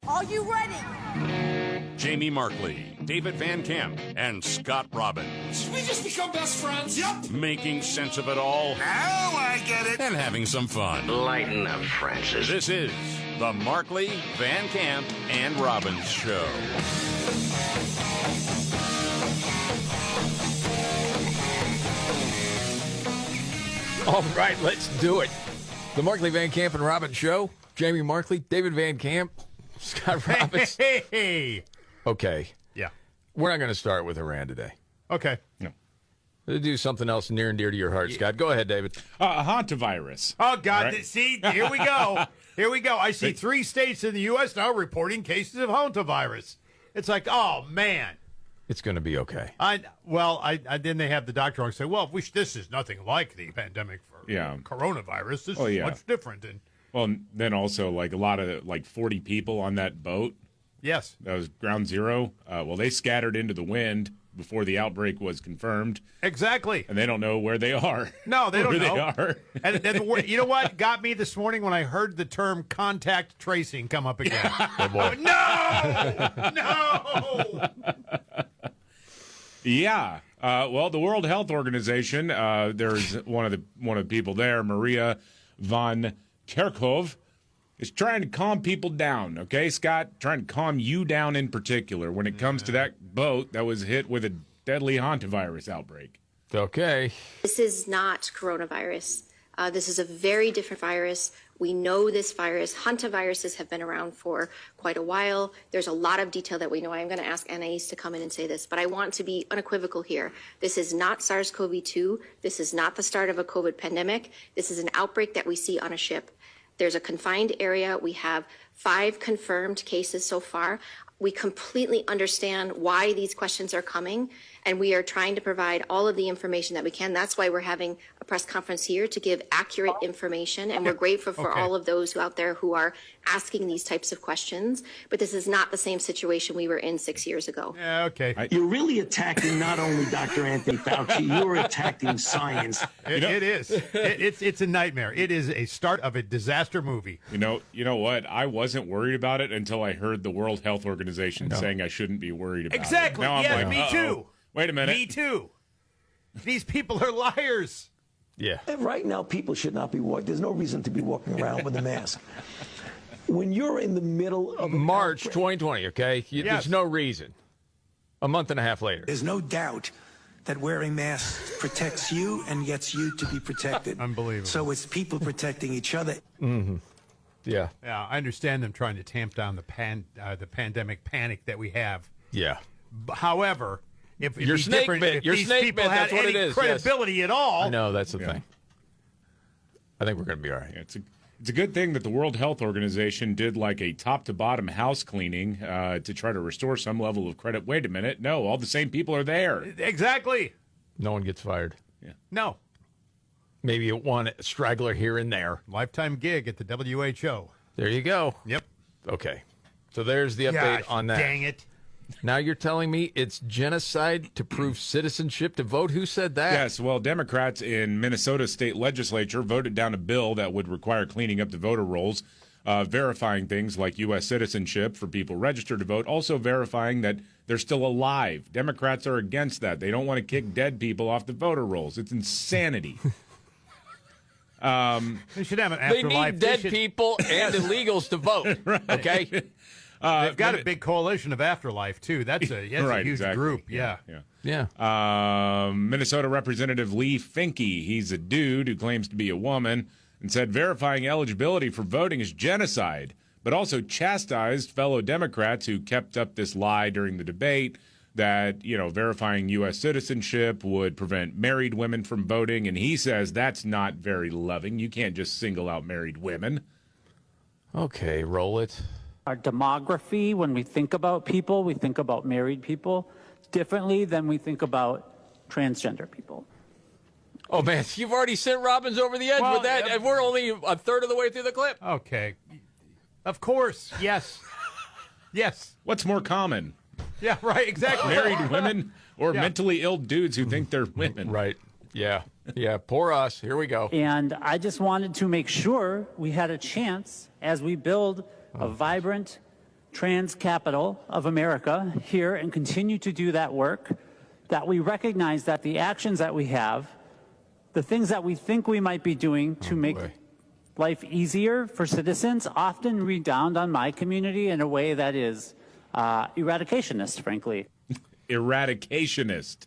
Are you ready? Jamie Markley, David Van Camp, and Scott Robbins. Did we just become best friends? Yep. Making sense of it all. Now I get it. And having some fun. Lighten up, Francis. This is the Markley, Van Camp, and Robbins Show. All right, let's do it. The Markley, Van Camp, and Robbins Show. Jamie Markley, David Van Camp, Scott Robbins. Hey. Okay. Yeah. We're not going to start with Iran today. Okay. No. Let's do something else near and dear to your heart, Scott. Go ahead, David. Hantavirus. Oh, God. Right. See, here we go. Here we go. I see 3 states in the U.S. now reporting cases of hantavirus. It's like, oh, man. It's going to be okay. Then they have the doctor on say, well, this is nothing like the pandemic for coronavirus. This is much different. And well, then also, like, a lot of, 40 people on that boat. Yes. That was ground zero. They scattered into the wind before the outbreak was confirmed. Exactly. And they don't know where they are. No, they don't know. Where they are. and you know what got me this morning when I heard the term contact tracing come up again? Oh, boy. No! Yeah. The World Health Organization, there's one of the people there, Maria von Kerkhove, is trying to calm people down, okay, Scott? Trying to calm you down in particular when it comes to that boat that was hit with a deadly hantavirus outbreak. Okay. This is not coronavirus. This is a very different virus. We know this virus. Hantaviruses have been around for quite a while. There's a lot of detail that we know. I'm going to ask Anais to come in and say this, but I want to be unequivocal here. This is not SARS-CoV-2. This is not the start of a COVID pandemic. This is an outbreak that we see on a ship. There's a confined area. We have 5 confirmed cases so far. We completely understand why these questions are coming, and we are trying to provide all of the information that we can. That's why we're having a press conference here to give accurate information, and we're grateful for all of those out there who are asking these types of questions. But this is not the same situation we were in 6 years ago. Yeah, okay. You're really attacking not only Dr. Anthony Fauci, you're attacking science. It is. It's a nightmare. It is a start of a disaster movie. You know what? I wasn't worried about it until I heard the World Health Organization saying I shouldn't be worried about exactly. it. Now Yeah, I'm like, me too. Wait a minute. Me too. These people are liars. Yeah. And right now, people should not be walking. There's no reason to be walking around with a mask. When you're in the middle of March 2020, okay? There's no reason. A month and a half later. There's no doubt that wearing masks protects you and gets you to be protected. Unbelievable. So it's people protecting each other. Mm-hmm. Yeah. Yeah, I understand them trying to tamp down the pandemic panic that we have. Yeah. However, if your snake bit, if your these snake people bit, had that's what any it is. credibility at all. I know, that's the thing. I think we're going to be all right. Yeah, it's a good thing that the World Health Organization did like a top-to-bottom house cleaning to try to restore some level of credit. Wait a minute. No, all the same people are there. Exactly. No one gets fired. Yeah. No. Maybe one straggler here and there. Lifetime gig at the WHO. There you go. Yep. Okay. So there's the update on that. Dang it. Now you're telling me it's genocide to prove citizenship to vote? Who said that? Yes, well, Democrats in Minnesota state legislature voted down a bill that would require cleaning up the voter rolls, verifying things like U.S. citizenship for people registered to vote, also verifying that they're still alive. Democrats are against that. They don't want to kick dead people off the voter rolls. It's insanity. They should have an They afterlife. need dead people and illegals to vote. Right. Okay? They've got a big coalition of afterlife, too. That's a huge group. Yeah. Minnesota Representative Lee Finke, he's a dude who claims to be a woman, and said verifying eligibility for voting is genocide, but also chastised fellow Democrats who kept up this lie during the debate that, verifying U.S. citizenship would prevent married women from voting, and he says that's not very loving. You can't just single out married women. Okay, roll it. Our demography, when we think about people, we think about married people differently than we think about transgender people. Oh, man, you've already sent Robbins over the edge with that, and we're only a third of the way through the clip. Okay. Of course, yes. Yes. What's more common? Yeah, right, exactly. Married women or mentally ill dudes who think they're women? Right. Yeah. Yeah, poor us. Here we go. And I just wanted to make sure we had a chance as we build a vibrant, trans capital of America here and continue to do that work, that we recognize that the actions that we have, the things that we think we might be doing to make life easier for citizens often redound on my community in a way that is eradicationist, frankly. Eradicationist.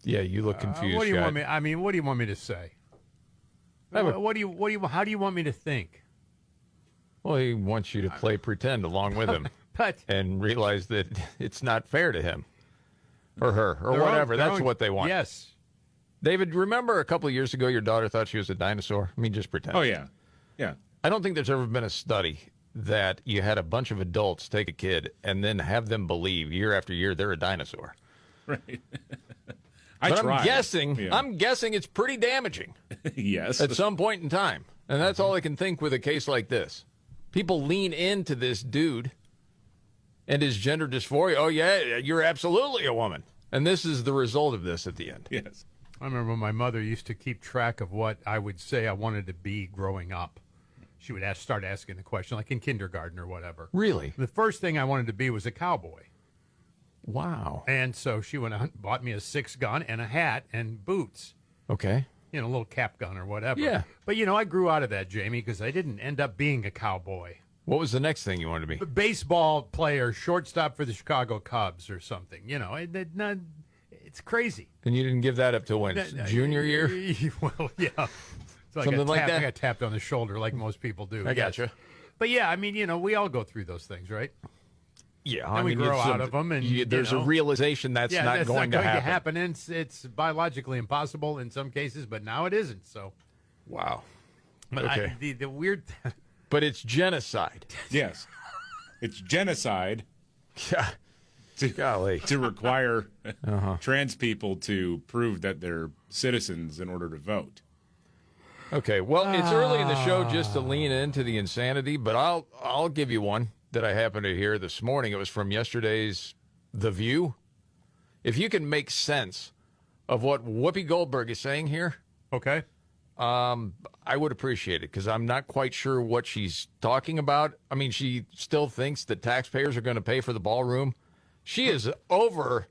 Yeah, you look confused. What do you Scott. want me? I mean, what do you want me to say? How do you want me to think? Well, he wants you to play pretend along with him, and realize that it's not fair to him or her or whatever. That's what they want. Yes. David, remember a couple of years ago your daughter thought she was a dinosaur? I mean, just pretend. Oh, yeah. Yeah. I don't think there's ever been a study that you had a bunch of adults take a kid and then have them believe year after year they're a dinosaur. Right. I'm guessing it's pretty damaging. Yes. At some point in time. And that's all I can think with a case like this. People lean into this dude and his gender dysphoria. Oh, yeah, you're absolutely a woman. And this is the result of this at the end. Yes. I remember my mother used to keep track of what I would say I wanted to be growing up. She would start asking the question, like in kindergarten or whatever. Really? The first thing I wanted to be was a cowboy. Wow. And so she went out and bought me a 6-gun and a hat and boots. Okay. You know, a little cap gun or whatever. Yeah. But, I grew out of that, Jamie, because I didn't end up being a cowboy. What was the next thing you wanted to be? A baseball player, shortstop for the Chicago Cubs or something. It's crazy. And you didn't give that up till when? Junior year? Well, yeah. So Something like that? I got tapped on the shoulder like most people do. I gotcha. But, yeah, I mean, we all go through those things, right? Yeah, and we grow out of them. And there's a realization that's not going to happen. And it's biologically impossible in some cases, but now it isn't. So, wow. But okay. The weird... But it's genocide. Yes. It's genocide. Yeah. To require trans people to prove that they're citizens in order to vote. Okay, well, it's early in the show just to lean into the insanity, but I'll give you one that I happened to hear this morning. It was from yesterday's The View. If you can make sense of what Whoopi Goldberg is saying here, okay, I would appreciate it, because I'm not quite sure what she's talking about. I mean, she still thinks that taxpayers are going to pay for the ballroom. She is over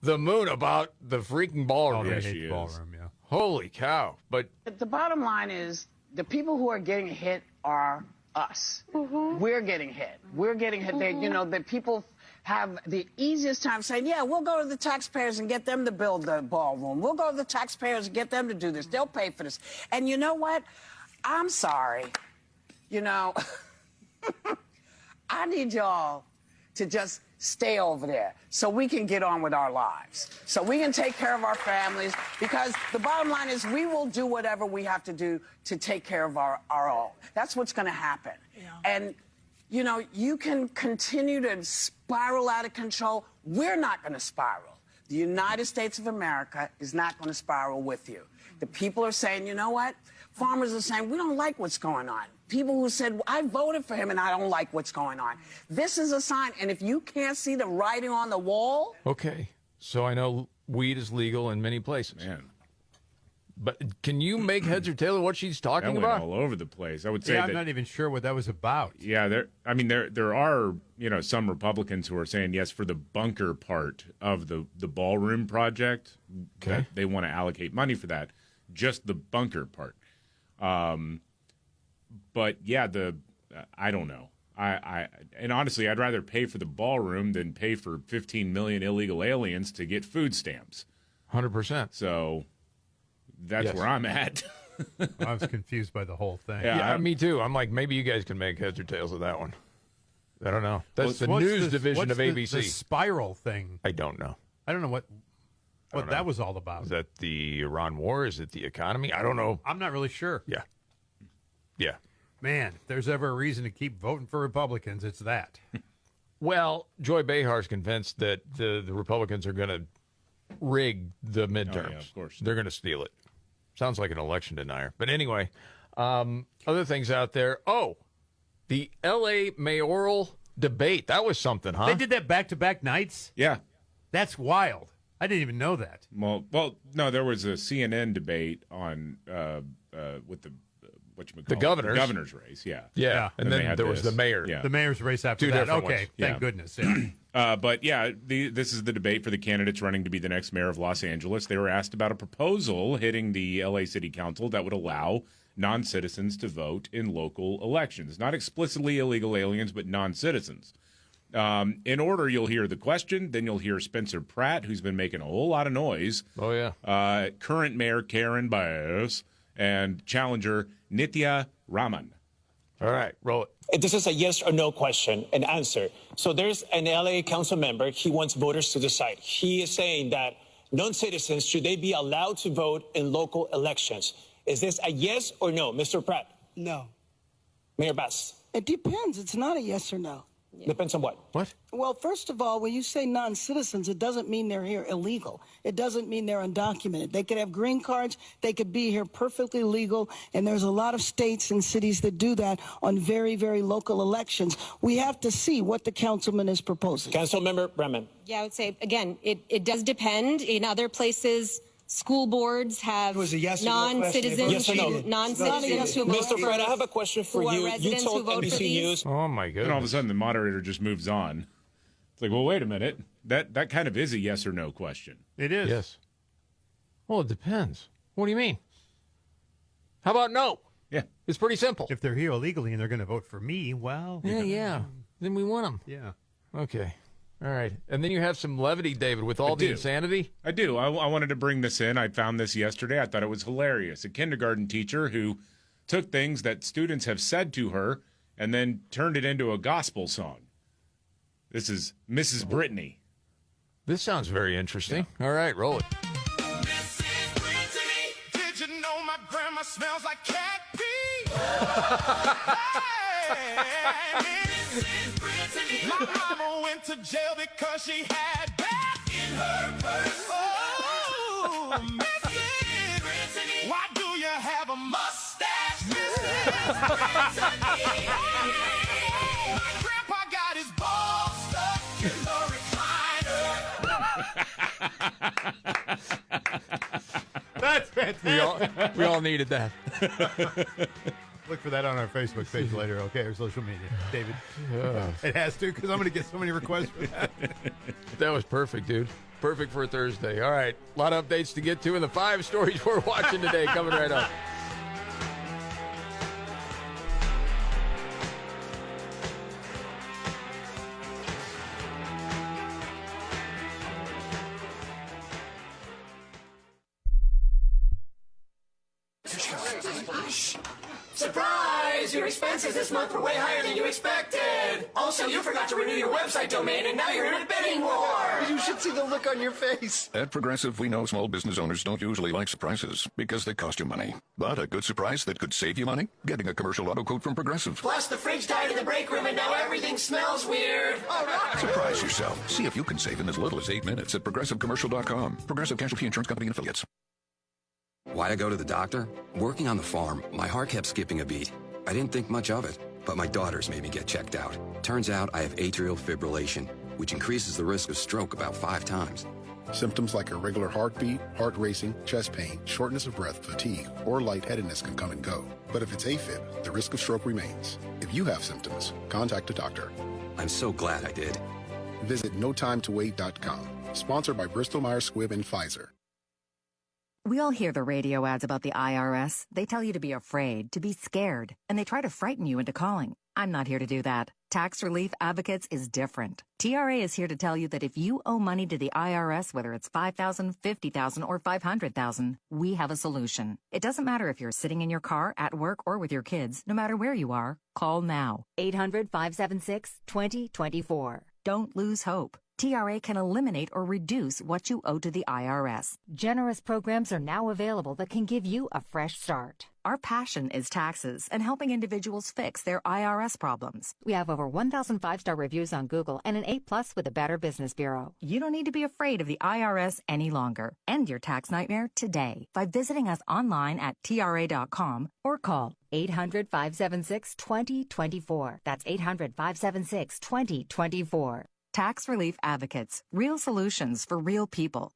the moon about the freaking ballroom. Yeah, she is. Ballroom, yeah. Holy cow. But the bottom line is the people who are getting hit are us. Mm-hmm. We're getting hit. We're getting hit. Mm-hmm. The people have the easiest time saying, yeah, we'll go to the taxpayers and get them to build the ballroom. We'll go to the taxpayers and get them to do this. They'll pay for this. And you know what? I'm sorry. I need y'all to just stay over there so we can get on with our lives, so we can take care of our families, because the bottom line is we will do whatever we have to do to take care of our own. That's what's going to happen. Yeah. And, you can continue to spiral out of control. We're not going to spiral. The United States of America is not going to spiral with you. The people are saying, you know what? Farmers are saying, we don't like what's going on. People who said, I voted for him and I don't like what's going on. This is a sign. And if you can't see the writing on the wall. Okay. So I know weed is legal in many places. Man. But can you make heads or tail of what she's talking that about? Went all over the place. I would say I'm not even sure what that was about. Yeah, there are, some Republicans who are saying yes for the bunker part of the ballroom project. Okay. They want to allocate money for that. Just the bunker part. But yeah, I don't know. And honestly, I'd rather pay for the ballroom than pay for 15 million illegal aliens to get food stamps. 100%. So that's where I'm at. I was confused by the whole thing. Yeah, me too. I'm like, maybe you guys can make heads or tails of that one. I don't know. That's the news division of ABC. The spiral thing. I don't know. I don't know what that was all about. Is that the Iran war? Is it the economy? I don't know. I'm not really sure. Yeah. Yeah. Man, if there's ever a reason to keep voting for Republicans, it's that. Well, Joy Behar's convinced that the Republicans are going to rig the midterms. Oh, yeah, of course. They're going to steal it. Sounds like an election denier. But anyway, other things out there. Oh, the L.A. mayoral debate. That was something, huh? They did that back-to-back nights? Yeah. That's wild. I didn't even know that. Well, no, there was a CNN debate on with the The governor's. The governor's race, yeah. Yeah. And then there was the mayor. Yeah. The mayor's race after Two that. different Okay, ones. thank goodness. Yeah. But yeah, this is the debate for the candidates running to be the next mayor of Los Angeles. They were asked about a proposal hitting the LA City Council that would allow non-citizens to vote in local elections. Not explicitly illegal aliens, but non-citizens. In order, you'll hear the question, then you'll hear Spencer Pratt, who's been making a whole lot of noise. Oh, yeah. Current Mayor Karen Baez, and challenger Nitya Raman. All right, roll it. This is a yes or no question and answer. So there's an LA council member. He wants voters to decide. He is saying that non-citizens, should they be allowed to vote in local elections? Is this a yes or no, Mr. Pratt? No. Mayor Bass? It depends. It's not a yes or no. Depends on what? What? Well, first of all, when you say non-citizens, it doesn't mean they're here illegal. It doesn't mean they're undocumented. They could have green cards. They could be here perfectly legal. And there's a lot of states and cities that do that on very, very local elections. We have to see what the councilman is proposing. Councilmember Bremen. Yeah, I would say, again, it does depend. In other places, school boards have non-citizens, yes or no? Non-citizens who vote Mr. Pratt, I have a question for you. You told NBC News. Oh, my goodness. And all of a sudden, the moderator just moves on. It's like, well, wait a minute. That kind of is a yes or no question. It is. Yes. Well, it depends. What do you mean? How about no? Yeah. It's pretty simple. If they're here illegally and they're going to vote for me, well. Yeah. Then we want them. Yeah. Okay. All right. And then you have some levity, David, with all the insanity? I do. I wanted to bring this in. I found this yesterday. I thought it was hilarious. A kindergarten teacher who took things that students have said to her and then turned it into a gospel song. This is Mrs. Brittany. This sounds very interesting. Yeah. All right, roll it. Mrs. Brittany, did you know my grandma smells like cat pee? Mrs. Brittany, my mama went to jail because she had bath in her purse. Oh, Mrs. Brittany, why do you have a mustache, Mrs. Brittany? My grandpa got his balls stuck in the recliner. That's fantastic. We all needed that. Look for that on our Facebook page later, okay, or social media. David. It has to, because I'm going to get so many requests for that. That was perfect, dude. Perfect for a Thursday. All right. A lot of updates to get to, and the 5 stories we're watching today coming right up. Surprise! Your expenses this month were way higher than you expected. Also, you forgot to renew your website domain, and now you're in a bidding war. You should see the look on your face. At Progressive, we know small business owners don't usually like surprises because they cost you money. But a good surprise that could save you money? Getting a commercial auto quote from Progressive. Plus, the fridge died in the break room, and now everything smells weird. All right. Surprise yourself. See if you can save in as little as 8 minutes at ProgressiveCommercial.com. Progressive Casualty Insurance Company and Affiliates. Why'd I go to the doctor? Working on the farm, my heart kept skipping a beat. I didn't think much of it, but my daughters made me get checked out. Turns out I have atrial fibrillation, which increases the risk of stroke about 5 times. Symptoms like irregular heartbeat, heart racing, chest pain, shortness of breath, fatigue, or lightheadedness can come and go. But if it's AFib, the risk of stroke remains. If you have symptoms, contact a doctor. I'm so glad I did. Visit notimetowait.com. Sponsored by Bristol Myers Squibb and Pfizer. We all hear the radio ads about the IRS. They tell you to be afraid, to be scared, and they try to frighten you into calling. I'm not here to do that. Tax Relief Advocates is different. TRA is here to tell you that if you owe money to the IRS, whether it's $5,000, $50,000, or $500,000, we have a solution. It doesn't matter if you're sitting in your car, at work, or with your kids. No matter where you are, call now. 800-576-2024. Don't lose hope. TRA can eliminate or reduce what you owe to the IRS. Generous programs are now available that can give you a fresh start. Our passion is taxes and helping individuals fix their IRS problems. We have over 1,000 5-star reviews on Google and an A+ with the Better Business Bureau. You don't need to be afraid of the IRS any longer. End your tax nightmare today by visiting us online at TRA.com or call 800-576-2024. That's 800-576-2024. Tax Relief Advocates. Real solutions for real people.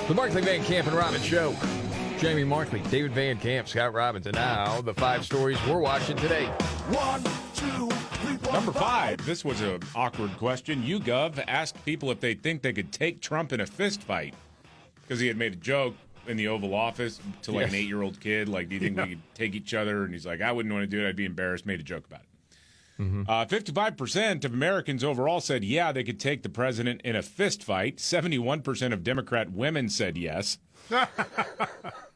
The Markley, Van Camp, and Robbins Show. Jamie Markley, David Van Camp, Scott Robbins, and now the 5 stories we're watching today. 1, 2, 3, 4. Number 5. This was an awkward question. YouGov asked people if they think they could take Trump in a fist fight because he had made a joke in the Oval Office to like an 8-year-old kid. Like, do you think we could take each other? And he's like, I wouldn't want to do it. I'd be embarrassed. Made a joke about it. 55% of Americans overall said, yeah, they could take the president in a fist fight. 71% of Democrat women said yes.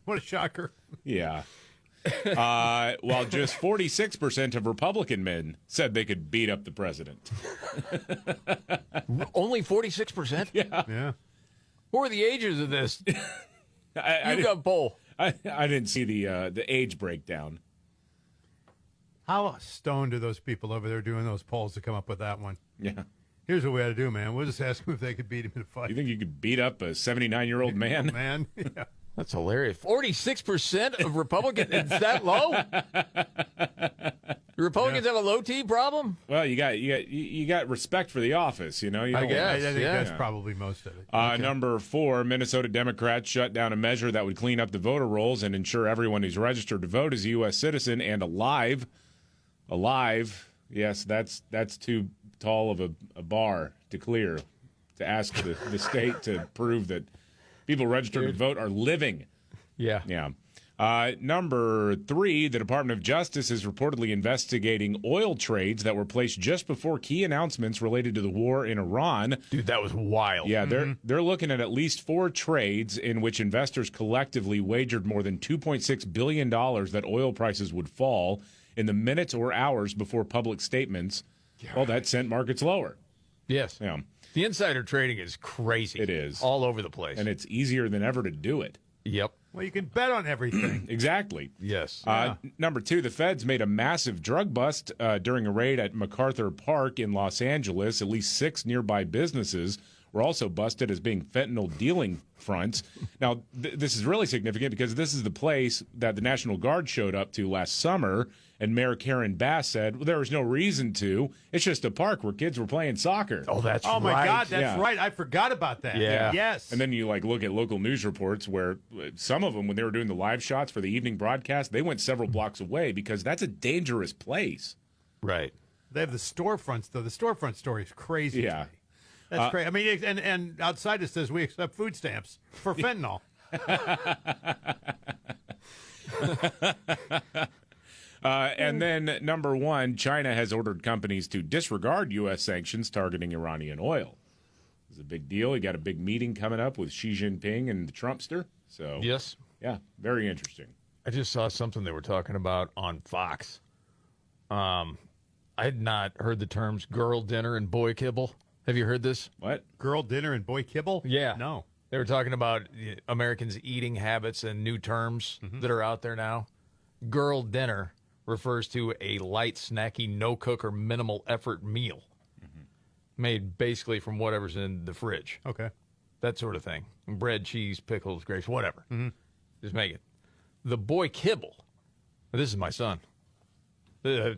What a shocker. Yeah. While just 46% of Republican men said they could beat up the president. Only 46%? Yeah. What are the ages of this? YouGov poll. I didn't see the age breakdown. How stoned are those people over there doing those polls to come up with that one? Yeah. Here's what we had to do, man. We'll just ask them if they could beat him in a fight. You think you could beat up a 79-year-old man? Man, yeah. That's hilarious. 46% of Republicans. It's that low? The Republicans have a low T problem? Well, you got respect for the office, you know. I guess. I think that's probably most of it. Number 4, Minnesota Democrats shut down a measure that would clean up the voter rolls and ensure everyone who's registered to vote is a U.S. citizen and alive. Yes, that's too tall of a bar to clear to ask the state to prove that people registered to vote are living. Yeah. Number 3, the Department of Justice is reportedly investigating oil trades that were placed just before key announcements related to the war in Iran. Dude, that was wild. Yeah, they're looking at least 4 trades in which investors collectively wagered more than $2.6 billion that oil prices would fall in the minutes or hours before public statements. Well, that sent markets lower. Yes. Yeah. The insider trading is crazy. It is. All over the place. And it's easier than ever to do it. Yep. Well, you can bet on everything. Exactly. Yes. Number 2, the feds made a massive drug bust during a raid at MacArthur Park in Los Angeles. At least 6 nearby businesses were also busted as being fentanyl dealing fronts. Now, this is really significant because this is the place that the National Guard showed up to last summer, and Mayor Karen Bass said, well, there was no reason to. It's just a park where kids were playing soccer. Oh, that's right. Oh, my God, that's right. I forgot about that. Yeah. Yes. And then you look at local news reports where some of them, when they were doing the live shots for the evening broadcast, they went several blocks away because that's a dangerous place. Right. They have the storefronts, though. The storefront story is crazy. Yeah. That's great. I mean, and outside it says we accept food stamps for fentanyl. And then number 1, China has ordered companies to disregard U.S. sanctions targeting Iranian oil. It's a big deal. You got a big meeting coming up with Xi Jinping and the Trumpster. So yes, yeah, very interesting. I just saw something they were talking about on Fox. I had not heard the terms girl dinner and boy kibble. Have you heard this? What? Girl dinner and boy kibble? Yeah. No. They were talking about Americans' eating habits and new terms that are out there now. Girl dinner refers to a light, snacky, no-cook or minimal effort meal made basically from whatever's in the fridge. Okay. That sort of thing. Bread, cheese, pickles, grapes, whatever. Just make it. The boy kibble. This is my son. I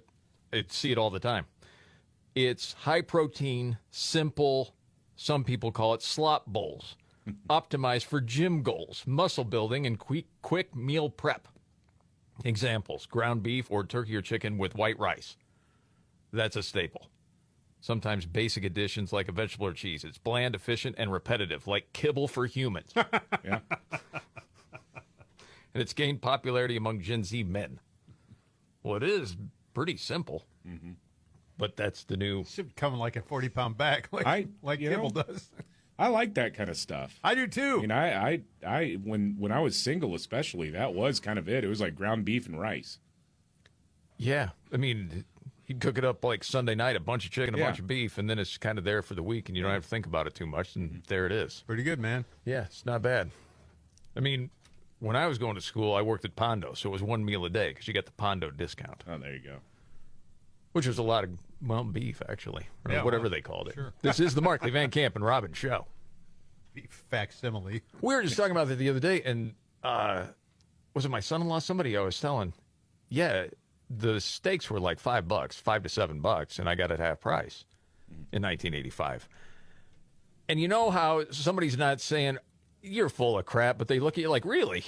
see it all the time. It's high-protein, simple, some people call it slop bowls, optimized for gym goals, muscle building, and quick meal prep. Examples, ground beef or turkey or chicken with white rice. That's a staple. Sometimes basic additions like a vegetable or cheese. It's bland, efficient, and repetitive, like kibble for humans. Yeah. And it's gained popularity among Gen Z men. Well, it is pretty simple. But that's the new... Should come in like a 40-pound bag like kibble does. I like that kind of stuff. I do too. I mean, I when I was single, especially, that was kind of it. It was like ground beef and rice. Yeah, I mean, he'd cook it up like Sunday night, a bunch of chicken, a bunch of beef, and then it's kind of there for the week, and you don't have to think about it too much, and there it is. Pretty good, man. Yeah, it's not bad. I mean, when I was going to school, I worked at Pondo, so it was one meal a day because you got the Pondo discount. Oh, there you go. Which was a lot of, beef, actually, or whatever they called it. Sure. This is the Markley, Van Camp, and Robbins show. Beef facsimile. We were just talking about that the other day, and was it my son-in-law? Somebody I was telling, yeah, the steaks were like $5, $5 to $7, and I got it half price in 1985. And you know how somebody's not saying, you're full of crap, but they look at you like, really?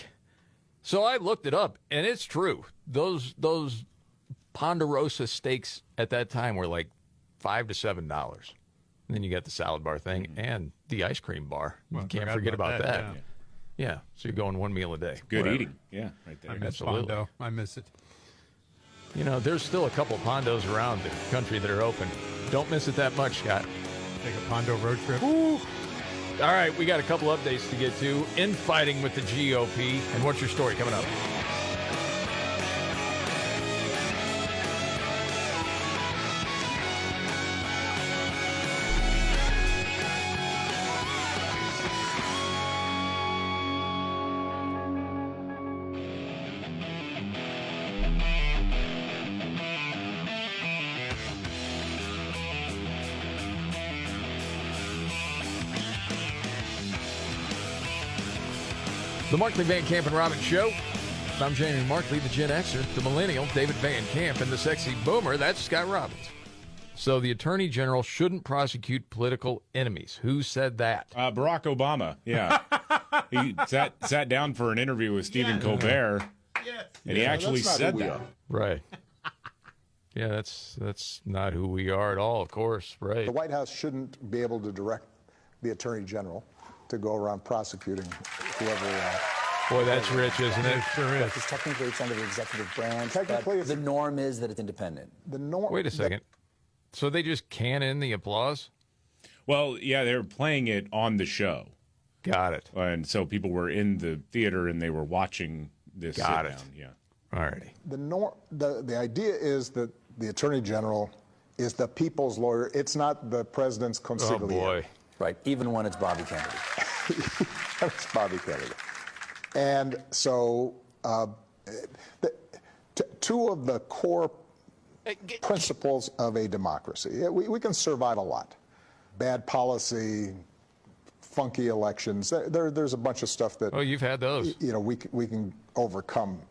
So I looked it up, and it's true. Those Ponderosa steaks at that time were like $5 to $7. And then you got the salad bar thing and the ice cream bar. Well, You can't forget about that. Yeah. So you're going one meal a day. Good Whatever. eating. Yeah, right there. I miss Absolutely. Pondo. I miss it. You know, there's still a couple Pondos around the country that are open. Don't miss it that much, Scott. Take a Pondo road trip. Ooh. All right, we got a couple updates to get to. Infighting with the GOP. And what's your story coming up? The Markley, Van Camp, and Robbins Show. I'm Jamie Markley, the Gen Xer, the Millennial, David Van Camp, and the Sexy Boomer. That's Scott Robbins. So the Attorney General shouldn't prosecute political enemies. Who said that? Barack Obama. Yeah. He sat down for an interview with Stephen Colbert, and he actually said that. Right. Yeah, that's not who we are at all, of course. Right. The White House shouldn't be able to direct the Attorney General to go around prosecuting whoever. Boy, that's rich, isn't it? Sure is. Because technically it's under the executive branch. Technically, but the norm is that it's independent. The norm. Wait a second. So they just can in the applause? Well, yeah, they were playing it on the show. Got it. And so people were in the theater and they were watching this Got sit it. down. Yeah. All righty. The idea is that the Attorney General is the people's lawyer. It's not the president's consigliere. Oh, boy. Right, even when it's Bobby Kennedy. It's Bobby Kennedy. And so two of the core principles of a democracy, we can survive a lot. Bad policy, funky elections. There's a bunch of stuff that you've had those. We can overcome.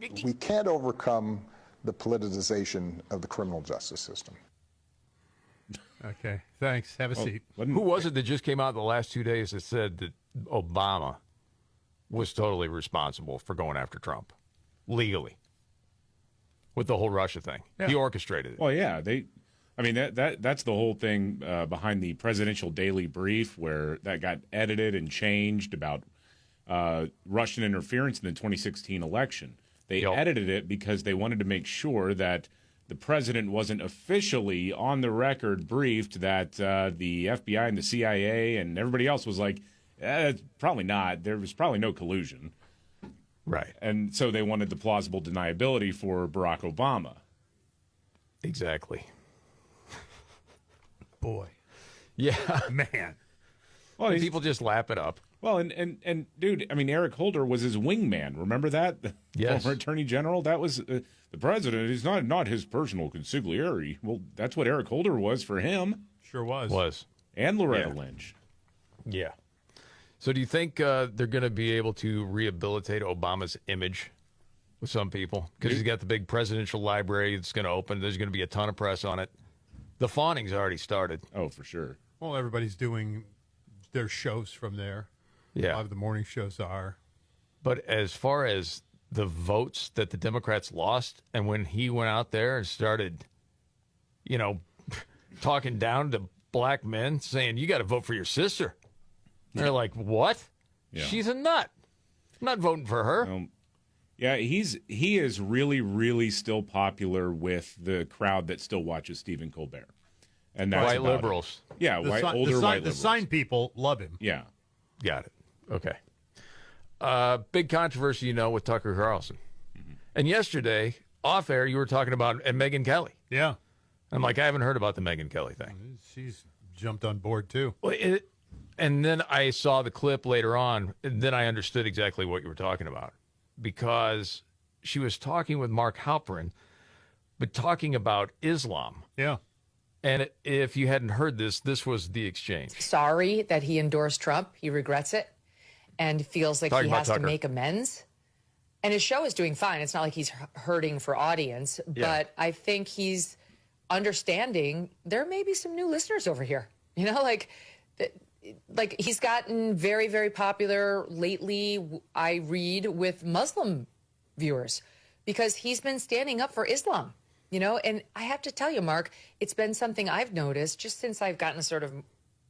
We can't overcome the politicization of the criminal justice system. Okay, thanks. Have a seat. Who was it that just came out the last 2 days that said that Obama was totally responsible for going after Trump legally with the whole Russia thing? Yeah. He orchestrated it. Well, yeah, that's the whole thing behind the presidential daily brief, where that got edited and changed about Russian interference in the 2016 election. They edited it because they wanted to make sure that the president wasn't officially on the record briefed that the FBI and the CIA and everybody else was like, probably not. There was probably no collusion. Right. And so they wanted the plausible deniability for Barack Obama. Exactly. Boy. Yeah. Man. Well, people just lap it up. Well, and dude, I mean, Eric Holder was his wingman. Remember that? Yes. Former Attorney General. That was the president. He's not his personal consigliere. Well, that's what Eric Holder was for him. Sure was. Was. And Loretta Lynch. Yeah. So do you think they're going to be able to rehabilitate Obama's image with some people? Because he's got the big presidential library that's going to open. There's going to be a ton of press on it. The fawning's already started. Oh, for sure. Well, everybody's doing their shows from there. Yeah. A lot of the morning shows are. But as far as the votes that the Democrats lost, and when he went out there and started, talking down to black men, saying, you got to vote for your sister. They're like, what? Yeah. She's a nut. I'm not voting for her. Yeah, he is really, really still popular with the crowd that still watches Stephen Colbert. And that's white liberals. Yeah, white white The liberals. sign people love him. Yeah. Got it. Okay. Big controversy, with Tucker Carlson. Mm-hmm. And yesterday, off air, you were talking about Megyn Kelly. Yeah. I'm like, I haven't heard about the Megyn Kelly thing. She's jumped on board, too. Well, and then I saw the clip later on, and then I understood exactly what you were talking about. Because she was talking with Mark Halperin, but talking about Islam. Yeah. And if you hadn't heard this was the exchange. Sorry that he endorsed Trump. He regrets it and feels like he has to make amends. And his show is doing fine. It's not like he's hurting for audience, but I think he's understanding there may be some new listeners over here. like he's gotten very, very popular lately, I read, with Muslim viewers because he's been standing up for Islam, you know? And I have to tell you, Mark, it's been something I've noticed just since I've gotten sort of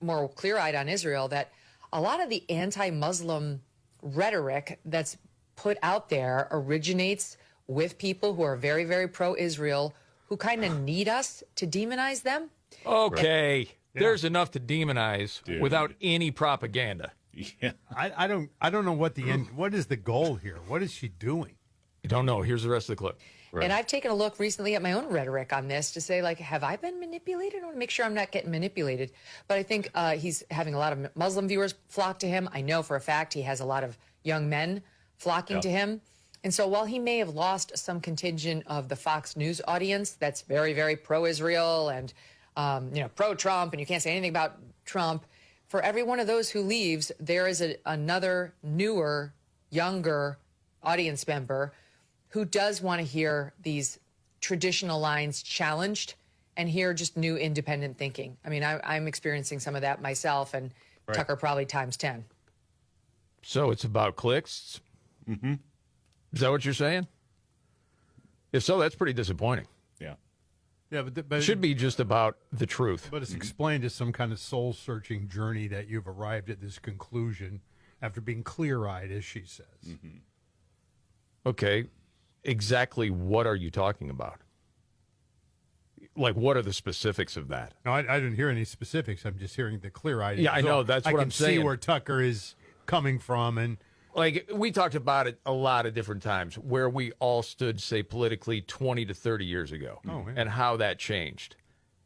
more clear-eyed on Israel, that a lot of the anti-Muslim rhetoric that's put out there originates with people who are very, very pro-Israel, who kind of need us to demonize them. Okay. There's enough to demonize without any propaganda. Yeah. I don't know what the end. What is the goal here? What is she doing? You don't know. Here's the rest of the clip. And I've taken a look recently at my own rhetoric on this to say, like, have I been manipulated? I want to make sure I'm not getting manipulated. But I think he's having a lot of Muslim viewers flock to him. I know for a fact he has a lot of young men flocking to him. And so while he may have lost some contingent of the Fox News audience that's very, very pro-Israel and pro-Trump, and you can't say anything about Trump, for every one of those who leaves, there is another newer, younger audience member who does want to hear these traditional lines challenged and hear just new independent thinking. I mean, I'm experiencing some of that myself, and Tucker probably times 10. So it's about clicks? Mm-hmm. Is that what you're saying? If so, that's pretty disappointing. Yeah. Yeah, but it should be just about the truth. But it's explained as some kind of soul-searching journey that you've arrived at this conclusion after being clear-eyed, as she says. Mm-hmm. Okay. Exactly what are you talking about? Like, what are the specifics of that? No, I didn't hear any specifics. I'm just hearing the clear-eyed. Yeah, I know. That's what I'm saying. I can see where Tucker is coming from. And like, we talked about it a lot of different times, where we all stood, say, politically 20 to 30 years ago, and how that changed.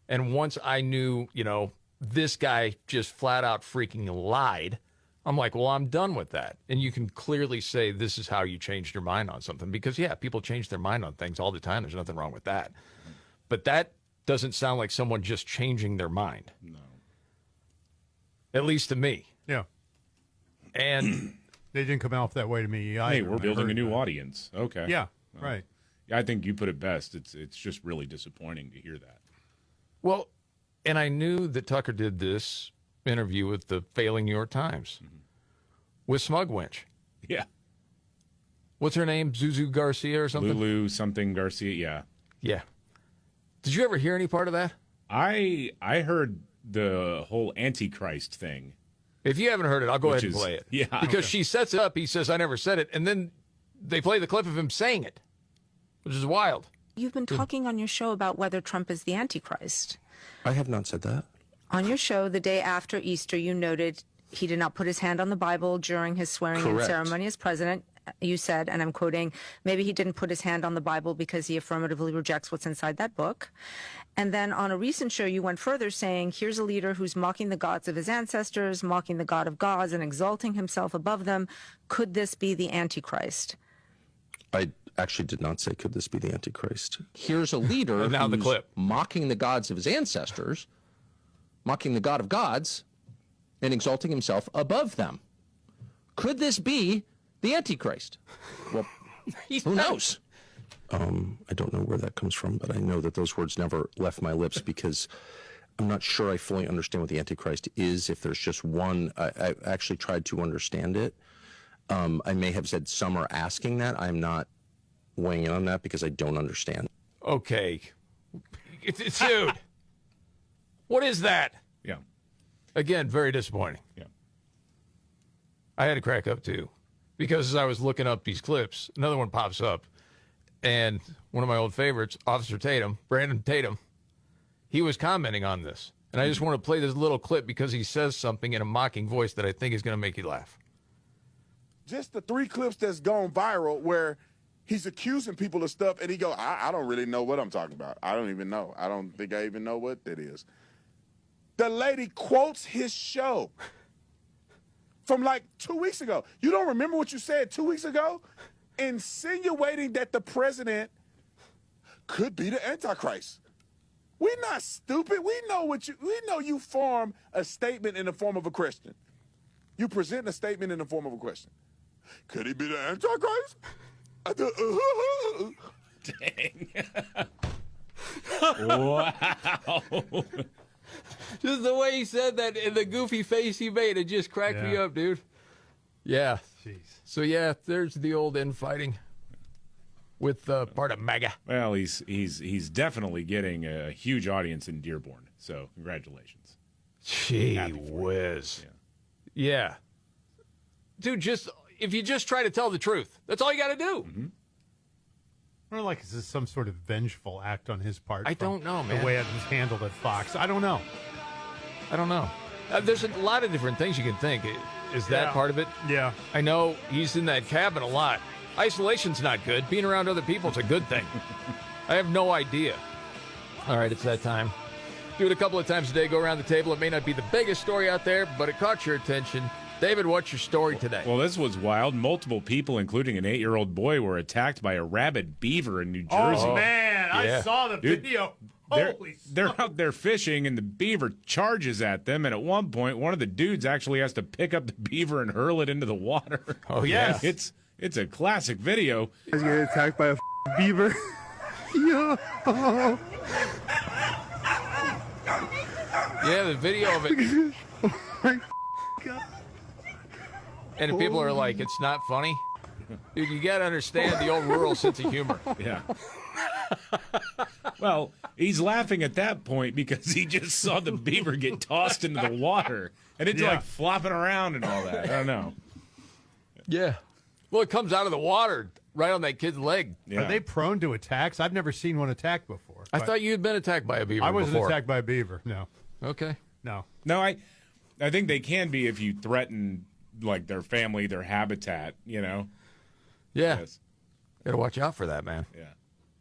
And once I knew, this guy just flat out freaking lied, I'm like, well, I'm done with that. And you can clearly say this is how you changed your mind on something. Because, yeah, people change their mind on things all the time. There's nothing wrong with that. But that doesn't sound like someone just changing their mind. No. At least to me. Yeah. And they didn't come off that way to me either. Hey, we're building a new audience. Okay. Yeah, right. I think you put it best. It's just really disappointing to hear that. Well, and I knew that Tucker did this interview with the failing New York Times with Smugwinch. Yeah. What's her name? Zuzu Garcia or something? Lulu something Garcia, yeah. Yeah. Did you ever hear any part of that? I heard the whole Antichrist thing. If you haven't heard it, I'll go ahead and play it. Yeah. Because she sets it up. He says, I never said it. And then they play the clip of him saying it, which is wild. You've been talking on your show about whether Trump is the Antichrist. I have not said that. On your show, the day after Easter, you noted he did not put his hand on the Bible during his swearing-in ceremony as president. You said, and I'm quoting, maybe he didn't put his hand on the Bible because he affirmatively rejects what's inside that book. And then on a recent show, you went further saying, here's a leader who's mocking the gods of his ancestors, mocking the God of gods, and exalting himself above them. Could this be the Antichrist? I actually did not say, could this be the Antichrist? Here's a leader now who's the clip. Mocking the gods of his ancestors, mocking the God of gods, and exalting himself above them. Could this be the Antichrist? Well, who knows? I don't know where that comes from, but I know that those words never left my lips because I'm not sure I fully understand what the Antichrist is. If there's just one, I actually tried to understand it. I may have said some are asking that. I'm not weighing in on that because I don't understand. Okay. Dude, what is that? Yeah. Again, very disappointing. Yeah. I had to crack up, too. Because as I was looking up these clips, another one pops up. And one of my old favorites, Officer Tatum, Brandon Tatum, he was commenting on this. And I just want to play this little clip because he says something in a mocking voice that I think is going to make you laugh. Just the 3 clips that's gone viral where he's accusing people of stuff and he go, I don't really know what I'm talking about. I don't even know. I don't think I even know what that is. The lady quotes his show from like 2 weeks ago. You don't remember what you said 2 weeks ago? Insinuating that the president could be the Antichrist. We're not stupid. We know you form a statement in the form of a question. You present a statement in the form of a question. Could he be the Antichrist? Dang. Wow. Just the way he said that and the goofy face he made, it just cracked me up, dude. Yeah. Jeez. So, yeah, there's the old infighting with part of MAGA. Well, he's definitely getting a huge audience in Dearborn, so congratulations. Gee whiz. Yeah. Dude, if you just try to tell the truth, that's all you got to do. Mm-hmm. I don't like is this some sort of vengeful act on his part. I don't know, man. The way it was handled at Fox. I don't know. There's a lot of different things you can think. Is that part of it? Yeah. I know he's in that cabin a lot. Isolation's not good. Being around other people is a good thing. I have no idea. All right, it's that time. Do it a couple of times a day. Go around the table. It may not be the biggest story out there, but it caught your attention. David, what's your story today? Well, this was wild. Multiple people, including an 8-year-old boy, were attacked by a rabid beaver in New Jersey. Oh, man. I saw the video. They're out there fishing, and the beaver charges at them. And at one point, one of the dudes actually has to pick up the beaver and hurl it into the water. Oh, yeah. It's a classic video. I was getting attacked by a beaver. Yo. Yeah, the video of it. Oh, my God. And people are like, it's not funny. Dude, you got to understand the old rural sense of humor. Yeah. Well, he's laughing at that point because he just saw the beaver get tossed into the water. And it's like flopping around and all that. I don't know. Yeah. Well, it comes out of the water right on that kid's leg. Yeah. Are they prone to attacks? I've never seen one attacked before. I thought you had been attacked by a beaver I wasn't before. attacked by a beaver, no. Okay. No. No, I think they can be if you threaten like their family, their habitat, you know. Yeah. Got to watch out for that, man. Yeah.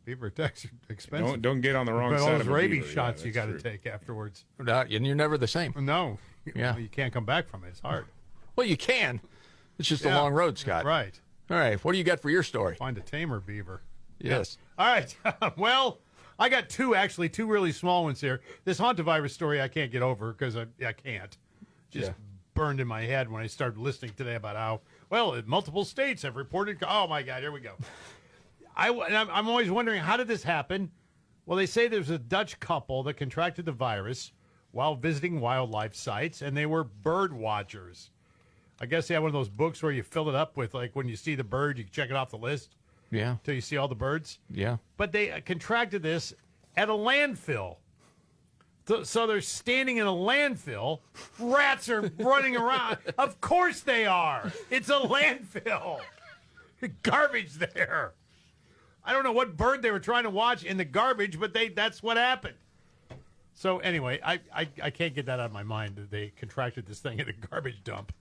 Beaver attacks are expensive. Don't get on the wrong but side all of those a rabies beaver. shots Yeah, you got to that's true. take afterwards. And you're never the same. No. Yeah. You can't come back from it. It's hard. Well, you can. It's just a long road, Scott. Right. All right. What do you got for your story? Find a tamer beaver. Yes. All right. Well, I got two really small ones here. This hantavirus story I can't get over because I can't. Just burned in my head when I started listening today about how, well, multiple states have reported. Oh, my God. Here we go. I'm always wondering, how did this happen? Well, they say there's a Dutch couple that contracted the virus while visiting wildlife sites, and they were bird watchers. I guess they had one of those books where you fill it up with, like, when you see the bird, you check it off the list. Yeah. Until you see all the birds. Yeah. But they contracted this at a landfill. So they're standing in a landfill. Rats are running around. Of course they are. It's a landfill. Garbage there. I don't know what bird they were trying to watch in the garbage, but that's what happened. So anyway, I can't get that out of my mind that they contracted this thing at a garbage dump.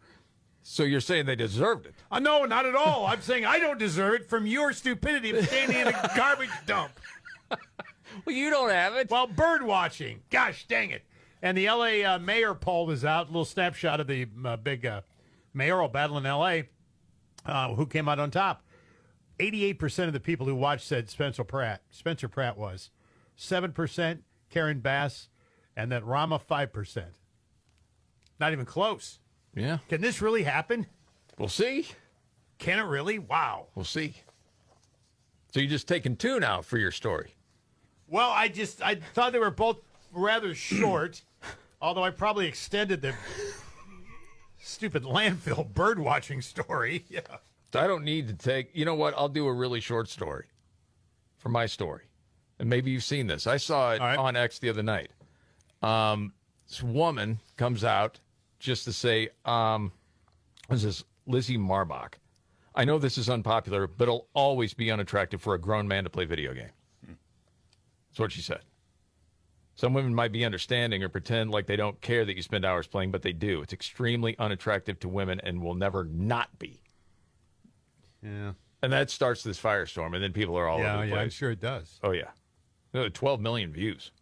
So you're saying they deserved it? No, not at all. I'm saying I don't deserve it from your stupidity of standing in a garbage dump. Well, you don't have it. Well, bird watching. Gosh dang it. And the L.A. mayor poll was out. A little snapshot of the big mayoral battle in L.A. Who came out on top. 88% of the people who watched said Spencer Pratt was. 7% Karen Bass. And that Rama 5%. Not even close. Yeah. Can this really happen? We'll see. Can it really? Wow. We'll see. So you're just taking two now for your story. Well, I thought they were both rather short, although I probably extended the stupid landfill bird watching story. Yeah. I don't need to take, you know what? I'll do a really short story for my story. And maybe you've seen this. I saw it on X the other night. This woman comes out just to say, this is Lizzie Marbach. I know this is unpopular, but it'll always be unattractive for a grown man to play video game. That's what she said. Some women might be understanding or pretend like they don't care that you spend hours playing, but they do. It's extremely unattractive to women and will never not be. Yeah. And that starts this firestorm, and then people are all over the place. Yeah, I'm sure it does. Oh, yeah. 12 million views.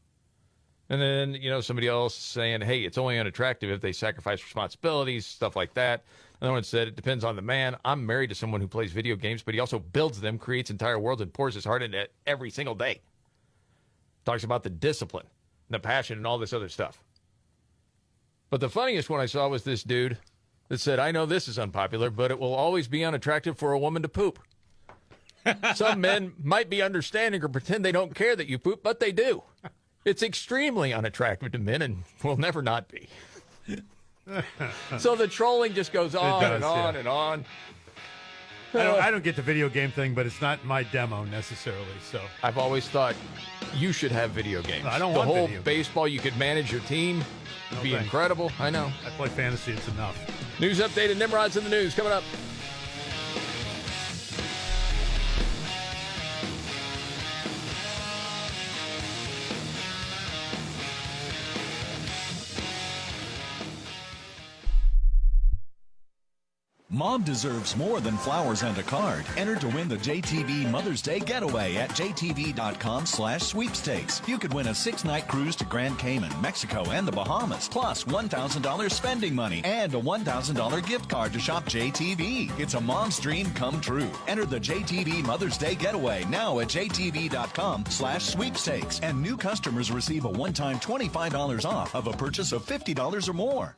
And then, somebody else saying, hey, it's only unattractive if they sacrifice responsibilities, stuff like that. Another one said, it depends on the man. I'm married to someone who plays video games, but he also builds them, creates entire worlds, and pours his heart into it every single day. Talks about the discipline and the passion and all this other stuff. But the funniest one I saw was this dude that said, I know this is unpopular, but it will always be unattractive for a woman to poop. Some men might be understanding or pretend they don't care that you poop, but they do. It's extremely unattractive to men and will never not be. So the trolling just goes on and on and on. I don't get the video game thing, but it's not my demo necessarily. So I've always thought you should have video games. I don't the want whole video games. baseball. You could manage your team. It'd be thanks. incredible. I know. I play fantasy. It's enough. News update and Nimrod's in the news coming up. Mom deserves more than flowers and a card. Enter to win the JTV Mother's Day Getaway at jtv.com/sweepstakes. You could win a 6-night cruise to Grand Cayman, Mexico, and the Bahamas, plus $1,000 spending money and a $1,000 gift card to shop JTV. It's a mom's dream come true. Enter the JTV Mother's Day Getaway now at jtv.com/sweepstakes. And new customers receive a one-time $25 off of a purchase of $50 or more.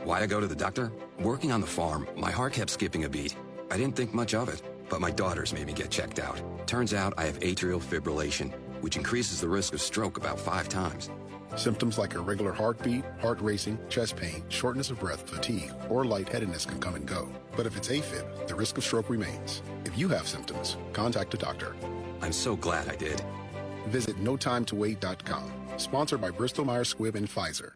Why'd I go to the doctor? Working on the farm, my heart kept skipping a beat. I didn't think much of it, but my daughters made me get checked out. Turns out I have atrial fibrillation, which increases the risk of stroke about 5 times. Symptoms like irregular heartbeat, heart racing, chest pain, shortness of breath, fatigue, or lightheadedness can come and go. But if it's AFib, the risk of stroke remains. If you have symptoms, contact a doctor. I'm so glad I did. Visit notimetowait.com. Sponsored by Bristol Myers Squibb and Pfizer.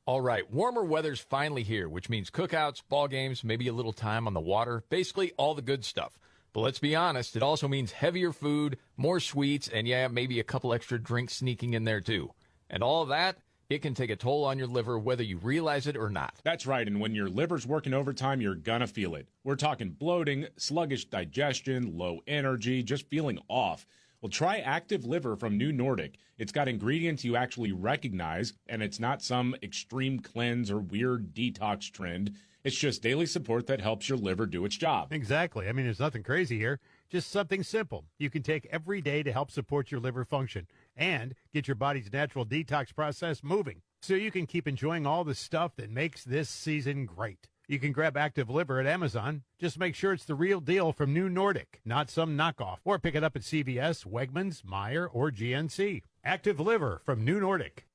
All right, warmer weather's finally here, which means cookouts, ball games, maybe a little time on the water, basically all the good stuff. But let's be honest, it also means heavier food, more sweets, and yeah, maybe a couple extra drinks sneaking in there too. And all of that, it can take a toll on your liver whether you realize it or not. That's right, and when your liver's working overtime, you're gonna feel it. We're talking bloating, sluggish digestion, low energy, just feeling off. Well, try Active Liver from New Nordic. It's got ingredients you actually recognize, and it's not some extreme cleanse or weird detox trend. It's just daily support that helps your liver do its job. Exactly. I mean, there's nothing crazy here. Just something simple you can take every day to help support your liver function and get your body's natural detox process moving so you can keep enjoying all the stuff that makes this season great. You can grab Active Liver at Amazon. Just make sure it's the real deal from New Nordic, not some knockoff. Or pick it up at CVS, Wegmans, Meijer, or GNC. Active Liver from New Nordic.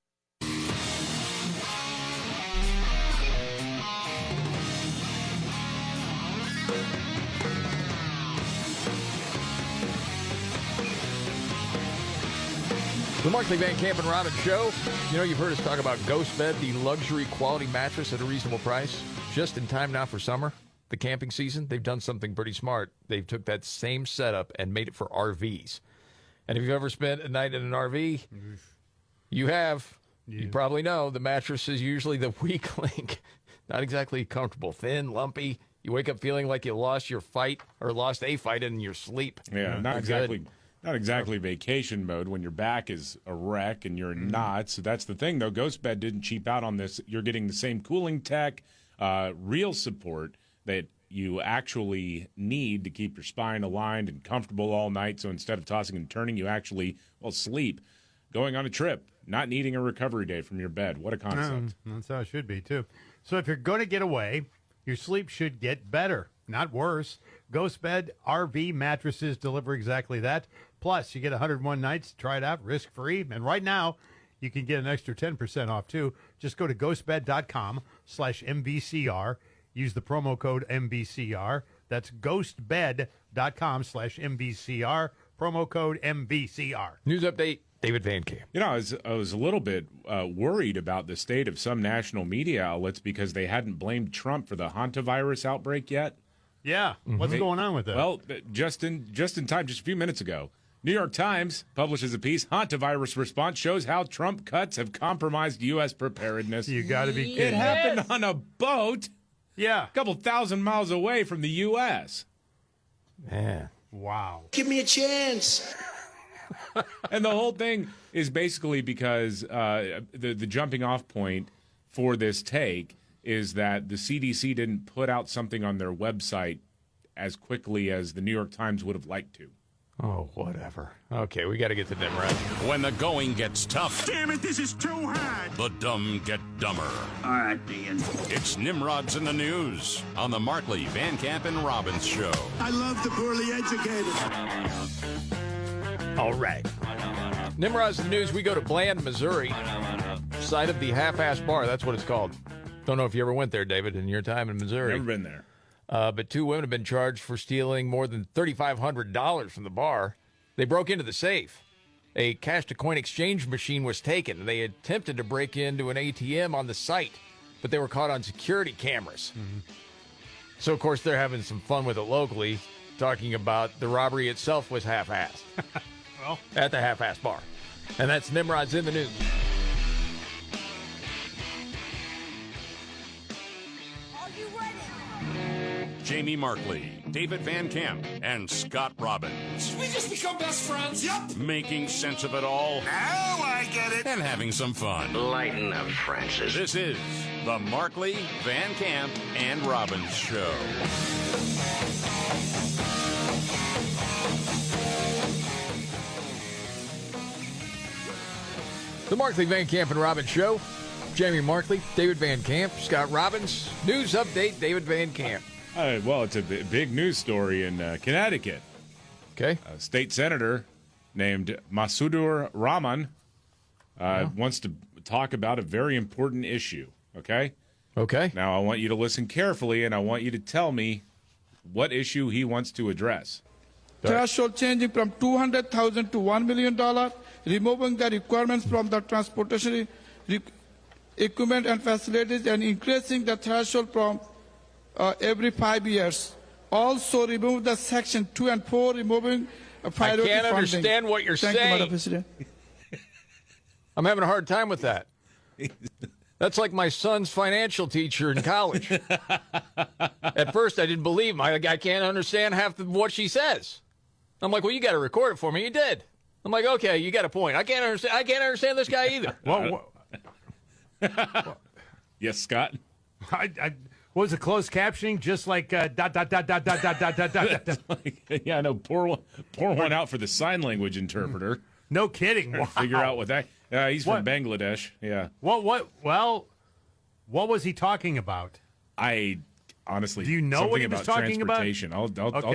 The Markley Van Camp and Robbins Show. You know, you've heard us talk about Ghost Bed, the luxury quality mattress at a reasonable price. Just in time now for summer, the camping season. They've done something pretty smart. They've took that same setup and made it for RVs. And if you've ever spent a night in an RV, you have. Yeah. You probably know the mattress is usually the weak link. Not exactly comfortable. Thin, lumpy. You wake up feeling like you lost your fight or lost a fight in your sleep. Yeah, not exactly vacation mode when your back is a wreck and you're in knots. So that's the thing, though. Ghost Bed didn't cheap out on this. You're getting the same cooling tech, real support that you actually need to keep your spine aligned and comfortable all night. So instead of tossing and turning, you actually, sleep. Going on a trip, not needing a recovery day from your bed. What a concept. That's how it should be, too. So if you're going to get away, your sleep should get better, not worse. Ghost Bed RV mattresses deliver exactly that. Plus, you get 101 nights to try it out risk-free. And right now, you can get an extra 10% off, too. Just go to ghostbed.com/MVCR. Use the promo code MVCR. That's ghostbed.com/MVCR. Promo code MVCR. News update, David Van Camp. You know, I was a little bit worried about the state of some national media outlets because they hadn't blamed Trump for the hantavirus outbreak yet. Yeah. What's going on with that? Well, just in time, just a few minutes ago, New York Times publishes a piece, Hantavirus Response Shows How Trump Cuts Have Compromised U.S. Preparedness. You got to be kidding. It happened on a boat. Yeah. A couple thousand miles away from the U.S. Man. Wow. Give me a chance. And the whole thing is basically because the jumping off point for this take is that the CDC didn't put out something on their website as quickly as the New York Times would have liked to. Oh, whatever. Okay, we got to get to Nimrod. When the going gets tough. Damn it, this is too hard. The dumb get dumber. All right, Ian. It's Nimrod's in the News on the Markley, Van Camp, and Robbins Show. I love the poorly educated. All right. Nimrod's the news. We go to Bland, Missouri, site of the Half-Ass Bar. That's what it's called. Don't know if you ever went there, David, in your time in Missouri. Never been there. But 2 women have been charged for stealing more than $3,500 from the bar. They broke into the safe. A cash-to-coin exchange machine was taken. They attempted to break into an ATM on the site, but they were caught on security cameras. Mm-hmm. So, of course, they're having some fun with it locally, talking about the robbery itself was half-assed. Well, at the Half-Ass Bar. And that's Nimrod's in the news. Jamie Markley, David Van Camp, and Scott Robbins. We just become best friends. Yep. Making sense of it all. Now I get it. And having some fun. Lighten up, Francis. This is the Markley, Van Camp, and Robbins Show. The Markley, Van Camp, and Robbins Show. Jamie Markley, David Van Camp, Scott Robbins. News update, David Van Camp. Well, it's a big news story in Connecticut. Okay. A state senator named Masudur Rahman wants to talk about a very important issue, okay? Okay. Now, I want you to listen carefully, and I want you to tell me what issue he wants to address. Threshold changing from $200,000 to $1 million, removing the requirements from the transportation equipment and facilities, and increasing the threshold from every 5 years. Also, remove the section 2 and 4, removing priority funding. I can't understand what you're saying. Thank you, Madam President. I'm having a hard time with that. That's like my son's financial teacher in college. At first, I didn't believe him. I can't understand half of what she says. I'm like, well, you got to record it for me. You did. I'm like, okay, you got a point. I can't understand this guy either. Yes, Scott? Was it closed captioning? Just like dot, dot, dot, dot, dot, dot, dot, dot, dot. Yeah, no, pour one out for the sign language interpreter. No kidding. Wow. Figure out what that... he's from Bangladesh, yeah. What was he talking about? I honestly... Do you know what he was talking about? Transportation. I'll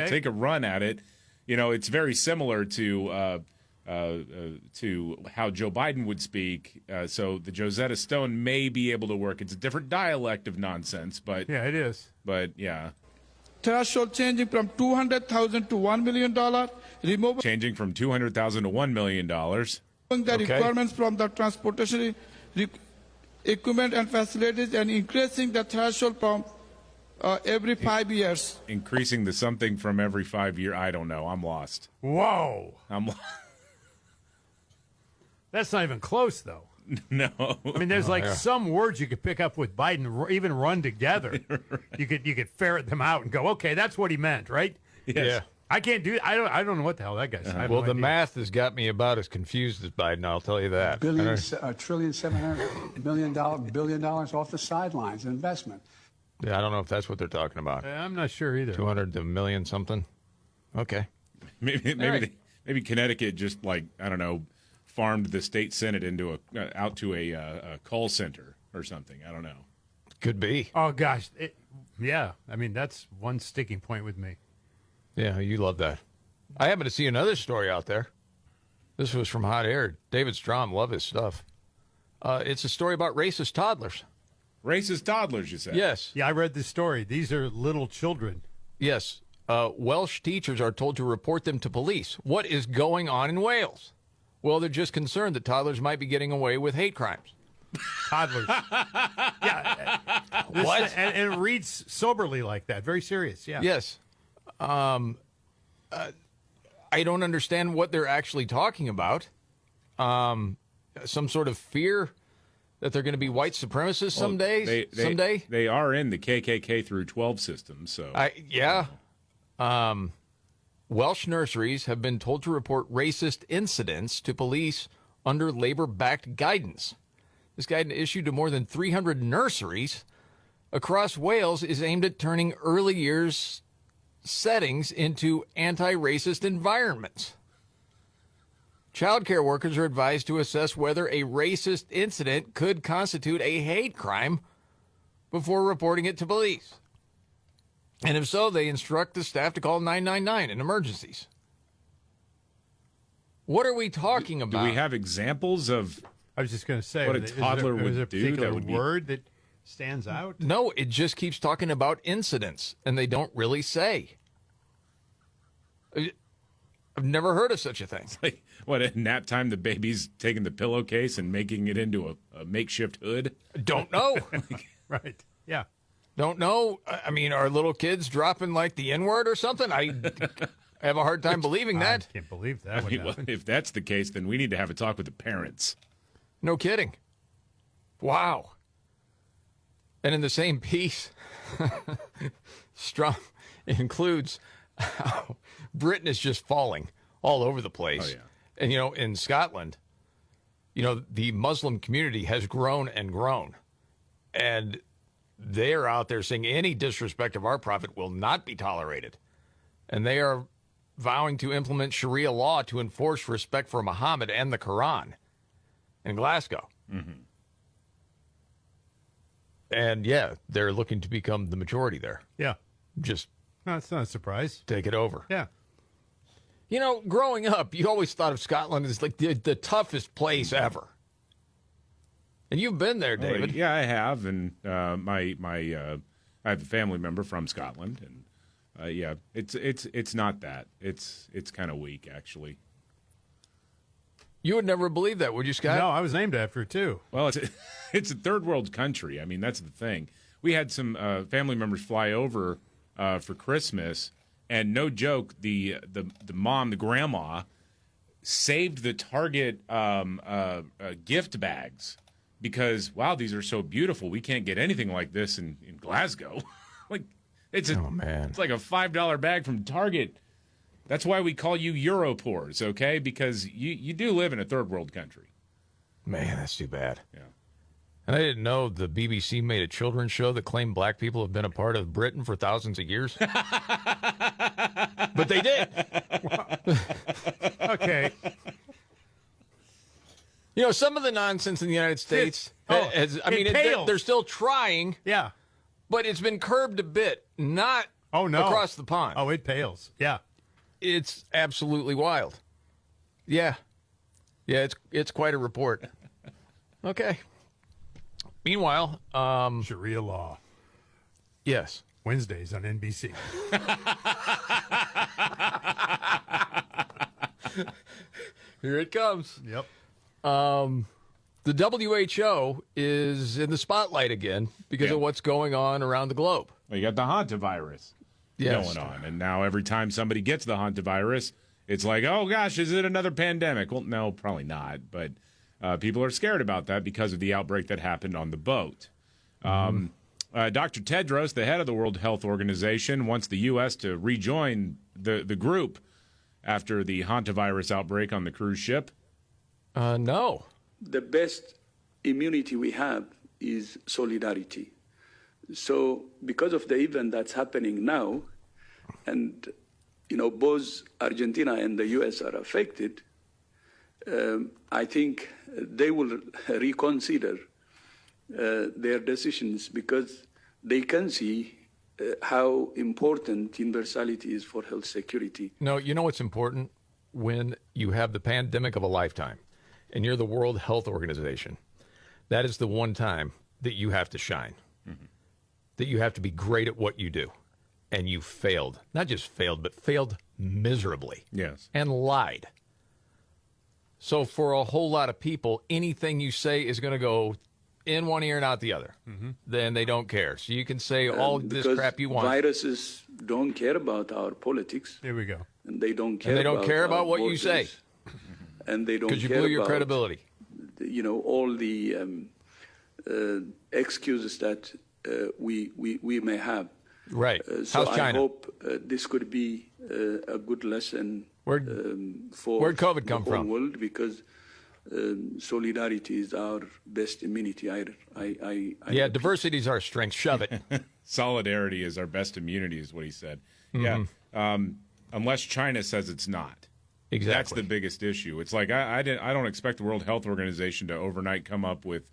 take a run at it. You know, it's very similar to how Joe Biden would speak. So the Josetta Stone may be able to work. It's a different dialect of nonsense, but... Yeah, it is. But, yeah. Threshold changing from $200,000 to $1 million, removing... Changing from $200,000 to $1 million. The requirements from the transportation equipment and facilities, and increasing the threshold from every 5 years. Increasing the something from every 5 years. I don't know. I'm lost. Whoa. I'm lost. That's not even close, though. No. I mean, there's some words you could pick up with Biden, even run together. Right. You could ferret them out and go, okay, that's what he meant, right? Yes. Yeah. I can't do it. I don't know what the hell that guy's saying. Well, the math has got me about as confused as Biden, I'll tell you that. $1.7 billion off the sidelines, investment. Yeah, I don't know if that's what they're talking about. I'm not sure either. 200 to a million something. Okay. Maybe Connecticut just I don't know, farmed the state senate into out to a call center or something. I don't know. Could be. Oh gosh, yeah. I mean, that's one sticking point with me. Yeah, you love that. I happen to see another story out there. This was from Hot Air. David Strom, love his stuff. It's a story about racist toddlers. Racist toddlers, you said? Yes. Yeah, I read this story. These are little children. Yes. Welsh teachers are told to report them to police. What is going on in Wales? Well, they're just concerned that toddlers might be getting away with hate crimes. Toddlers. Yeah. What? And it reads soberly like that. Very serious, yeah. Yes. I don't understand what they're actually talking about. Some sort of fear that they're going to be white supremacists someday. Someday they are in the KKK through 12 system. So Welsh nurseries have been told to report racist incidents to police under Labour-backed guidance. This guidance, issued to more than 300 nurseries across Wales, is aimed at turning early years settings into anti-racist environments. Childcare workers are advised to assess whether a racist incident could constitute a hate crime before reporting it to police. And if so, they instruct the staff to call 999 in emergencies. What are we talking about? Do we have examples of? I was just going to say, what a toddler is there a would do. particular That would be word that stands out? No, it just keeps talking about incidents, and they don't really say. I've never heard of such a thing. It's like, what, at nap time, the baby's taking the pillowcase and making it into a makeshift hood? Don't know. Right. Yeah. Don't know. I mean, are little kids dropping like the N-word or something? I have a hard time believing that. I can't believe that would happen. If that's the case, then we need to have a talk with the parents. No kidding. Wow. And in the same piece, Strum includes how Britain is just falling all over the place. Oh, yeah. And, in Scotland, the Muslim community has grown and grown. And they're out there saying any disrespect of our prophet will not be tolerated. And they are vowing to implement Sharia law to enforce respect for Muhammad and the Quran in Glasgow. Mm-hmm. And, yeah, they're looking to become the majority there. Yeah. Just No, it's not a surprise. take it over. Yeah. Growing up, you always thought of Scotland as like the toughest place ever. And you've been there, David. Yeah, I have, and I have a family member from Scotland, and yeah, it's not that. It's kind of weak, actually. You would never believe that, would you, Scott? No, I was named after it, too. Well, it's a third world country. I mean, that's the thing. We had some family members fly over for Christmas, and no joke, the mom, the grandma, saved the Target gift bags because, wow, these are so beautiful. We can't get anything like this in Glasgow. Like it's like a $5 bag from Target. That's why we call you Europores, okay? Because you do live in a third world country. Man, that's too bad. Yeah. And I didn't know the BBC made a children's show that claimed black people have been a part of Britain for thousands of years. But they did. Okay. Some of the nonsense in the United States pales. they're still trying. Yeah. But it's been curbed a bit, not across the pond. Oh, it pales. Yeah. It's absolutely wild. Yeah. Yeah, it's quite a report. Okay. Meanwhile, Sharia law. Yes. Wednesdays on NBC. Here it comes. Yep. The WHO is in the spotlight again because of what's going on around the globe. Well, you got the hantavirus Yes. going on, and now every time somebody gets the hantavirus, it's like, oh gosh, is it another pandemic? Well, no, probably not, but people are scared about that because of the outbreak that happened on the boat. Dr. Tedros, the head of the World Health Organization, wants the U.S. to rejoin the group after the hantavirus outbreak on the cruise ship. No. The best immunity we have is solidarity. So because of the event that's happening now, and both Argentina and the U.S. are affected, I think they will reconsider their decisions because they can see how important universality is for health security. No, you know what's important? When you have the pandemic of a lifetime and you're the World Health Organization, that is the one time that you have to shine, that you have to be great at what you do. And you failed. Not just failed, but failed miserably. Yes. And lied. So for a whole lot of people, anything you say is going to go in one ear and out the other. Then they don't care. So you can say all this crap you want. Viruses don't care about our politics. Here we go. And they don't care. And they don't care about what you borders. say. And they don't care because you blew your about, credibility. All the excuses that we may have. Right. So How's China? I hope this could be a good lesson for where'd COVID come the whole from? world, because solidarity is our best immunity. Yeah, diversity is our strength. Shove it. Solidarity is our best immunity, is what he said. Yeah, unless China says it's not. Exactly. That's the biggest issue. It's like I don't expect the World Health Organization to overnight come up with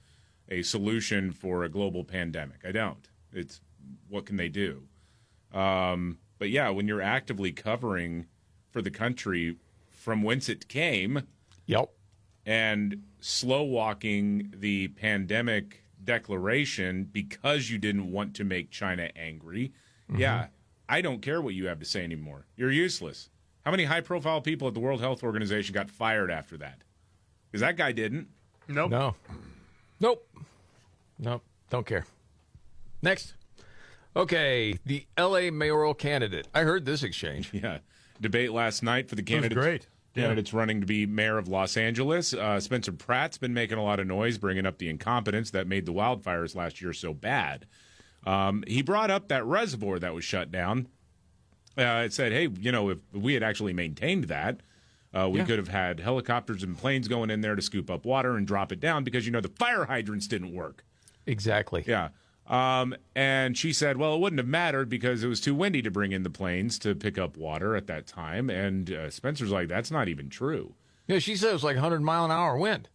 a solution for a global pandemic. I don't. It's what can they do? But yeah, when you're actively covering for the country from whence it came. Yep. And slow walking the pandemic declaration because you didn't want to make China angry. Mm-hmm. Yeah, I don't care what you have to say anymore. You're useless. How many high-profile people at the World Health Organization got fired after that? Because that guy didn't. Nope. No. Nope. Nope. Don't care. Next. Okay, the L.A. mayoral candidate. I heard this exchange. Yeah. Debate last night for the candidates. Great. Candidates running to be mayor of Los Angeles. Spencer Pratt's been making a lot of noise, bringing up the incompetence that made the wildfires last year so bad. He brought up that reservoir that was shut down. It said, hey, if we had actually maintained that, we could have had helicopters and planes going in there to scoop up water and drop it down because, the fire hydrants didn't work. Exactly. Yeah. And she said, well, it wouldn't have mattered because it was too windy to bring in the planes to pick up water at that time. And Spencer's like, that's not even true. Yeah, she said it was like 100-mile-an-hour wind.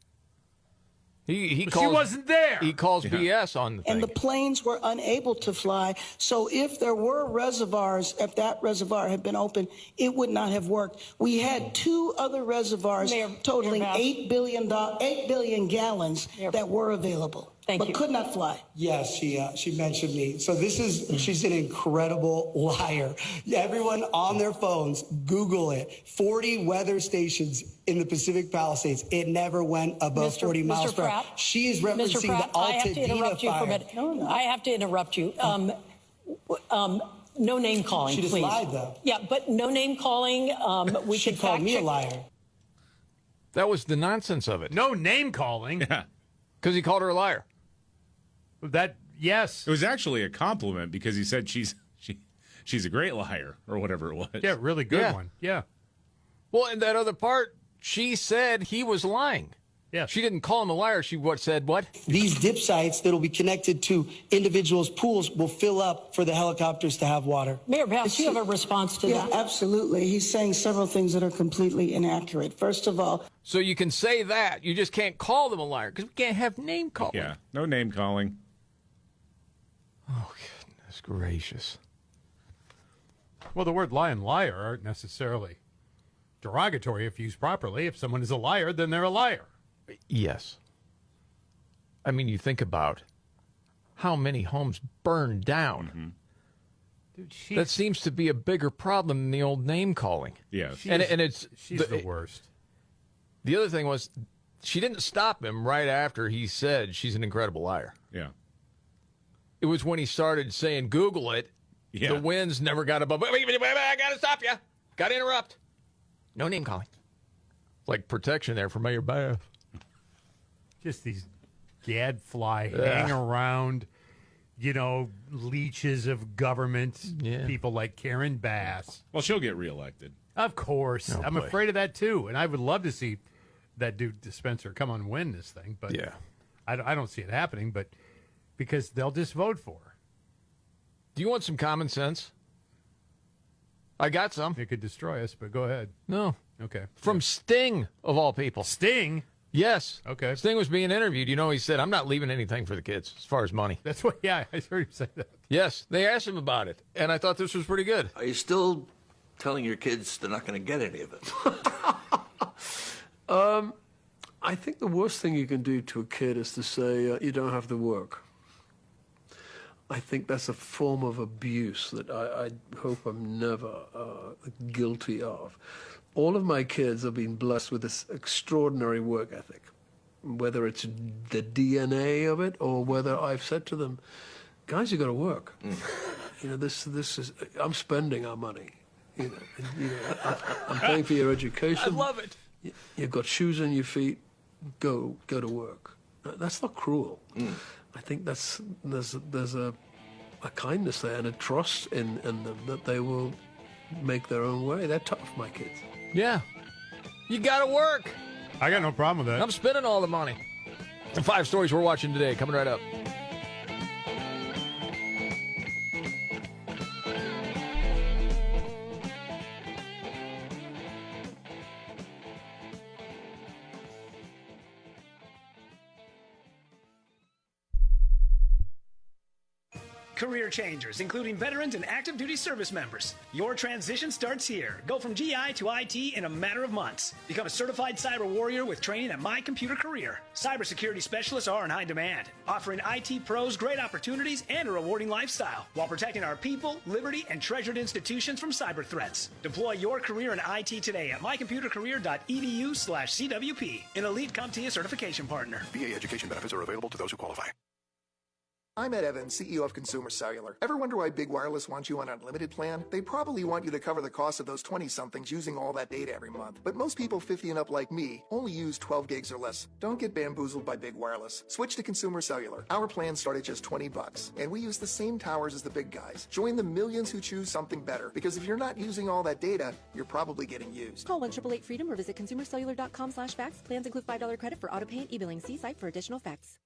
He calls, she wasn't there. He calls BS on the thing. And the planes were unable to fly. So if there were reservoirs, if that reservoir had been open, it would not have worked. We had two other reservoirs totaling 8 billion gallons that were available. But could not fly. Yes, she mentioned me. So she's an incredible liar. Everyone on their phones, Google it. 40 weather stations in the Pacific Palisades. It never went above 40 miles per hour. She is referencing the Altadena fire. I have to interrupt you. No name calling, She just please. lied, though. Yeah, but no name calling. She called me a liar. That was the nonsense of it. No name calling. Yeah. Because he called her a liar. Yes. It was actually a compliment because he said she's a great liar or whatever it was. Yeah, really good one. Yeah. Well, in that other part, she said he was lying. Yeah. She didn't call him a liar. She said what? These dip sites that will be connected to individuals' pools will fill up for the helicopters to have water. Mayor, perhaps you have a response to that. Absolutely. He's saying several things that are completely inaccurate. First of all, so you can say that. You just can't call them a liar because we can't have name calling. Yeah, no name calling. Oh, goodness gracious. Well, the word lie and liar aren't necessarily derogatory if used properly. If someone is a liar, then they're a liar. Yes. I mean, you think about how many homes burned down. Dude, that seems to be a bigger problem than the old name calling. Yeah. She's the worst. The other thing was she didn't stop him right after he said she's an incredible liar. Yeah. It was when he started saying, Google it. Yeah. The winds never got above. Wait, I got to stop you. Got to interrupt. No name calling. Like protection there for Mayor Bath. Just these gadfly hang around, leeches of government. Yeah. People like Karen Bass. Well, she'll get reelected. Of course. Oh, I'm boy. afraid of that, too. And I would love to see that dude, Spencer, come on and win this thing. But yeah. I don't see it happening, but because they'll just vote for her. Do you want some common sense? I got some. It could destroy us, but go ahead. No. Okay. From Sting, of all people. Sting? Yes. Okay. Sting was being interviewed. He said, I'm not leaving anything for the kids as far as money. That's what, I heard him say that. Yes. They asked him about it, and I thought this was pretty good. Are you still telling your kids they're not going to get any of it? I think the worst thing you can do to a kid is to say, you don't have to work. I think that's a form of abuse that I hope I'm never guilty of. All of my kids have been blessed with this extraordinary work ethic, whether it's the DNA of it or whether I've said to them, guys, you got to work. This is, I'm spending our money. I'm paying for your education. I love it. You've got shoes on your feet. Go to work. That's not cruel. I think there's a kindness there and a trust in them that they will make their own way. They're tough, my kids. Yeah. You got to work. I got no problem with that. I'm spending all the money. The 5 stories we're watching today, coming right up. Career changers, including veterans and active duty service members. Your transition starts here. Go from GI to IT in a matter of months. Become a certified cyber warrior with training at My Computer Career. Cybersecurity specialists are in high demand, offering IT pros great opportunities and a rewarding lifestyle while protecting our people, liberty, and treasured institutions from cyber threats. Deploy your career in IT today at mycomputercareer.edu/CWP, an elite CompTIA certification partner. VA education benefits are available to those who qualify. I'm Ed Evans, CEO of Consumer Cellular. Ever wonder why Big Wireless wants you on an unlimited plan? They probably want you to cover the cost of those 20-somethings using all that data every month. But most people 50 and up like me only use 12 gigs or less. Don't get bamboozled by Big Wireless. Switch to Consumer Cellular. Our plans start at just $20, and we use the same towers as the big guys. Join the millions who choose something better, because if you're not using all that data, you're probably getting used. Call 1-888-FREEDOM or visit consumercellular.com/facts. Plans include $5 credit for auto pay and e-billing. See site for additional facts.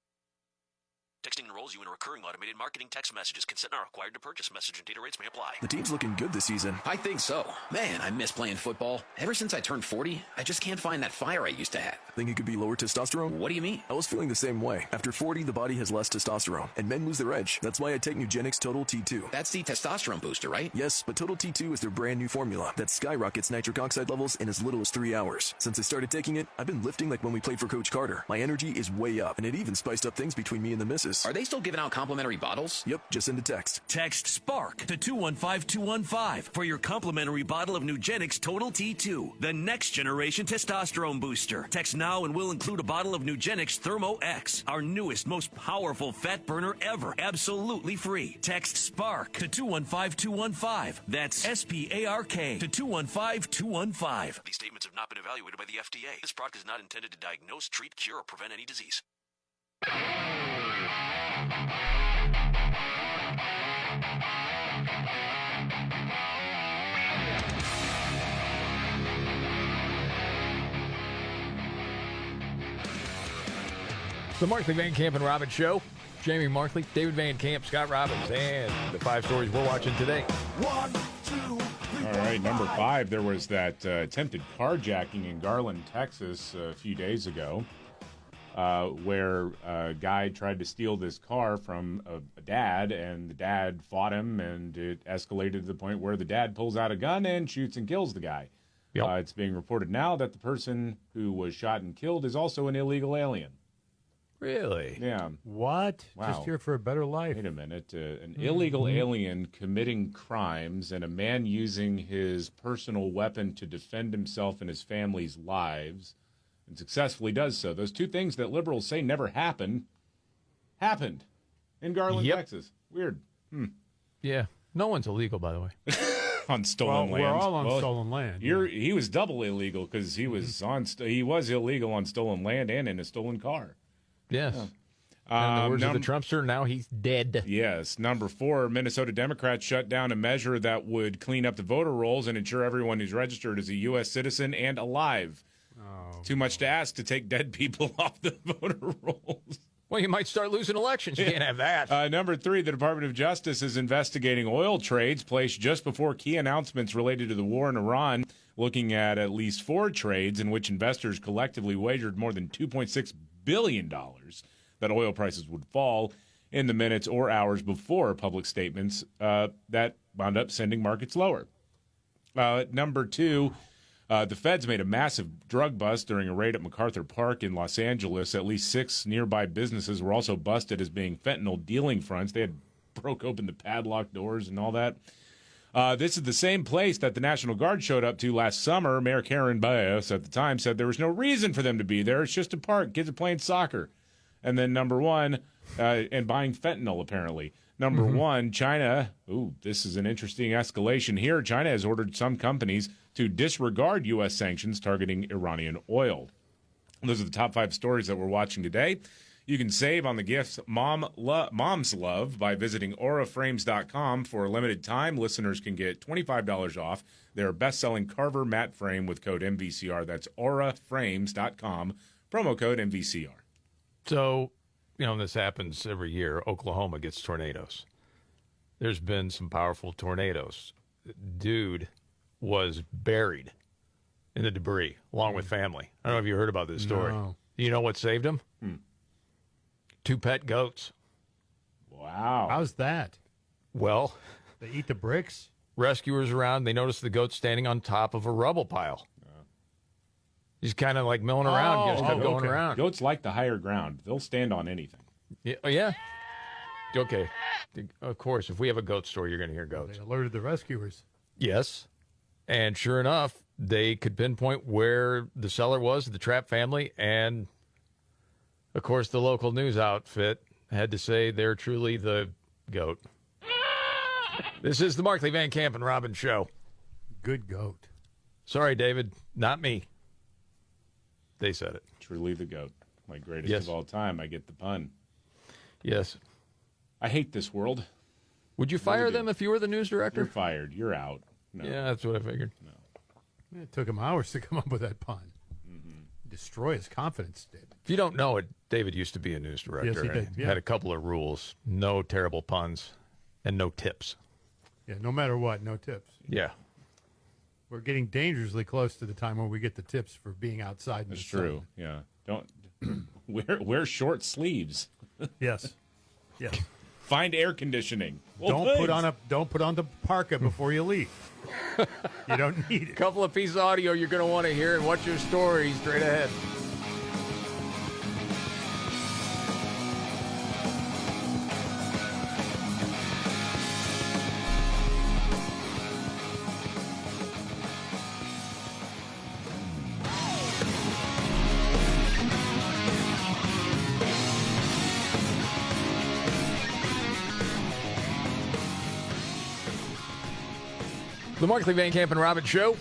Texting enrolls you in a recurring automated marketing text messages. Consent not required to purchase. Message and data rates may apply. The team's looking good this season. I think so. Man, I miss playing football. Ever since I turned 40, I just can't find that fire I used to have. Think it could be lower testosterone? What do you mean? I was feeling the same way. After 40, the body has less testosterone, and men lose their edge. That's why I take Nugenix Total T2. That's the testosterone booster, right? Yes, but Total T2 is their brand new formula that skyrockets nitric oxide levels in as little as 3 hours. Since I started taking it, I've been lifting like when we played for Coach Carter. My energy is way up, and it even spiced up things between me and the missus. Are they still giving out complimentary bottles? Yep, just send a text. Text SPARK to 215215 for your complimentary bottle of Nugenix Total T2, the next generation testosterone booster. Text now and we'll include a bottle of Nugenix Thermo X, our newest, most powerful fat burner ever, absolutely free. Text SPARK to 215215. That's SPARK to 215215. These statements have not been evaluated by the FDA. This product is not intended to diagnose, treat, cure, or prevent any disease. The Markley, Van Camp, and Robbins Show. Jamie Markley, David Van Camp, Scott Robbins, and the 5 stories we're watching today. 1, 2, 3. All right, number 5, there was that attempted carjacking in Garland, Texas a few days ago, where a guy tried to steal this car from a dad, and the dad fought him, and it escalated to the point where the dad pulls out a gun and shoots and kills the guy. Yep. It's being reported now that the person who was shot and killed is also an illegal alien. Really? Yeah. What? Wow. Just here for a better life. Wait a minute. An illegal alien committing crimes and a man using his personal weapon to defend himself and his family's lives and successfully does so. Those two things that liberals say never happened in Garland, Texas. Weird. Yeah. No one's illegal, by the way. On stolen land. We're all on stolen land. He was double illegal because he was he was illegal on stolen land and in a stolen car. Yes. And the words of the Trumpster, now he's dead. Yes. Number 4, Minnesota Democrats shut down a measure that would clean up the voter rolls and ensure everyone who's registered is a U.S. citizen and alive. Oh. Too much to ask to take dead people off the voter rolls. Well, you might start losing elections. You can't have that. Number 3, the Department of Justice is investigating oil trades placed just before key announcements related to the war in Iran, looking at least 4 trades in which investors collectively wagered more than $2.6 billion that oil prices would fall in the minutes or hours before public statements that wound up sending markets lower. Number 2, the feds made a massive drug bust during a raid at MacArthur Park in Los Angeles. At least 6 nearby businesses were also busted as being fentanyl dealing fronts. They had broke open the padlock doors and all that. This is the same place that the National Guard showed up to last summer. Mayor Karen Bass at the time said there was no reason for them to be there. It's just a park. Kids are playing soccer. And then number 1, and buying fentanyl, apparently. Number 1, China. Ooh, this is an interesting escalation here. China has ordered some companies to disregard U.S. sanctions targeting Iranian oil. Those are the top 5 stories that we're watching today. You can save on the gifts moms love by visiting auraframes.com. For a limited time, listeners can get $25 off their best-selling Carver matte frame with code MVCR. That's auraframes.com, promo code MVCR. So, this happens every year. Oklahoma gets tornadoes. There's been some powerful tornadoes. Dude was buried in the debris along with family. I don't know if you heard about this story. No. You know what saved him? 2 pet goats. Wow. How's that? Well, They eat the bricks? rescuers around, they noticed the goat standing on top of a rubble pile. He's kind of like milling around. He just kept going around. Goats like the higher ground. They'll stand on anything. Yeah. Oh, yeah. Okay. Of course, if we have a goat store, you're going to hear goats. They alerted the rescuers. Yes. And sure enough, they could pinpoint where the seller was, the Trapp family, and, of course, the local news outfit had to say they're truly the goat. This is the Markley, Van Camp, and Robbins Show. Good goat. Sorry, David. Not me. They said it. Truly the goat. My greatest Yes. of all time. I get the pun. Yes. I hate this world. Would you fire them if you were the news director? You're fired. You're out. No. Yeah, that's what I figured. No. It took him hours to come up with that pun. Destroy his confidence, David. If you don't know it, David used to be a news director. Yes, he did, and yeah. Had a couple of rules. No terrible puns and no tips. Yeah, no matter what, no tips. Yeah. We're getting dangerously close to the time where we get the tips for being outside in That's the sun. true. Yeah. Don't wear short sleeves. Yes. Yes. Find air conditioning. Well, Don't put on the parka before you leave. You don't need it. Couple of pieces of audio you're going to want to hear, and what's your story straight ahead. The Markley, Van Camp, and Robbins Show.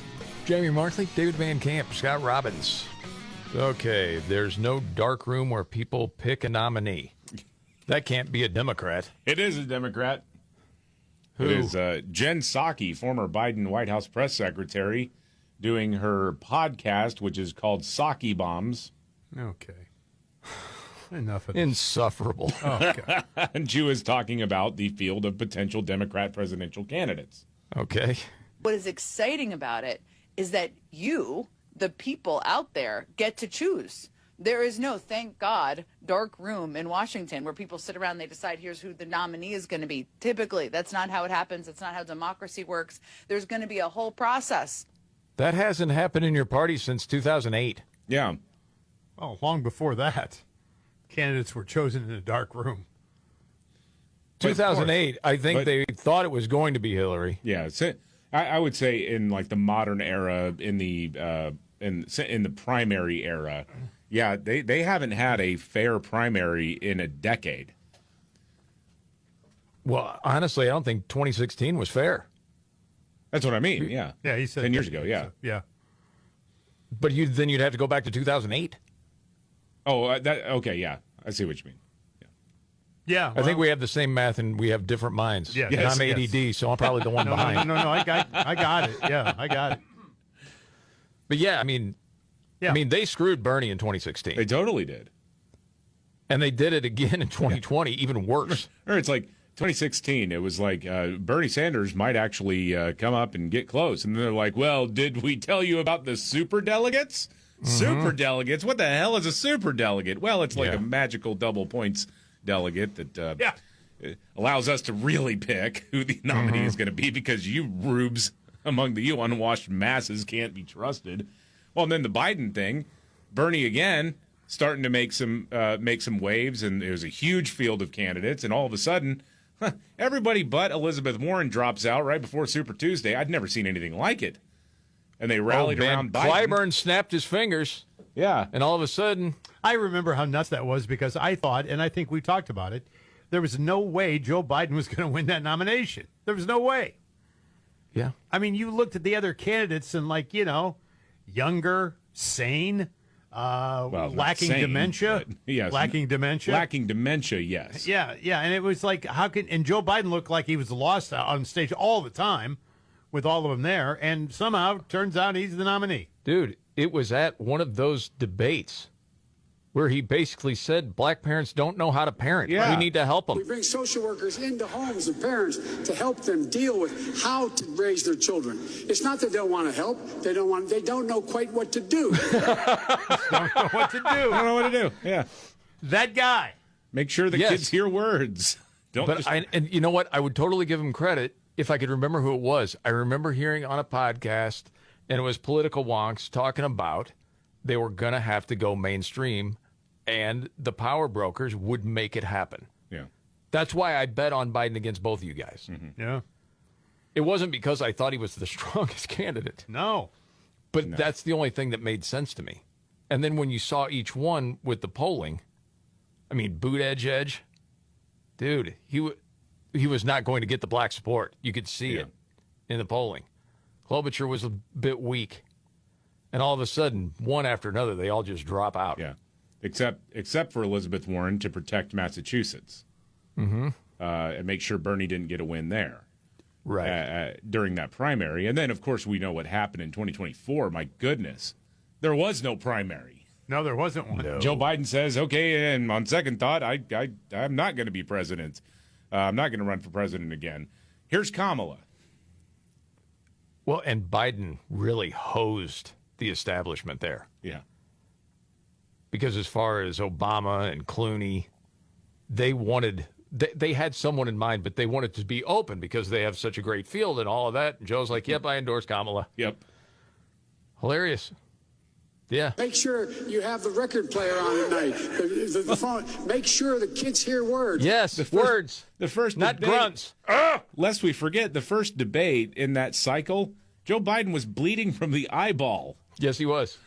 Jamie Markley, David Van Camp, Scott Robbins. Okay, there's no dark room where people pick a nominee. That can't be a Democrat. It is a Democrat. Who? It is Jen Psaki, former Biden White House press secretary, doing her podcast, which is called Psaki Bombs. Okay. Enough of this. Insufferable. Oh, okay. And she was talking about the field of potential Democrat presidential candidates. Okay. What is exciting about it is that you, the people out there, get to choose. There is no, thank God, dark room in Washington where people sit around and they decide here's who the nominee is going to be. Typically, that's not how it happens. That's not how democracy works. There's going to be a whole process. That hasn't happened in your party since 2008. Yeah. Oh, long before that, candidates were chosen in a dark room. 2008, I think they thought it was going to be Hillary. Yeah, I would say in like the modern era, in the primary era, yeah, they haven't had a fair primary in a decade. Well, honestly, I don't think 2016 was fair. That's what I mean. Yeah, Yeah, he said 10 years ago. Yeah, Yeah. But then you'd have to go back to 2008. Oh, okay. Yeah, I see what you mean. Yeah. I think we have the same math and we have different minds. Yeah. And I'm ADD, so I'm probably the one No, behind. no, I got it. Yeah, I got it. But yeah, I mean, they screwed Bernie in 2016. They totally did. And they did it again in 2020, even worse. Or it's like 2016. It was like Bernie Sanders might actually come up and get close. And they're like, well, did we tell you about the super delegates? Super delegates? What the hell is a super delegate? Well, it's like a magical double points delegate that allows us to really pick who the nominee is going to be because you rubes among the you unwashed masses can't be trusted. Well, and then the Biden thing, Bernie again starting to make some waves, and there's a huge field of candidates, and all of a sudden, everybody but Elizabeth Warren drops out right before Super Tuesday. I'd never seen anything like it. And they rallied around Biden. Clyburn snapped his fingers. Yeah. And all of a sudden, I remember how nuts that was because I thought, and I think we talked about it, there was no way Joe Biden was going to win that nomination. There was no way. Yeah. I mean, you looked at the other candidates and, like, younger, sane, lacking sane, dementia. Yes. Lacking dementia. Lacking dementia, yes. Yeah. And it was like, and Joe Biden looked like he was lost on stage all the time with all of them there. And somehow, turns out he's the nominee. Dude, it was at one of those debates where he basically said black parents don't know how to parent. Yeah. We need to help them. We bring social workers into homes of parents to help them deal with how to raise their children. It's not that they don't want to help. They don't know quite what to do. Don't know what to do. I don't know what to do. Yeah. That guy. Make sure the kids hear words. And you know what? I would totally give him credit if I could remember who it was. I remember hearing on a podcast, and it was political wonks talking about they were going to have to go mainstream, and the power brokers would make it happen. Yeah. That's why I bet on Biden against both of you guys. Mm-hmm. Yeah. It wasn't because I thought he was the strongest candidate. No. But that's the only thing that made sense to me. And then when you saw each one with the polling, I mean, Buttigieg, dude, he was not going to get the black support. You could see it in the polling. Klobuchar was a bit weak. And all of a sudden, one after another, they all just drop out. Yeah. Except for Elizabeth Warren to protect Massachusetts. Mm-hmm. And make sure Bernie didn't get a win there. Right. During that primary. And then, of course, we know what happened in 2024. My goodness. There was no primary. No, there wasn't one. No. Joe Biden says, okay, and on second thought, I'm not going to be president. I'm not going to run for president again. Here's Kamala. Well, and Biden really hosed the establishment there. Yeah. Because as far as Obama and Clooney, they had someone in mind, but they wanted to be open because they have such a great field and all of that. And Joe's like, yep, I endorse Kamala. Yep. Hilarious. Yeah. Make sure you have the record player on at night. The phone. Make sure the kids hear words. Yes, words. The first not debate, grunts. Lest we forget, the first debate in that cycle, Joe Biden was bleeding from the eyeball. Yes, he was.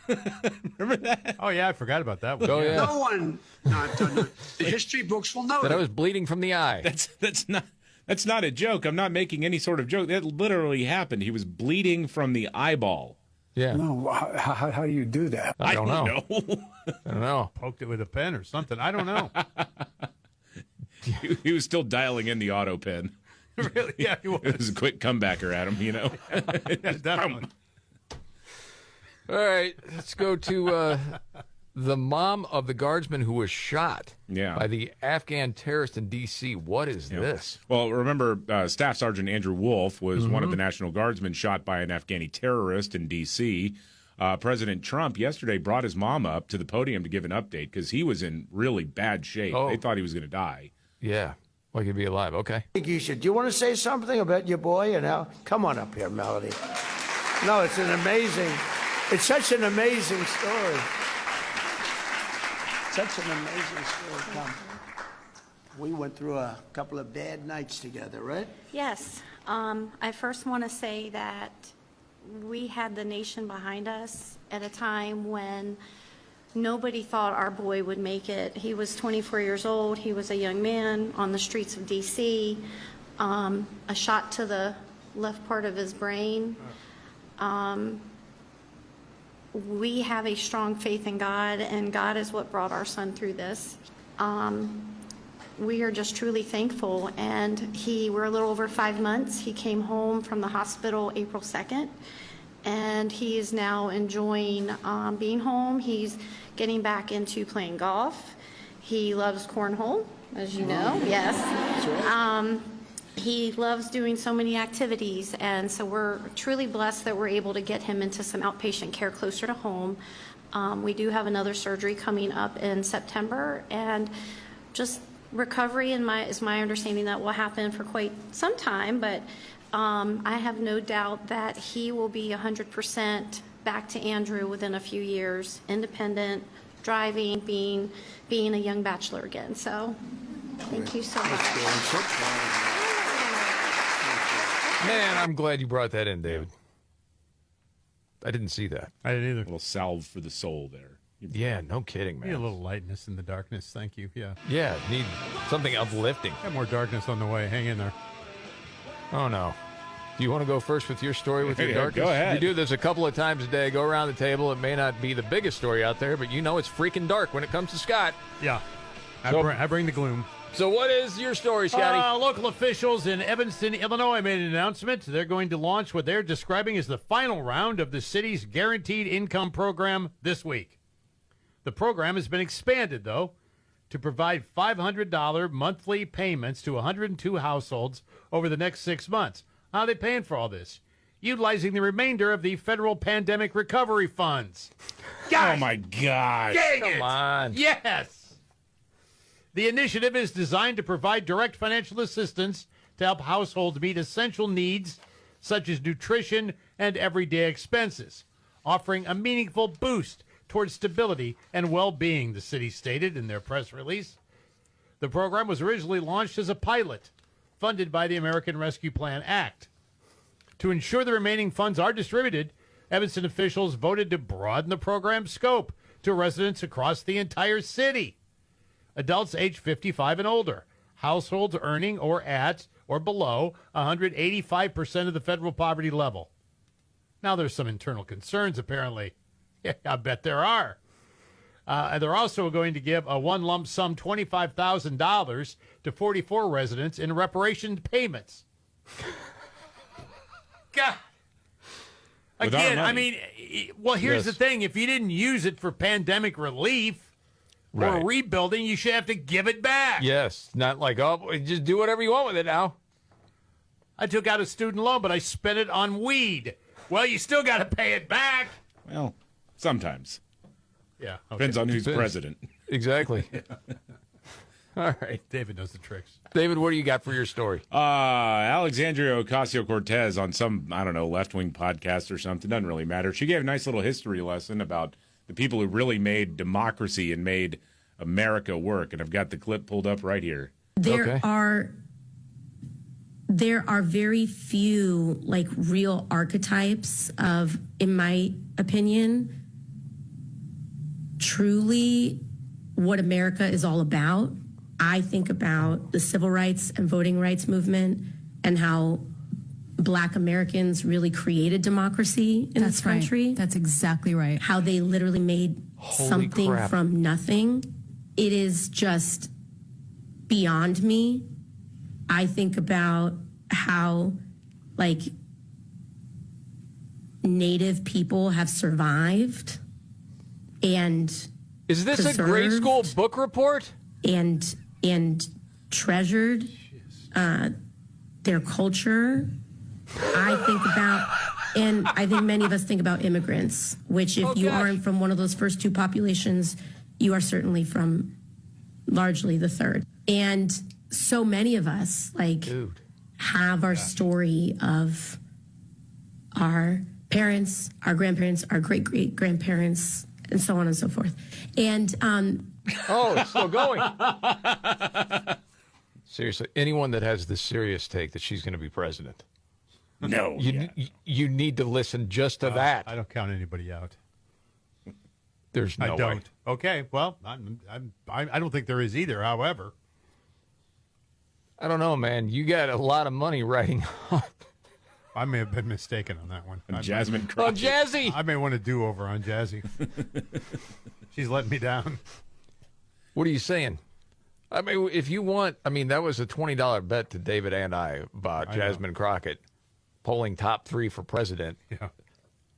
Remember that? Oh, yeah, I forgot about that one. Oh, yeah. No one, the history books will know that I was bleeding from the eye. That's not a joke. I'm not making any sort of joke. That literally happened. He was bleeding from the eyeball. Yeah. No, how do you do that? I don't know. I don't know. Poked it with a pen or something. I don't know. He was still dialing in the auto pen. Really? Yeah, he was. It was a quick comebacker at him, you know. Yeah, definitely. All right, let's go to the mom of the guardsman who was shot by the Afghan terrorist in D.C. What is this? Well, remember, Staff Sergeant Andrew Wolf was one of the National Guardsmen shot by an Afghani terrorist in D.C. President Trump yesterday brought his mom up to the podium to give an update because he was in really bad shape. They thought he was going to die. Yeah, like he'd be alive. Okay. I think you should. Do you want to say something about your boy? Come on up here, Melody. No, it's It's such an amazing story. Such an amazing story. Come. We went through a couple of bad nights together, right? Yes. I first want to say that we had the nation behind us at a time when nobody thought our boy would make it. He was 24 years old. He was a young man on the streets of D.C. A shot to the left part of his brain. We have a strong faith in God, and God is what brought our son through this. We are just truly thankful, and we're a little over 5 months. He came home from the hospital April 2nd, and he is now enjoying being home. He's getting back into playing golf. He loves cornhole, as you know. Yes. That's right. He loves doing so many activities, and so we're truly blessed that we're able to get him into some outpatient care closer to home. We do have another surgery coming up in September, and just recovery is my understanding that will happen for quite some time, but I have no doubt that he will be 100% back to Andrew within a few years, independent, driving, being a young bachelor again. So thank you so much. Man, I'm glad you brought that in, David. I didn't see that. I didn't either. A little salve for the soul there. Yeah, no kidding, man. Need a little lightness in the darkness. Thank you. Yeah. Yeah, need something uplifting. Got more darkness on the way. Hang in there. Oh, no. Do you want to go first with your story with your darkness? Go ahead. You do this a couple of times a day. Go around the table. It may not be the biggest story out there, but you know it's freaking dark when it comes to Scott. Yeah. I bring the gloom. So what is your story, Scotty? Local officials in Evanston, Illinois made an announcement. They're going to launch what they're describing as the final round of the city's guaranteed income program this week. The program has been expanded, though, to provide $500 monthly payments to 102 households over the next 6 months. How are they paying for all this? Utilizing the remainder of the federal pandemic recovery funds. Oh, my gosh. Dang Come on. Yes. The initiative is designed to provide direct financial assistance to help households meet essential needs such as nutrition and everyday expenses, offering a meaningful boost towards stability and well-being, the city stated in their press release. The program was originally launched as a pilot, funded by the American Rescue Plan Act. To ensure the remaining funds are distributed, Evanston officials voted to broaden the program's scope to residents across the entire city. Adults age 55 and older, households earning or at or below 185% of the federal poverty level. Now, there's some internal concerns, apparently. Yeah, I bet there are. And they're also going to give a one lump sum $25,000 to 44 residents in reparation payments. God. Again, I mean, well, here's the thing. If you didn't use it for pandemic relief or rebuilding, you should have to give it back. Yes. Not like, oh, just do whatever you want with it now. I took out a student loan, but I spent it on weed. Well, you still got to pay it back. Well, sometimes. Yeah. Okay. Depends on who's president. Exactly. All right. David knows the tricks. David, what do you got for your story? Alexandria Ocasio-Cortez on some, I don't know, left-wing podcast or something. Doesn't really matter. She gave a nice little history lesson about the people who really made democracy and made America work. And I've got the clip pulled up right here. There are very few, like, real archetypes of, in my opinion, truly what America is all about. I think about the civil rights and voting rights movement and how Black Americans really created democracy in this country. Right. That's exactly right. How they literally made something from nothing. It is just beyond me. I think about how, like, Native people have survived and is this a grade school book report? And treasured their culture. I think about, and I think many of us think about immigrants, which if you aren't from one of those first two populations, you are certainly from largely the third. And so many of us, like, have our story of our parents, our grandparents, our great-great-grandparents, and so on and so forth. And oh, it's still going. Seriously, anyone that has the serious take that she's going to be president. No. You need to listen just to that. I don't count anybody out. There's no I don't. way. Okay, well, I don't think there is either, however. I don't know, man. You got a lot of money riding on. I may have been mistaken on that one. Jasmine Crockett. Oh, Jazzy. I may want to do over on Jazzy. She's letting me down. What are you saying? I mean, if you want, I mean, that was a $20 bet to David and I about Jasmine Crockett polling top 3 for president. Yeah.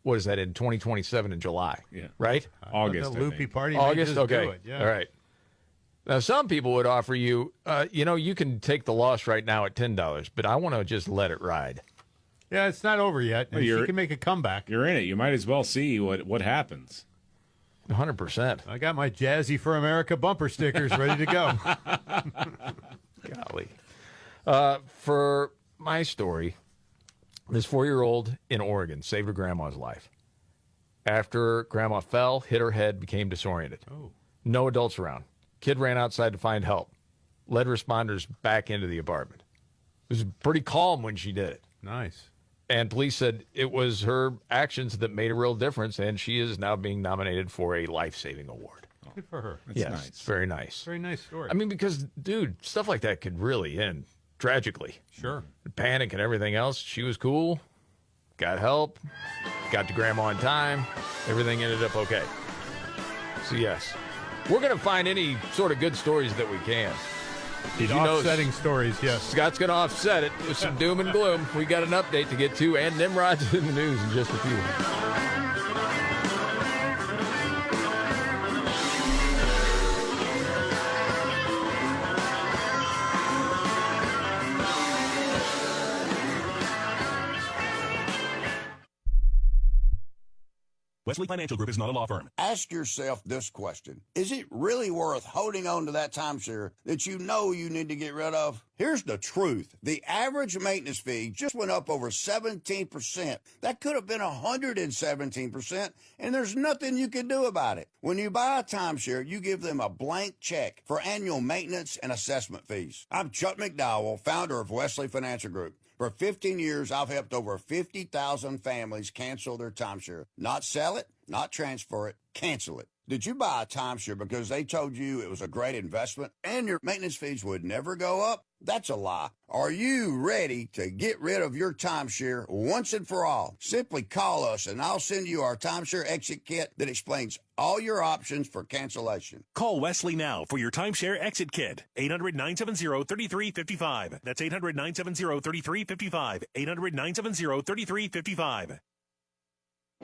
What is that, in 2027 in July? Yeah. Right? August. The loopy party. August? Okay. Do it. Yeah. All right. Now, some people would offer you, you can take the loss right now at $10, but I want to just let it ride. Yeah, it's not over yet. Well, she can make a comeback. You're in it. You might as well see what happens. 100%. I got my Jazzy for America bumper stickers ready to go. Golly. For my story, this 4-year-old in Oregon saved her grandma's life. After grandma fell, hit her head, became disoriented. Oh. No adults around. Kid ran outside to find help. Led responders back into the apartment. It was pretty calm when she did it. Nice. And police said it was her actions that made a real difference, and she is now being nominated for a life-saving award. Good for her. That's yes, nice. It's very nice. Very nice story. I mean, because, dude, stuff like that could really end tragically. Sure. Panic and everything else. She was cool, got help, got to grandma in time. Everything ended up okay. So, yes, we're going to find any sort of good stories that we can. These offsetting stories, yes. Scott's going to offset it with some doom and gloom. We got an update to get to, and Nimrod's in the news in just a few minutes. Wesley Financial Group is not a law firm. Ask yourself this question. Is it really worth holding on to that timeshare that you know you need to get rid of? Here's the truth. The average maintenance fee just went up over 17%. That could have been 117%, and there's nothing you can do about it. When you buy a timeshare, you give them a blank check for annual maintenance and assessment fees. I'm Chuck McDowell, founder of Wesley Financial Group. For 15 years, I've helped over 50,000 families cancel their timeshare. Not sell it, not transfer it, cancel it. Did you buy a timeshare because they told you it was a great investment and your maintenance fees would never go up? That's a lie. Are you ready to get rid of your timeshare once and for all? Simply call us and I'll send you our timeshare exit kit that explains all your options for cancellation. Call Wesley now for your timeshare exit kit. 800-970-3355. That's 800-970-3355. 800-970-3355.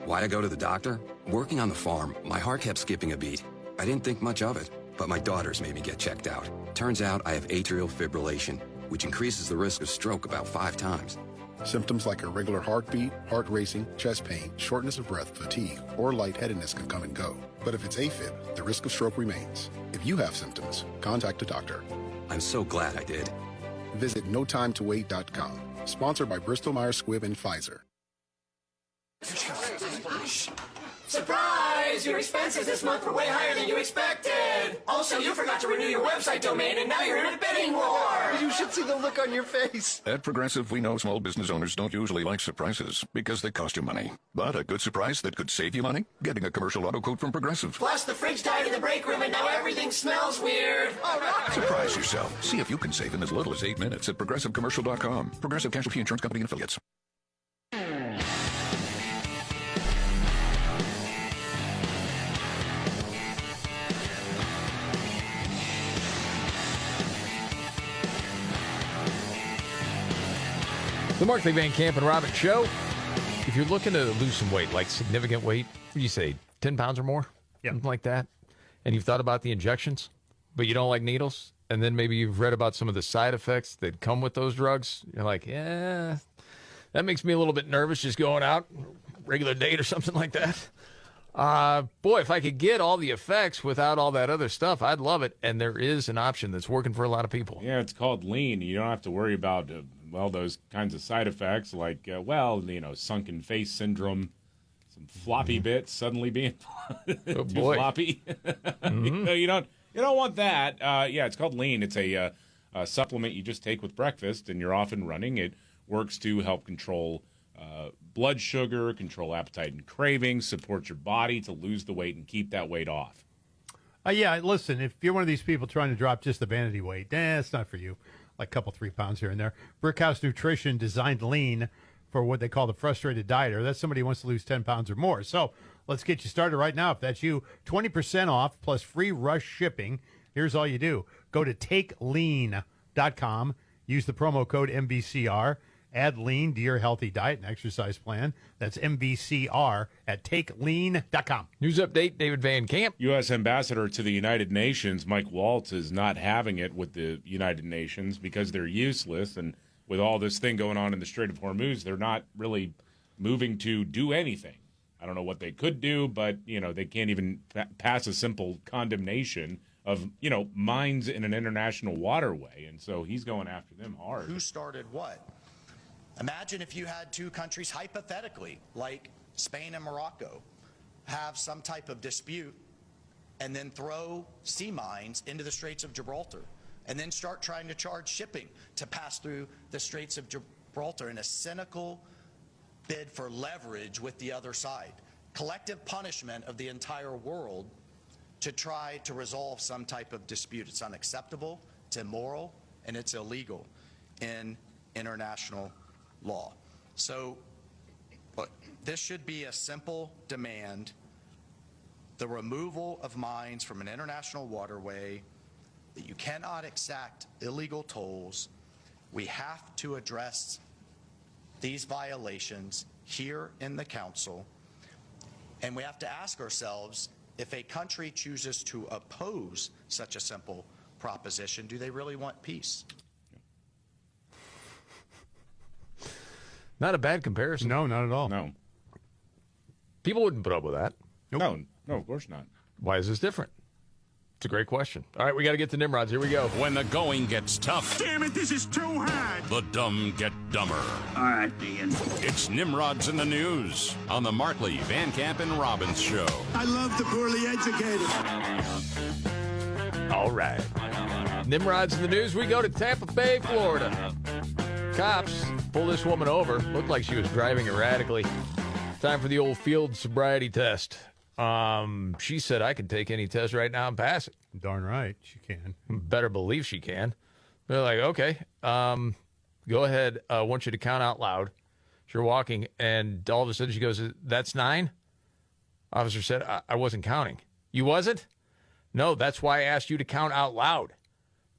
Why'd I go to the doctor? Working on the farm, my heart kept skipping a beat. I didn't think much of it, but my daughters made me get checked out. Turns out I have atrial fibrillation, which increases the risk of stroke about 5 times. Symptoms like irregular heartbeat, heart racing, chest pain, shortness of breath, fatigue, or lightheadedness can come and go. But if it's AFib, the risk of stroke remains. If you have symptoms, contact a doctor. I'm so glad I did. Visit notimetowait.com. Sponsored by Bristol Myers Squibb and Pfizer. Surprise! Your expenses this month were way higher than you expected. Also, you forgot to renew your website domain, and now you're in a bidding war. You should see the look on your face. At Progressive, we know small business owners don't usually like surprises because they cost you money. But a good surprise that could save you money? Getting a commercial auto quote from Progressive. Plus, the fridge died in the break room, and now everything smells weird. All right. Surprise yourself. See if you can save in as little as 8 minutes at ProgressiveCommercial.com. Progressive Casualty Insurance Company and Affiliates. The Markley, Van Camp, and Robin Show. If you're looking to lose some weight, like significant weight, what do you say, 10 pounds or more? Yeah. Something like that. And you've thought about the injections, but you don't like needles, and then maybe you've read about some of the side effects that come with those drugs. You're like, yeah, that makes me a little bit nervous just going out, regular date or something like that. Boy, if I could get all the effects without all that other stuff, I'd love it. And there is an option that's working for a lot of people. Yeah, it's called lean. You don't have to worry about those kinds of side effects like, sunken face syndrome, some floppy bits suddenly being too floppy. Mm-hmm. You don't want that. It's called lean. It's a supplement you just take with breakfast, and you're off and running. It works to help control blood sugar, control appetite and cravings, support your body to lose the weight and keep that weight off. Listen, if you're one of these people trying to drop just the vanity weight, it's not for you. Like a couple, 3 pounds here and there. Brickhouse Nutrition designed lean for what they call the frustrated dieter. That's somebody who wants to lose 10 pounds or more. So let's get you started right now. If that's you, 20% off plus free rush shipping. Here's all you do. Go to takelean.com. Use the promo code MVCR. Add lean to your healthy diet and exercise plan. That's MVCR at takelean.com. News update, David Van Camp. U.S. Ambassador to the United Nations, Mike Waltz, is not having it with the United Nations because they're useless. And with all this thing going on in the Strait of Hormuz, they're not really moving to do anything. I don't know what they could do, but, they can't even pass a simple condemnation of, mines in an international waterway. And so he's going after them hard. Who started what? Imagine if you had two countries, hypothetically, like Spain and Morocco, have some type of dispute and then throw sea mines into the Straits of Gibraltar and then start trying to charge shipping to pass through the Straits of Gibraltar in a cynical bid for leverage with the other side. Collective punishment of the entire world to try to resolve some type of dispute. It's unacceptable, it's immoral, and it's illegal in international law. So this should be a simple demand: the removal of mines from an international waterway, that you cannot exact illegal tolls. We have to address these violations here in the council, and we have to ask ourselves, if a country chooses to oppose such a simple proposition, do they really want peace? Not a bad comparison. No, not at all. No. People wouldn't put up with that. No, of course not. Why is this different? It's a great question. All right, we got to get to Nimrods. Here we go. When the going gets tough, Damn it, this is too hard. the dumb get dumber. All right, Ian. It's Nimrods in the News on the Markley, Van Camp, and Robbins Show. I love the poorly educated. All right. Nimrods in the News. We go to Tampa Bay, Florida. Cops pull this woman over. Looked like she was driving erratically. Time for the old field sobriety test. She said, I can take any test right now and pass it. Darn right, she can. Better believe she can. They're like, okay, go ahead. I want you to count out loud. You're walking, and all of a sudden she goes, that's 9? Officer said, I wasn't counting. You wasn't? No, that's why I asked you to count out loud.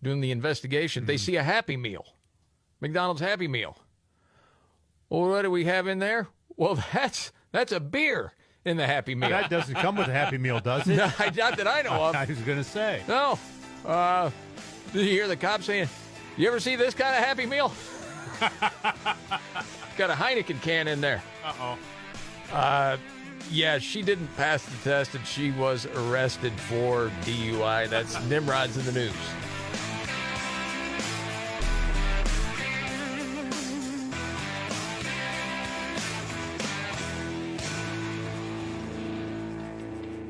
Doing the investigation, they see a Happy Meal. McDonald's Happy Meal. Well, what do we have in there? Well, that's a beer in the Happy Meal. That doesn't come with a Happy Meal, does it? Not that I know of. I was going to say. No. Did you hear the cop saying, you ever see this kind of Happy Meal? Got a Heineken can in there. Uh-oh. Yeah, she didn't pass the test, and she was arrested for DUI. That's Nimrods in the News.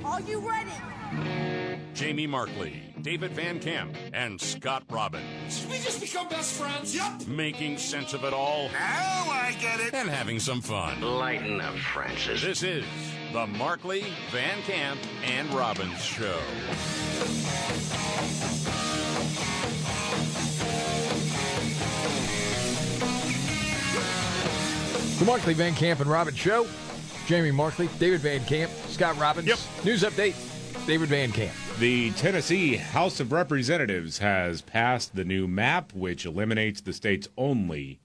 Are you ready? Jamie Markley, David Van Camp, and Scott Robbins. We just become best friends. Yup. Making sense of it all. Now I get it. And having some fun. Lighten up, Francis. This is the Markley, Van Camp, and Robbins Show. The Markley, Van Camp, and Robbins Show. Jamie Markley, David Van Camp, Scott Robbins. Yep. News update, David Van Camp. The Tennessee House of Representatives has passed the new map, which eliminates the state's only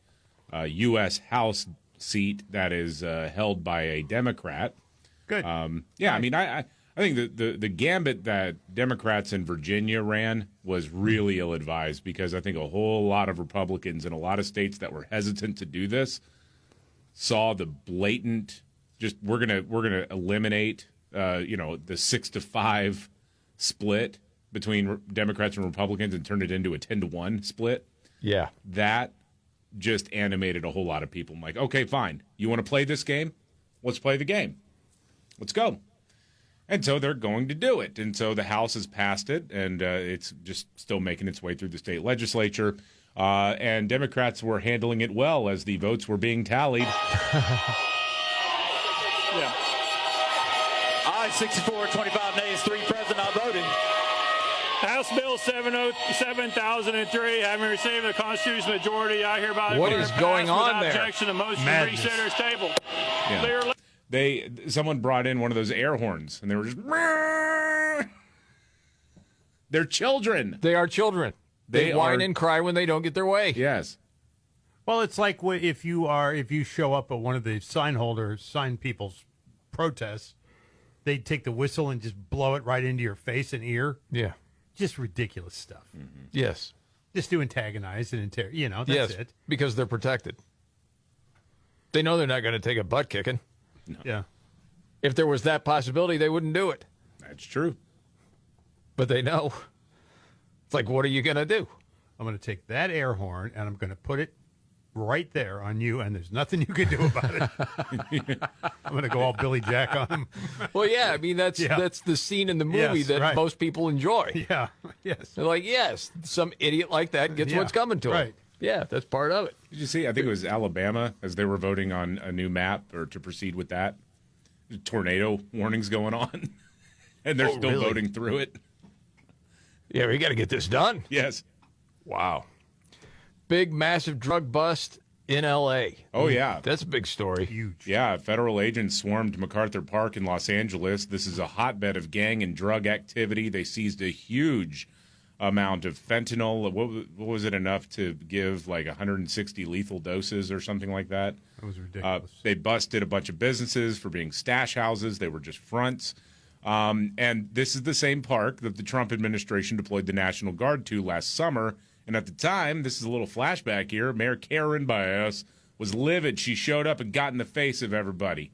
U.S. House seat that is held by a Democrat. Good. Yeah, I mean, I think the gambit that Democrats in Virginia ran was really ill-advised because I think a whole lot of Republicans in a lot of states that were hesitant to do this saw the blatant, just we're gonna eliminate the 6-5 split between Democrats and Republicans and turn it into a 10-1 split. Yeah, that just animated a whole lot of people. I'm like, okay, fine, you want to play this game? Let's play the game. Let's go. And so they're going to do it. And so the House has passed it, and it's just still making its way through the state legislature. And Democrats were handling it well as the votes were being tallied. Yeah. Ayes 64, 25 nays, 3 present, not voting. House Bill 7003, having received the constitutional majority, I hereby what is going on there? Objection, the motion to reconsider is tabled. Yeah. Someone brought in one of those air horns, and they were just. They're children. They are children. They whine and cry when they don't get their way. Yes. Well, it's like if you show up at one of the sign people's protests, they take the whistle and just blow it right into your face and ear. Yeah. Just ridiculous stuff. Mm-hmm. Yes. Just to antagonize and that's it. Because they're protected. They know they're not going to take a butt kicking. No. Yeah. If there was that possibility, they wouldn't do it. That's true. But they know. It's like, what are you going to do? I'm going to take that air horn and I'm going to put it right there on you, and there's nothing you can do about it. I'm going to go all Billy Jack on him. Well, yeah, I mean, that's the scene in the movie that most people enjoy. Yeah, yes. They're like, yes, some idiot like that gets what's coming to him. Right. Yeah, that's part of it. Did you see? I think it was Alabama as they were voting on a new map or to proceed with that. Tornado warnings going on, and they're still voting through it. Yeah, we got to get this done. Yes. Wow. Big, massive drug bust in L.A. Oh, yeah. That's a big story. Huge. Yeah, federal agents swarmed MacArthur Park in Los Angeles. This is a hotbed of gang and drug activity. They seized a huge amount of fentanyl. What was it, enough to give like 160 lethal doses or something like that? That was ridiculous. They busted a bunch of businesses for being stash houses. They were just fronts. And this is the same park that the Trump administration deployed the National Guard to last summer. And at the time, this is a little flashback here, Mayor Karen Baez was livid. She showed up and got in the face of everybody.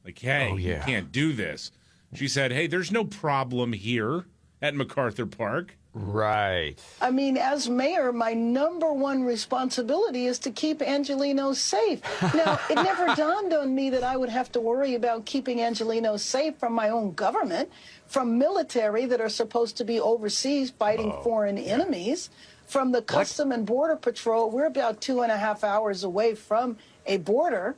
Like, hey, you can't do this. She said, hey, there's no problem here at MacArthur Park. Right. I mean, as mayor, my number one responsibility is to keep Angelenos safe. Now, it never dawned on me that I would have to worry about keeping Angelenos safe from my own government, from military that are supposed to be overseas fighting foreign enemies, from the Custom and Border Patrol. We're about 2.5 hours away from a border,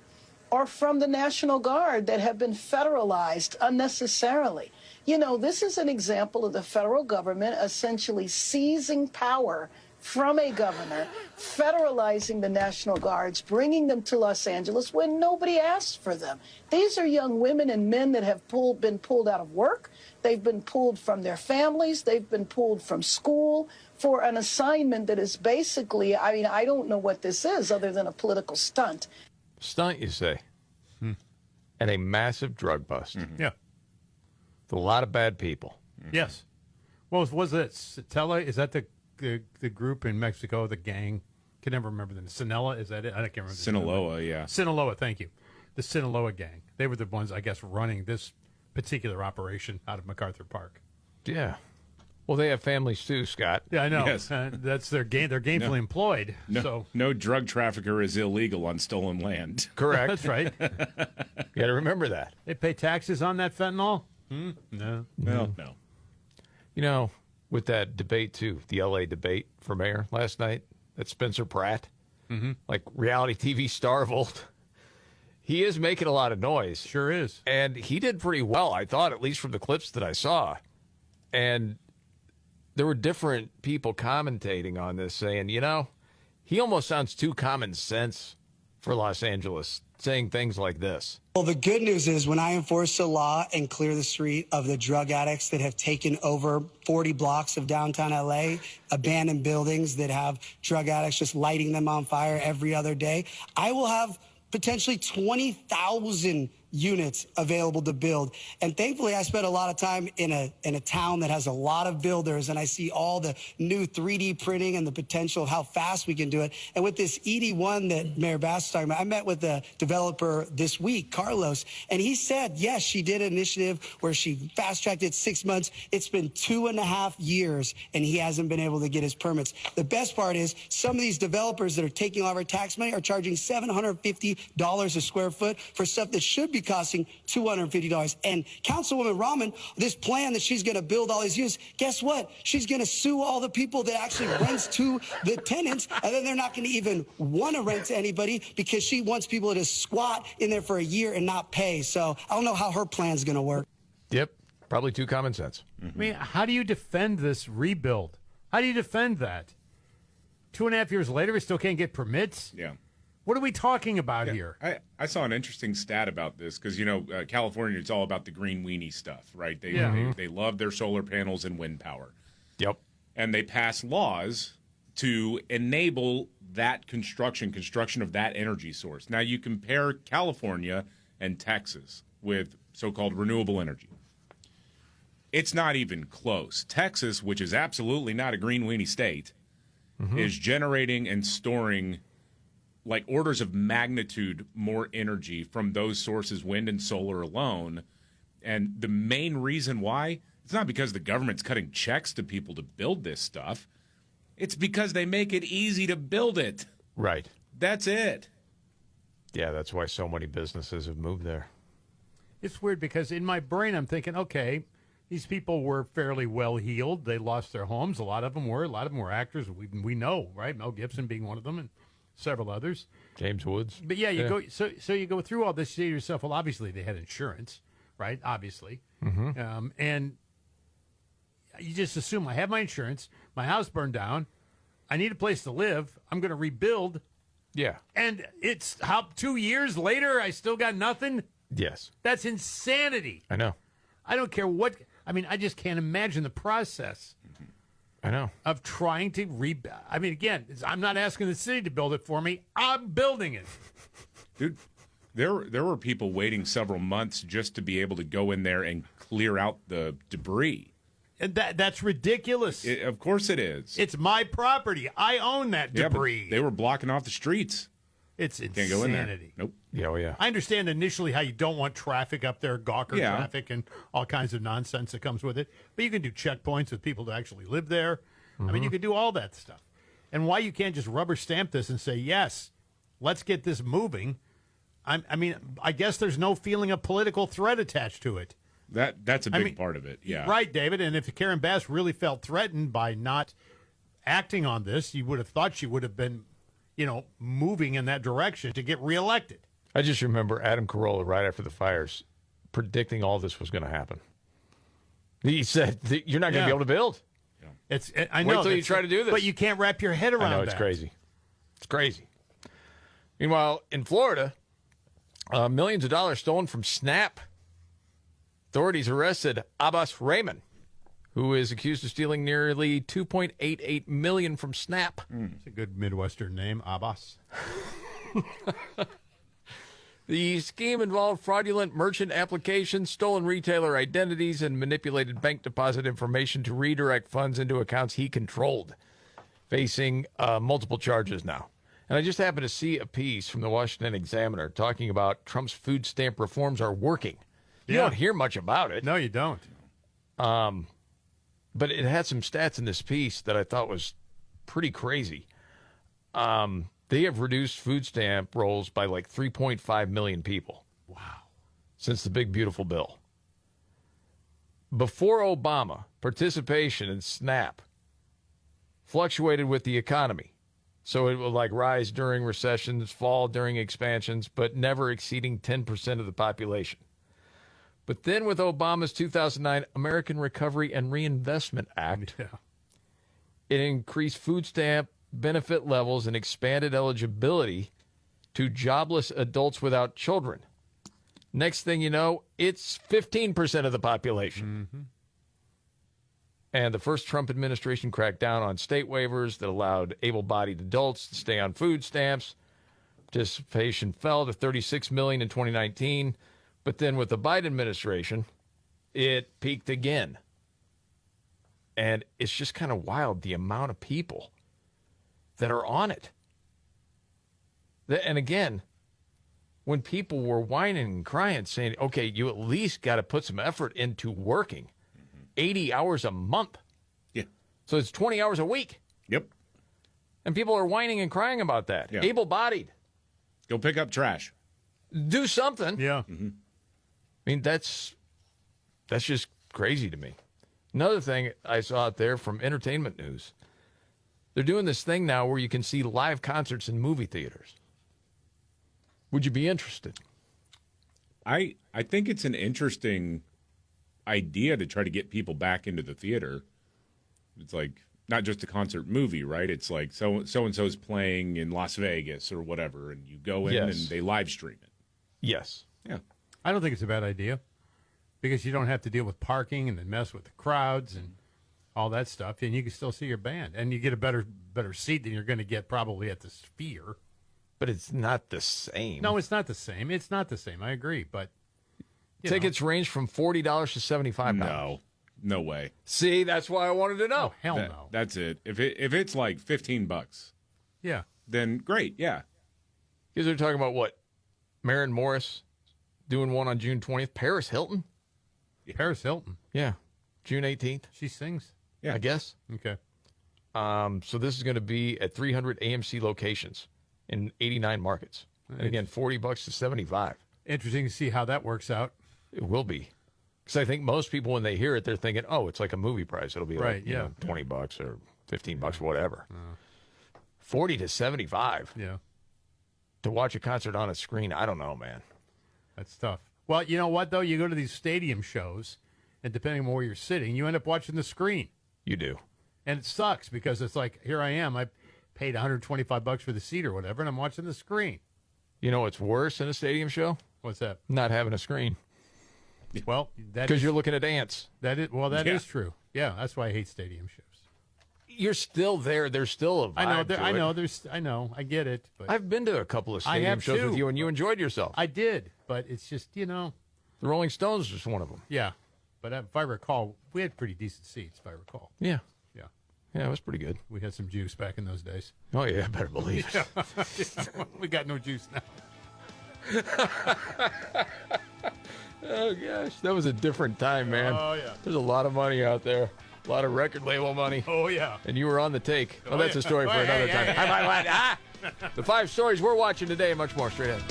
or from the National Guard that have been federalized unnecessarily. You know, this is an example of the federal government essentially seizing power from a governor, federalizing the National Guards, bringing them to Los Angeles when nobody asked for them. These are young women and men that have been pulled out of work. They've been pulled from their families. They've been pulled from school for an assignment that is basically, I mean, I don't know what this is other than a political stunt. Stunt, you say? And a massive drug bust. Yeah. With a lot of bad people. Yes. Well, was it Satella? Is that the group in Mexico, the gang? Can never remember the name. Sinaloa, is that it? I can't remember. Sinaloa, yeah. Sinaloa, thank you. The Sinaloa gang. They were the ones, I guess, running this particular operation out of MacArthur Park. Yeah. Well, they have families too, Scott. Yeah, I know. Yes. That's their game. They're gainfully employed. No drug trafficker is illegal on stolen land. Correct. That's right. You got to remember that. They pay taxes on that fentanyl? No. Well, no. You know, with that debate too, the L.A. debate for mayor last night, that Spencer Pratt, like reality TV star of old, he is making a lot of noise. Sure is. And he did pretty well, I thought, at least from the clips that I saw. And there were different people commentating on this saying, you know, he almost sounds too common sense for Los Angeles, saying things like this. Well, the good news is when I enforce the law and clear the street of the drug addicts that have taken over 40 blocks of downtown LA, abandoned buildings that have drug addicts just lighting them on fire every other day, I will have potentially 20,000 units available to build. And thankfully, I spent a lot of time in a town that has a lot of builders, and I see all the new 3D printing and the potential of how fast we can do it. And with this ED1 that Mayor Bass is talking about, I met with the developer this week, Carlos, and he said, yes, she did an initiative where she fast-tracked it 6 months. It's been 2.5 years, and he hasn't been able to get his permits. The best part is some of these developers that are taking all of our tax money are charging $750 a square foot for stuff that should be costing $250. And Councilwoman Rahman, this plan that she's going to build all these units, guess what? She's going to sue all the people that actually rents to the tenants, and then they're not going to even want to rent to anybody because she wants people to squat in there for a year and not pay. So I don't know how her plan's going to work. Yep, probably too common sense. I mean, how do you defend this rebuild? How do you defend that? 2.5 years later, we still can't get permits? Yeah. What are we talking about here? I saw an interesting stat about this because, you know, California, it's all about the green weenie stuff, right? They love their solar panels and wind power. Yep. And they pass laws to enable that construction of that energy source. Now, you compare California and Texas with so-called renewable energy. It's not even close. Texas, which is absolutely not a green weenie state, is generating and storing like orders of magnitude more energy from those sources, wind and solar alone. And the main reason why, it's not because the government's cutting checks to people to build this stuff. It's because they make it easy to build it. Right. That's it. Yeah, that's why so many businesses have moved there. It's weird because in my brain I'm thinking, okay, these people were fairly well-heeled. They lost their homes. A lot of them were actors. We know, right? Mel Gibson being one of them and several others. James Woods. But yeah, you go through all this, you say to yourself, well, obviously they had insurance, right? Obviously. And you just assume I have my insurance, my house burned down, I need a place to live, I'm going to rebuild. Yeah. And it's 2 years later, I still got nothing? Yes. That's insanity. I know. I don't care what, I mean, I just can't imagine the process. I know. Of trying to I mean, again, I'm not asking the city to build it for me. I'm building it. Dude, there were people waiting several months just to be able to go in there and clear out the debris. And that's ridiculous. Of course it is. It's my property. I own that debris. But they were blocking off the streets. It's Can't go in there. insanity. Nope. Yeah, oh, yeah. I understand initially how you don't want traffic up there, Gawker Yeah. traffic, and all kinds of nonsense that comes with it. But you can do checkpoints with people that actually live there. I mean, you can do all that stuff. And why you can't just rubber stamp this and say, yes, let's get this moving. I mean, I guess there's no feeling of political threat attached to it. That's a big part of it. Yeah. Right, David. And if Karen Bass really felt threatened by not acting on this, you would have thought she would have been, moving in that direction to get reelected. I just remember Adam Carolla right after the fires predicting all this was going to happen. He said, you're not going to be able to build. I know. Wait till you try to do this. But you can't wrap your head around I know, it's that. crazy. It's crazy. Meanwhile, in Florida, millions of dollars stolen from Snap. Authorities arrested Abbas Rahman, who is accused of stealing nearly $2.88 million from Snap. It's a good Midwestern name, Abbas. The scheme involved fraudulent merchant applications, stolen retailer identities, and manipulated bank deposit information to redirect funds into accounts he controlled, facing multiple charges now. And I just happened to see a piece from the Washington Examiner talking about Trump's food stamp reforms are working. You don't hear much about it. No, you don't. But it had some stats in this piece that I thought was pretty crazy. They have reduced food stamp rolls by like 3.5 million people. Wow. Since the big, beautiful bill. Before Obama, participation in SNAP fluctuated with the economy. So it would like rise during recessions, fall during expansions, but never exceeding 10% of the population. But then with Obama's 2009 American Recovery and Reinvestment Act, it increased food stamp benefit levels and expanded eligibility to jobless adults without children. Next thing you know, it's 15% of the population. Mm-hmm. And the first Trump administration cracked down on state waivers that allowed able-bodied adults to stay on food stamps. Participation fell to 36 million in 2019. But then with the Biden administration, it peaked again. And it's just kind of wild, the amount of people that are on it. And again, when people were whining and crying, saying, okay, you at least got to put some effort into working 80 hours a month. Yeah. So it's 20 hours a week. Yep. And people are whining and crying about that. Yeah. Able-bodied. Go pick up trash. Do something. Yeah. Mm-hmm. I mean, that's just crazy to me. Another thing I saw out there from entertainment news, they're doing this thing now where you can see live concerts in movie theaters. Would you be interested? I think it's an interesting idea to try to get people back into the theater. It's like not just a concert movie, right? It's like so and so's playing in Las Vegas or whatever, and you go in and they live stream it. Yes. Yeah. I don't think it's a bad idea because you don't have to deal with parking and then mess with the crowds and all that stuff, and you can still see your band, and you get a better seat than you're going to get probably at the Sphere. But it's not the same. No, it's not the same. It's not the same. I agree, but tickets range from $40 to $75. No way. See, that's why I wanted to know. Oh, hell no. That's it. If it's like $15, yeah, then great. Yeah, because they're talking about what? Maren Morris doing one on June 20th. Paris Hilton. Paris Hilton. Yeah, June 18th. She sings. Yeah, I guess. Okay. So this is going to be at 300 AMC locations in 89 markets. And again, $40 to $75. Interesting to see how that works out. It will be. Because I think most people, when they hear it, they're thinking, oh, it's like a movie price. It'll be like $20 or $15, whatever. 40 to 75. Yeah. To watch a concert on a screen, I don't know, man. That's tough. Well, you know what, though? You go to these stadium shows, and depending on where you're sitting, you end up watching the screen. You do. And it sucks because it's like, here I am. I paid $125 for the seat or whatever, and I'm watching the screen. You know what's worse than a stadium show? What's that? Not having a screen. Well, because you're looking at ants. That is true. Yeah, that's why I hate stadium shows. You're still there. There's still a vibe. I know. I get it. But I've been to a couple of stadium shows with you, and you enjoyed yourself. I did, but it's just, The Rolling Stones was one of them. Yeah, but if I recall, we had pretty decent seats, if I recall. Yeah. Yeah. Yeah, it was pretty good. We had some juice back in those days. Oh, yeah, better believe it. Yeah. We got no juice now. Oh, gosh. That was a different time, man. Oh, yeah. There's a lot of money out there. A lot of record label money. Oh, yeah. And you were on the take. Well, Oh, that's yeah. a story for Oh, another yeah, time. yeah. The 5 stories we're watching today and much more straight ahead.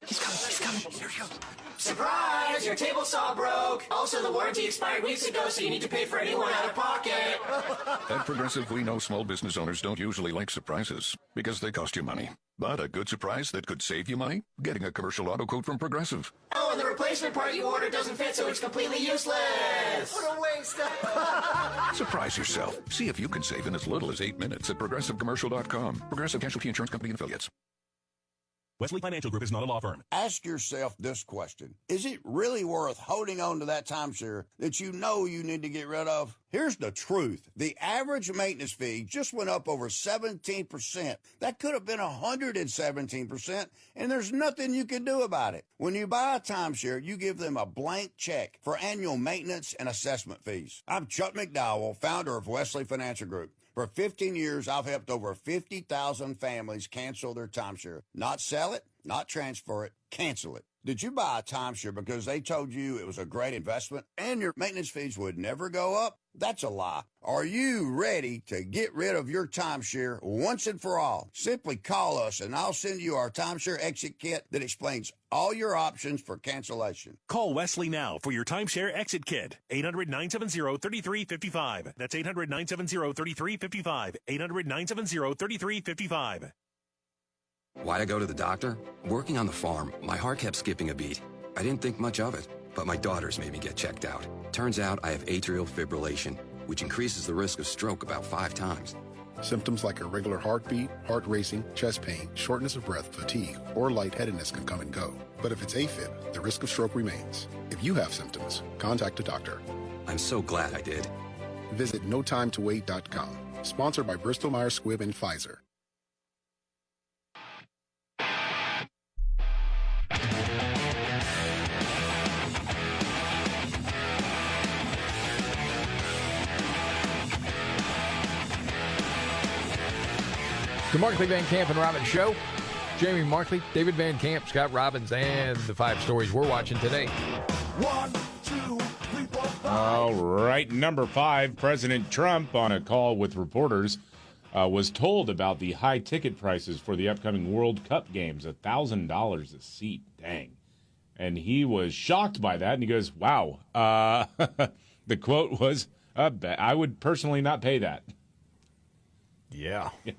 He's coming. Here he comes. Surprise! Your table saw broke. Also, the warranty expired weeks ago, so you need to pay for a new one out of pocket. At Progressive, we know small business owners don't usually like surprises because they cost you money. But a good surprise that could save you money? Getting a commercial auto quote from Progressive. Oh, and the replacement part you ordered doesn't fit, so it's completely useless. What a waste. Surprise yourself. See if you can save in as little as 8 minutes at ProgressiveCommercial.com. Progressive Casualty Insurance Company and Affiliates. Wesley Financial Group is not a law firm. Ask yourself this question. Is it really worth holding on to that timeshare that you know you need to get rid of? Here's the truth. The average maintenance fee just went up over 17%. That could have been 117%, and there's nothing you can do about it. When you buy a timeshare, you give them a blank check for annual maintenance and assessment fees. I'm Chuck McDowell, founder of Wesley Financial Group. For 15 years, I've helped over 50,000 families cancel their timeshare. Not sell it, not transfer it, cancel it. Did you buy a timeshare because they told you it was a great investment and your maintenance fees would never go up? That's a lie. Are you ready to get rid of your timeshare once and for all? Simply call us and I'll send you our timeshare exit kit that explains all your options for cancellation. Call Wesley now for your timeshare exit kit. 800-970-3355. That's 800-970-3355. 800-970-3355. Why'd I go to the doctor? Working on the farm, my heart kept skipping a beat. I didn't think much of it, but my daughters made me get checked out. Turns out I have atrial fibrillation, which increases the risk of stroke about 5 times. Symptoms like irregular heartbeat, heart racing, chest pain, shortness of breath, fatigue, or lightheadedness can come and go. But if it's AFib, the risk of stroke remains. If you have symptoms, contact a doctor. I'm so glad I did. Visit notimetowait.com. Sponsored by Bristol Myers Squibb and Pfizer. The Markley, Van Camp, and Robbins Show. Jamie Markley, David Van Camp, Scott Robbins, and the 5 stories we're watching today. 1, 2, 3, 4, 5. All right, number 5, President Trump, on a call with reporters, was told about the high ticket prices for the upcoming World Cup games, $1,000 a seat. Dang. And he was shocked by that, and he goes, wow. The quote was, I would personally not pay that. Yeah. Yeah.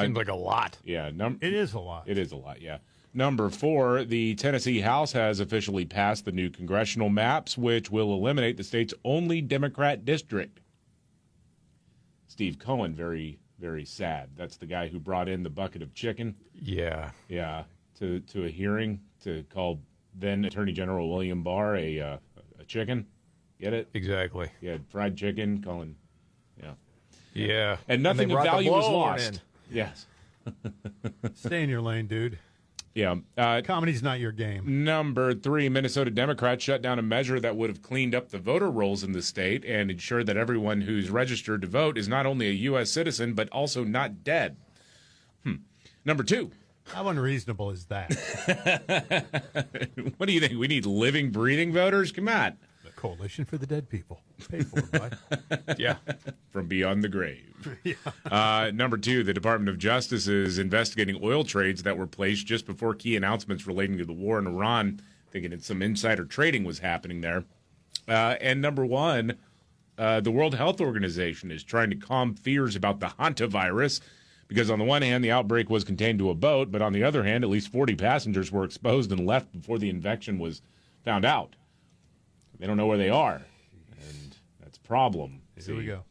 Seems like a lot. Yeah. It is a lot. It is a lot, yeah. Number 4, the Tennessee House has officially passed the new congressional maps, which will eliminate the state's only Democrat district. Steve Cohen, very, very sad. That's the guy who brought in the bucket of chicken. Yeah. Yeah, to a hearing to call then Attorney General William Barr a chicken. Get it? Exactly. He had fried chicken, calling, yeah. Yeah. And nothing of value was lost. In. Yes. Stay in your lane, dude. Yeah. Comedy's not your game. Number 3, Minnesota Democrats shut down a measure that would have cleaned up the voter rolls in the state and ensured that everyone who's registered to vote is not only a U.S. citizen, but also not dead. Number 2. How unreasonable is that? What do you think? We need living, breathing voters? Come on. The Coalition for the Dead People. Pay for it, bud. Yeah. From beyond the grave. Yeah. Number 2, the Department of Justice is investigating oil trades that were placed just before key announcements relating to the war in Iran, thinking that some insider trading was happening there. And number 1, the World Health Organization is trying to calm fears about the hantavirus because on the one hand, the outbreak was contained to a boat, but on the other hand, at least 40 passengers were exposed and left before the infection was found out. They don't know where they are, and that's a problem. Here we go.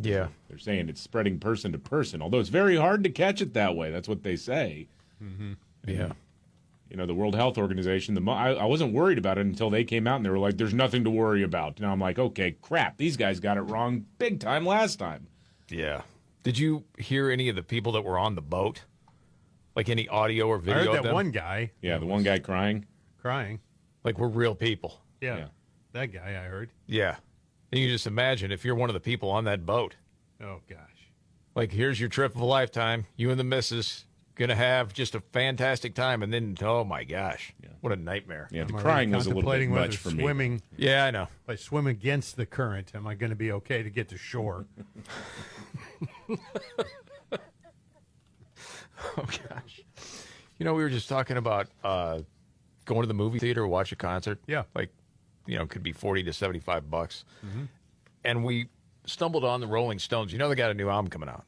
Yeah. They're saying it's spreading person to person, although it's very hard to catch it that way. That's what they say. Mm-hmm. Yeah. the World Health Organization. I wasn't worried about it until they came out and they were like, "There's nothing to worry about." Now I'm like, "Okay, crap, these guys got it wrong big time last time." Yeah. Did you hear any of the people that were on the boat? Like any audio or video I heard of that them? one guy. Yeah, the one guy crying. Like we're real people. Yeah. That guy I heard. Yeah. And you just imagine if you're one of the people on that boat. Oh, gosh. Like, here's your trip of a lifetime. You and the missus going to have just a fantastic time. And then, oh, my gosh. What a nightmare. Yeah, the crying was a little bit much for me. Yeah, I know. If I swim against the current, am I going to be okay to get to shore? Oh, gosh. We were just talking about going to the movie theater, watch a concert. Yeah. Like, it could be $40 to $75. Mm-hmm. And we stumbled on the Rolling Stones. They got a new album coming out.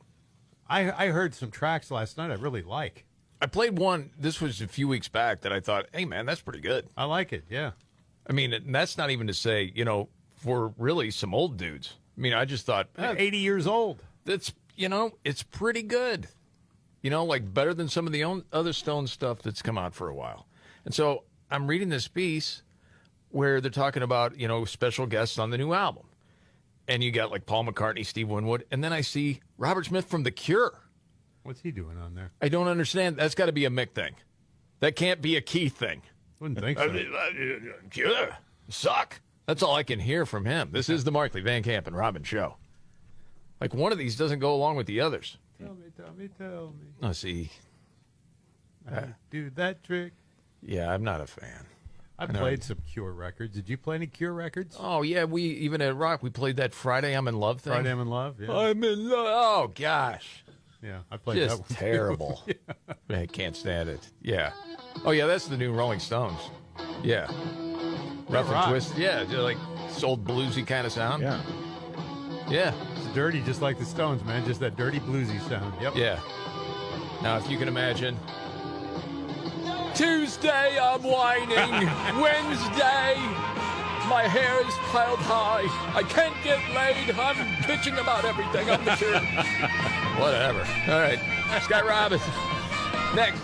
I heard some tracks last night I really like. I played one, this was a few weeks back, that I thought, hey, man, that's pretty good. I like it, yeah. I mean, and that's not even to say, for really some old dudes. I mean, I just thought. 80 years old. That's, it's pretty good. Like better than some of the other Stone stuff that's come out for a while. And so I'm reading this piece where they're talking about, special guests on the new album. And you got like Paul McCartney, Steve Winwood, and then I see Robert Smith from The Cure. What's he doing on there? I don't understand. That's got to be a Mick thing. That can't be a Keith thing. Wouldn't think so. Cure. Suck. That's all I can hear from him. This is the Markley, Van Camp, and Robin show. Like one of these doesn't go along with the others. Tell me. Oh, see. I do that trick. Yeah, I'm not a fan. I played some Cure records. Did you play any Cure records? Oh, yeah. We even at Rock, we played that Friday I'm in Love thing. Friday I'm in Love, yeah. I'm in love. Oh, gosh. Yeah, I played Just that one. Terrible. Yeah. I can't stand it. Yeah. Oh, yeah, that's the new Rolling Stones. Yeah. Rough and twisted. Yeah, like this old bluesy kind of sound. Yeah. Yeah. It's dirty, just like the Stones, man. Just that dirty bluesy sound. Yep. Yeah. Now, if you can imagine, Tuesday I'm whining, Wednesday my hair is piled high, I can't get laid, I'm bitching about everything on the show. Whatever. All right, Scott Robbins, next.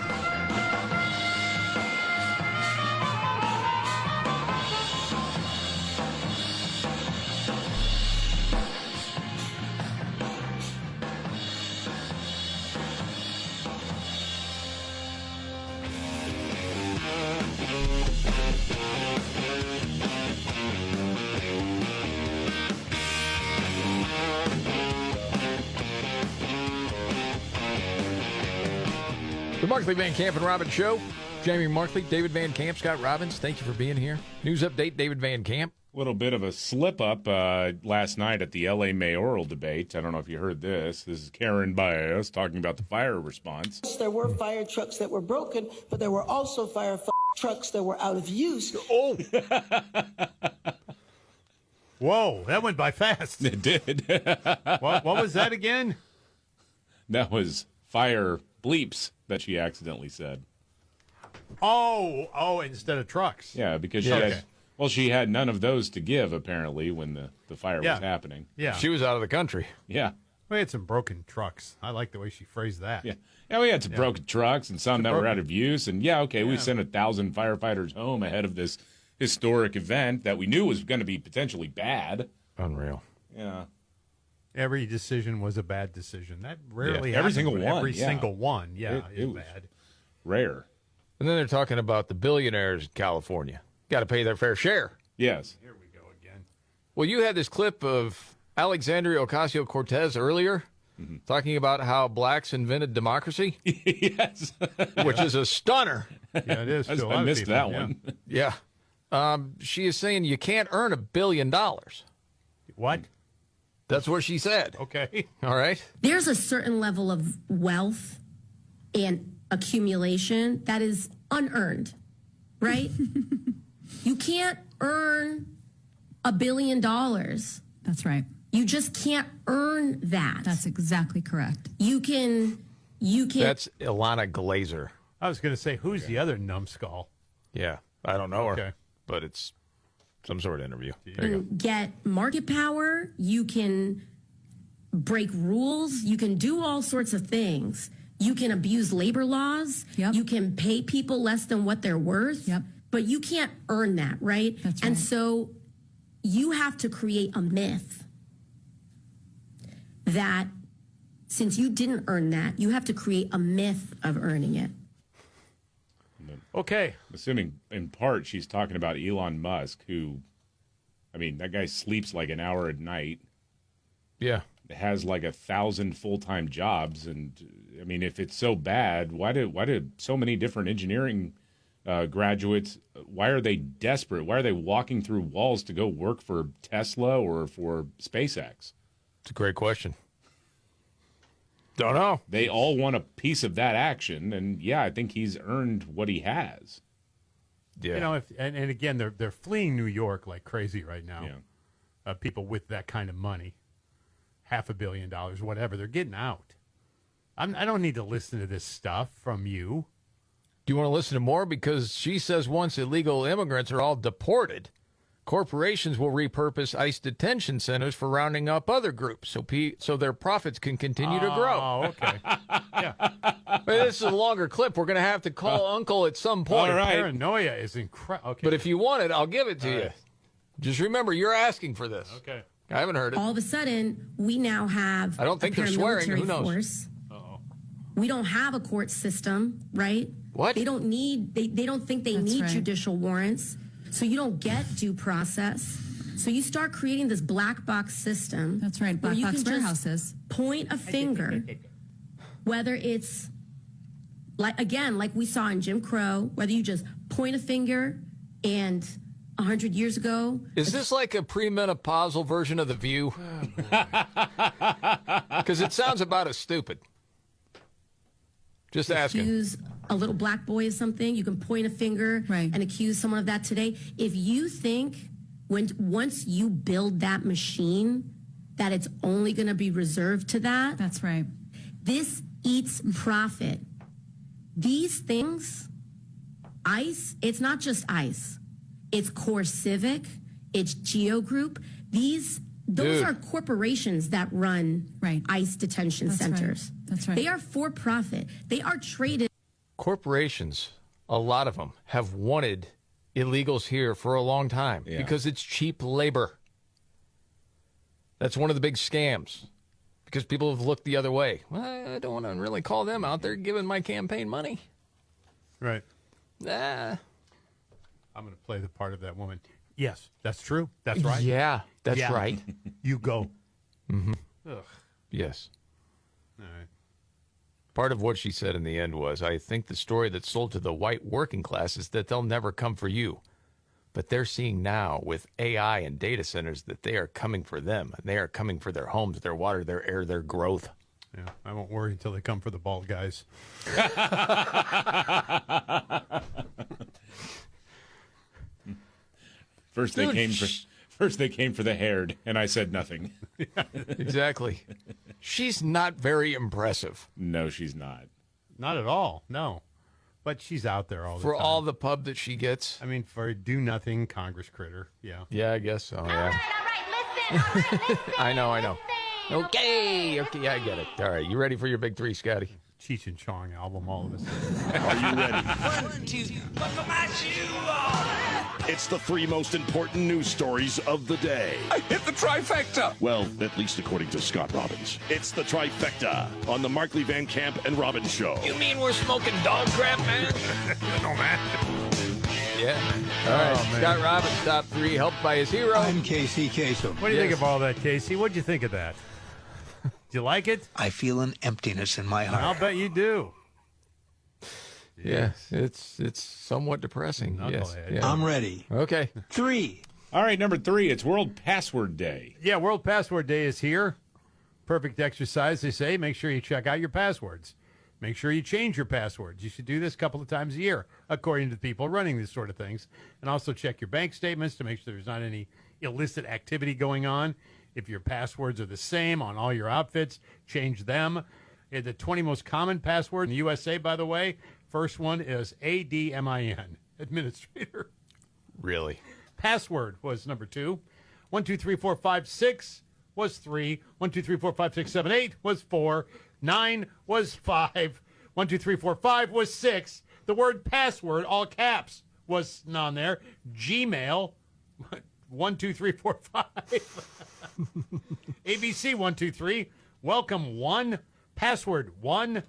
The Markley, Van Camp, and Robbins Show. Jamie Markley, David Van Camp, Scott Robbins, thank you for being here. News update, David Van Camp. A little bit of a slip-up last night at the L.A. mayoral debate. I don't know if you heard this. This is Karen Baez talking about the fire response. There were fire trucks that were broken, but there were also fire trucks that were out of use. Oh! Whoa, that went by fast. It did. What was that again? That was fire bleeps that she accidentally said. Oh, instead of trucks. Yeah, because Yeah. she had none of those to give, apparently, when the fire was happening. Yeah. She was out of the country. Yeah. We had some broken trucks. I like the way she phrased that. Yeah. Yeah, we had some broken trucks and some that were out of use. And, we sent 1,000 firefighters home ahead of this historic event that we knew was going to be potentially bad. Unreal. Yeah. Every decision was a bad decision. That rarely every happens, single but one. Every yeah. single one, it is was bad. Rare. And then they're talking about the billionaires in California. Got to pay their fair share. Yes. Here we go again. Well, you had this clip of Alexandria Ocasio-Cortez earlier talking about how blacks invented democracy. Yes. Which is a stunner. Yeah, it is. I missed that one. Yeah. She is saying you can't earn $1 billion. What? That's what she said. Okay. All right. There's a certain level of wealth and accumulation that is unearned, right? You can't earn $1 billion. That's right. You just can't earn that. That's exactly correct. You can. That's Ilana Glazer. I was going to say, who's the other numbskull? Yeah, I don't know Okay. her, but it's some sort of interview. You There you go. can get market power. You can break rules. You can do all sorts of things. You can abuse labor laws. Yep. You can pay people less than what they're worth. Yep. But you can't earn that, right? That's And right. so you have to create a myth that since you didn't earn that, you have to create a myth of earning it. Okay. Assuming in part she's talking about Elon Musk, who, I mean, that guy sleeps like an hour a night. Yeah. Has like 1,000 full-time jobs. And I mean, if it's so bad, why do so many different engineering graduates, why are they desperate? Why are they walking through walls to go work for Tesla or for SpaceX? It's a great question. Don't know. They all want a piece of that action, and yeah, I think he's earned what he has. Yeah. You know, and again, they're fleeing New York like crazy right now. Yeah. People with that kind of money, $500 million, whatever, they're getting out. I don't need to listen to this stuff from you. Do you want to listen to more? Because she says once illegal immigrants are all deported, corporations will repurpose ICE detention centers for rounding up other groups so their profits can continue to grow. Oh, okay. Yeah. But this is a longer clip. We're going to have to call Uncle at some point. All right. Paranoia is incredible. Okay. But if you want it, I'll give it to All you. right. Just remember, you're asking for this. Okay. I haven't heard it. All of a sudden, we now have I don't think they're swearing. paramilitary Who knows? force. Uh-oh. We don't have a court system, right? What? They don't need. They don't think they That's need right. judicial warrants, so you don't get due process. So you start creating this black box system. That's right, where black you box can just warehouses. point a finger, whether it's like we saw in Jim Crow, whether you just point a finger and 100 years ago. Is this like a premenopausal version of The View? Because it sounds about as stupid. Just asking. Accuse a little black boy of something, you can point a finger and accuse someone of that today. If you think once you build that machine that it's only going to be reserved to that. That's right. This eats profit. These things, ICE, it's not just ICE. It's Core Civic, it's Geo Group. Those are corporations that run ICE detention centers. Right. That's right. They are for profit. They are traded. Corporations, a lot of them, have wanted illegals here for a long time because it's cheap labor. That's one of the big scams because people have looked the other way. Well, I don't want to really call them out. They're giving my campaign money. Right. Nah. I'm going to play the part of that woman. Yes, that's true. That's right. Yeah, that's right. You go. Mm-hmm. Ugh. Yes. All right. Part of what she said in the end was, I think the story that's sold to the white working class is that they'll never come for you. But they're seeing now with AI and data centers that they are coming for them. And they are coming for their homes, their water, their air, their growth. Yeah, I won't worry until they come for the bald guys. First they came for the haired, and I said nothing. Exactly. She's not very impressive. No, she's not. Not at all. No. But she's out there all the For time. all the pub that she gets. I mean, for a do-nothing Congress critter. Yeah. Yeah, I guess so. Yeah. I know. Okay, yeah, I get it. All right, you ready for your big three, Scotty? Cheech and Chong album, all of us. Are you ready? 1, 2, buckle my shoe on. It's the 3 most important news stories of the day. I hit the trifecta. Well, at least according to Scott Robbins. It's the trifecta on the Markley, Van Camp, and Robbins show. You mean we're smoking dog crap, man? No, man. Yeah. All right, Scott Robbins, top 3, helped by his hero. I'm Casey Kasem. What do you think of all that, Casey? What'd you think of that? Do you like it? I feel an emptiness in my heart. I'll bet you do. Yeah, it's somewhat depressing. Yes. Yeah. I'm ready. Okay. 3. All right, number 3, it's World Password Day. Yeah, World Password Day is here. Perfect exercise, they say. Make sure you check out your passwords. Make sure you change your passwords. You should do this a couple of times a year, according to the people running these sort of things. And also check your bank statements to make sure there's not any illicit activity going on. If your passwords are the same on all your outfits, change them. The 20 most common passwords in the USA, by the way, first one is ADMIN, administrator. Really? Password was number 2. 1, 2, 3, 4, 5, 6 was 3. 1, 2, 3, 4, 5, 6, 7, 8 was 4. 9 was 5. 1, 2, 3, 4, 5 was 6. The word password, all caps, was on there. Gmail, 1, 2, 3, 4, 5. ABC 1, 2, 3. Welcome 1. Password 1.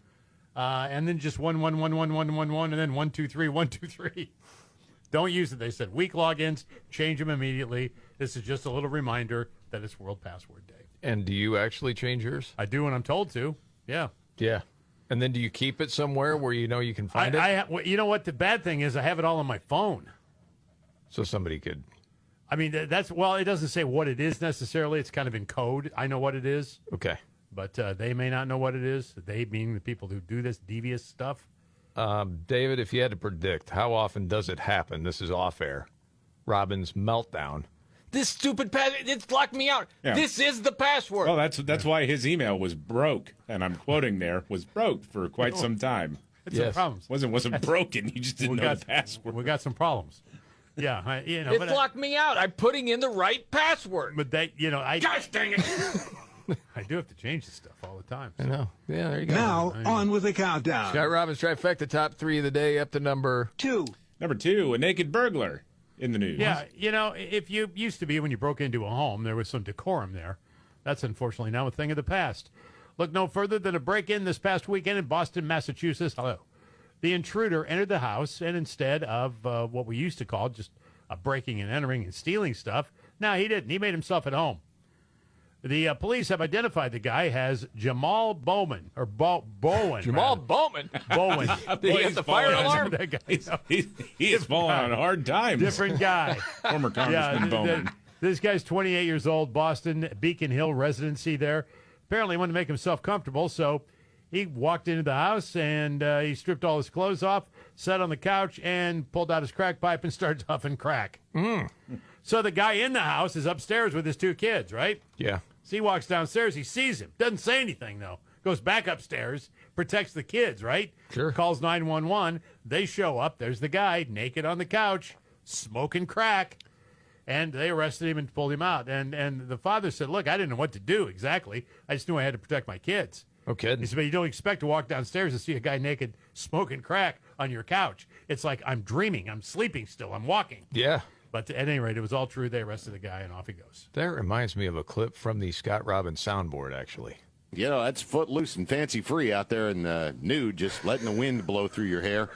And then just 1, 1, 1, 1, 1, 1, 1, and then 1, 2, 3, 1, 2, 3. Don't use it. They said weak logins, change them immediately. This is just a little reminder that it's World Password Day. And do you actually change yours? I do when I'm told to. Yeah. Yeah. And then do you keep it somewhere where you know you can find it? Well, you know what the bad thing is? I have it all on my phone. So somebody could. I mean, it doesn't say what it is necessarily. It's kind of in code. I know what it is. Okay. But they may not know what it is. They meaning the people who do this devious stuff. David, if you had to predict, how often does it happen? This is off air. Robin's meltdown. This stupid password, it's locked me out. Yeah. This is the password. Well, that's why his email was broke, and I'm quoting there, was broke for quite some time. It's some problems. Wasn't broken. You just didn't know the password. We got some problems. Yeah, It's locked me out. I'm putting in the right password. But that, gosh dang it. I do have to change this stuff all the time. I know. Yeah, there you go. Now, on with the countdown. Scott Robbins trifecta, top 3 of the day, up to number 2. Number 2, a naked burglar in the news. Yeah, if you used to be when you broke into a home, there was some decorum there. That's unfortunately now a thing of the past. Look no further than a break-in this past weekend in Boston, Massachusetts. Hello. The intruder entered the house, and instead of what we used to call just a breaking and entering and stealing stuff, no, he didn't. He made himself at home. The police have identified the guy as Jamal Bowman, or Bowen. Jamal Bowman? Bowen. Did he hit the fire alarm? That guy. He is falling on hard times. Different guy. Former Congressman Bowman. This guy's 28 years old, Boston, Beacon Hill residency there. Apparently wanted to make himself comfortable, so he walked into the house and he stripped all his clothes off, sat on the couch, and pulled out his crack pipe and started huffing crack. So the guy in the house is upstairs with his 2 kids, right? Yeah. So he walks downstairs. He sees him. Doesn't say anything, though. Goes back upstairs, protects the kids, right? Sure. Calls 911. They show up. There's the guy naked on the couch, smoking crack. And they arrested him and pulled him out. And the father said, look, I didn't know what to do exactly. I just knew I had to protect my kids. No kidding. He said, but you don't expect to walk downstairs and see a guy naked smoking crack on your couch. It's like I'm dreaming. I'm sleeping still. I'm walking. Yeah. But at any rate, it was all true. They arrested the guy, and off he goes. That reminds me of a clip from the Scott Robbins soundboard, actually. That's footloose and fancy-free out there in the nude, just letting the wind blow through your hair.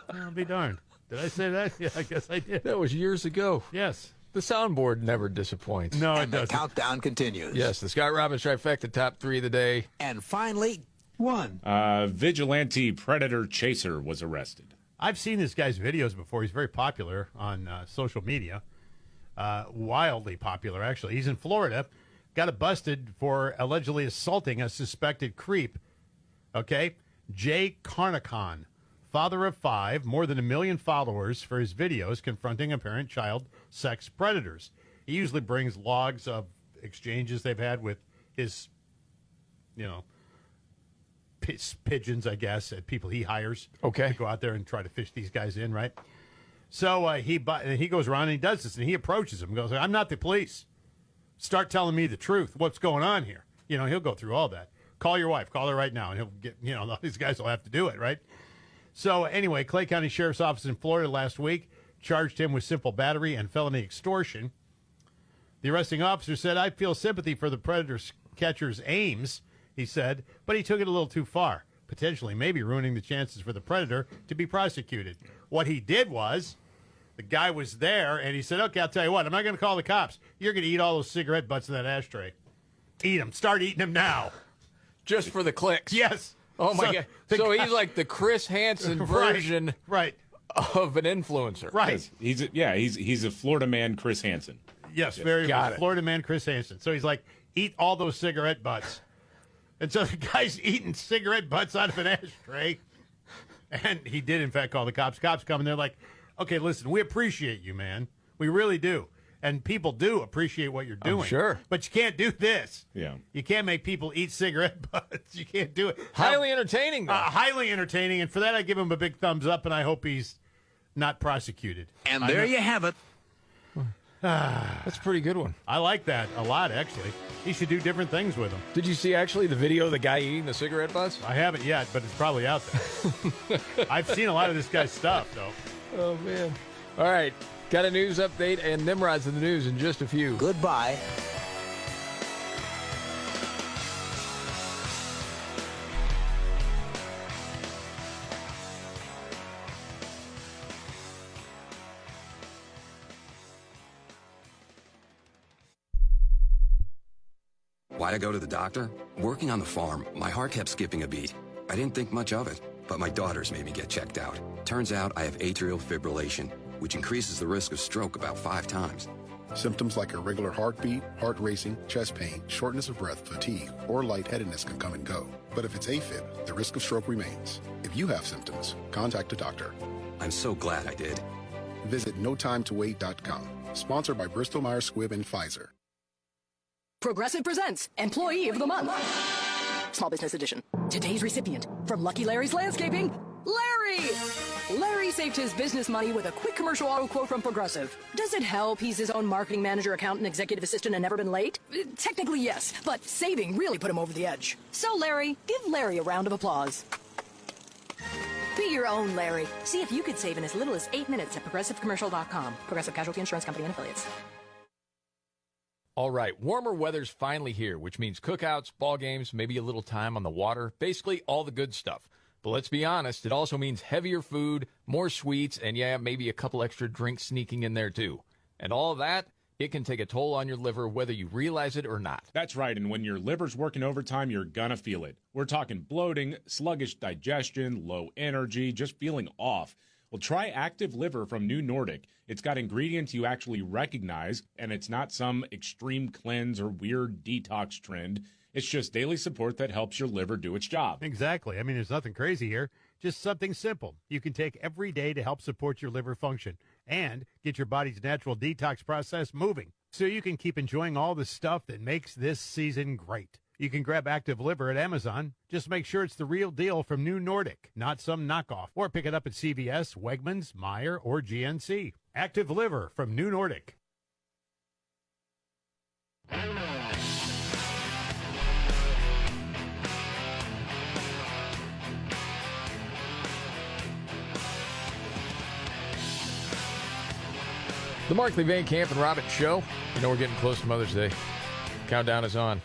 I'll be darned. Did I say that? Yeah, I guess I did. That was years ago. Yes. The soundboard never disappoints. No, it And the doesn't. countdown continues. Yes, the Scott Robbins trifecta, top 3 of the day. And finally, 1. Vigilante predator chaser was arrested. I've seen this guy's videos before. He's very popular on social media. Wildly popular, actually. He's in Florida. Got busted for allegedly assaulting a suspected creep. Okay? Jay Carnicon, father of 5, more than 1 million followers for his videos confronting apparent child sex predators. He usually brings logs of exchanges they've had with his, pigeons, I guess, at people he hires. Okay. To go out there and try to fish these guys in, right? So he goes around and he does this, and he approaches him and goes, I'm not the police. Start telling me the truth. What's going on here? He'll go through all that. Call your wife. Call her right now. And he'll get, these guys will have to do it, right? So anyway, Clay County Sheriff's Office in Florida last week charged him with simple battery and felony extortion. The arresting officer said, I feel sympathy for the predator catcher's aims, he said, but he took it a little too far, potentially maybe ruining the chances for the predator to be prosecuted. What he did was, the guy was there, and he said, okay, I'll tell you what, I'm not going to call the cops. You're going to eat all those cigarette butts in that ashtray. Eat them. Start eating them now. Just for the clicks. Yes. Oh, my God. So he's like the Chris Hansen version right. of an influencer. Right. He's a Florida man, Chris Hansen. Yes, very much. Florida man, Chris Hansen. So he's like, eat all those cigarette butts. And so the guy's eating cigarette butts out of an ashtray. And he did, in fact, call the cops. Cops come and they're like, okay, listen, we appreciate you, man. We really do. And people do appreciate what you're doing. Sure. But you can't do this. Yeah. You can't make people eat cigarette butts. You can't do it. Highly entertaining, though. Highly entertaining. And for that, I give him a big thumbs up, and I hope he's not prosecuted. And there you have it. That's a pretty good one. I like that a lot, actually. He should do different things with them. Did you see actually the video of the guy eating the cigarette butts? I haven't yet, but it's probably out there. I've seen a lot of this guy's stuff, though. Oh, man. All right. Got a news update and Nimrod's in the news in just a few. Goodbye. Why'd I go to the doctor? Working on the farm, my heart kept skipping a beat. I didn't think much of it, but my daughters made me get checked out. Turns out I have atrial fibrillation, which increases the risk of stroke about 5 times. Symptoms like irregular heartbeat, heart racing, chest pain, shortness of breath, fatigue, or lightheadedness can come and go. But if it's AFib, the risk of stroke remains. If you have symptoms, contact a doctor. I'm so glad I did. Visit notimetowait.com. Sponsored by Bristol Myers Squibb and Pfizer. Progressive presents Employee of the Month. Small Business Edition. Today's recipient from Lucky Larry's Landscaping, Larry! Larry saved his business money with a quick commercial auto quote from Progressive. Does it help he's his own marketing manager, accountant, executive assistant, and never been late? Technically, yes, but saving really put him over the edge. So, Larry, give Larry a round of applause. Be your own Larry. See if you could save in as little as 8 minutes at ProgressiveCommercial.com. Progressive Casualty Insurance Company and Affiliates. All right, warmer weather's finally here, which means cookouts, ball games, maybe a little time on the water, basically all the good stuff. But let's be honest, it also means heavier food, more sweets, and yeah, maybe a couple extra drinks sneaking in there too. And all of that, it can take a toll on your liver whether you realize it or not. That's right, and when your liver's working overtime, you're gonna feel it. We're talking bloating, sluggish digestion, low energy, just feeling off. Well, try Active Liver from New Nordic. It's got ingredients you actually recognize, and it's not some extreme cleanse or weird detox trend. It's just daily support that helps your liver do its job. Exactly. I mean, there's nothing crazy here. Just something simple you can take every day to help support your liver function and get your body's natural detox process moving so you can keep enjoying all the stuff that makes this season great. You can grab Active Liver at Amazon. Just make sure it's the real deal from New Nordic, not some knockoff. Or pick it up at CVS, Wegmans, Meijer, or GNC. Active Liver from New Nordic. The Markley, Van Camp, and Robbins Show. You know we're getting close to Mother's Day. Countdown is on.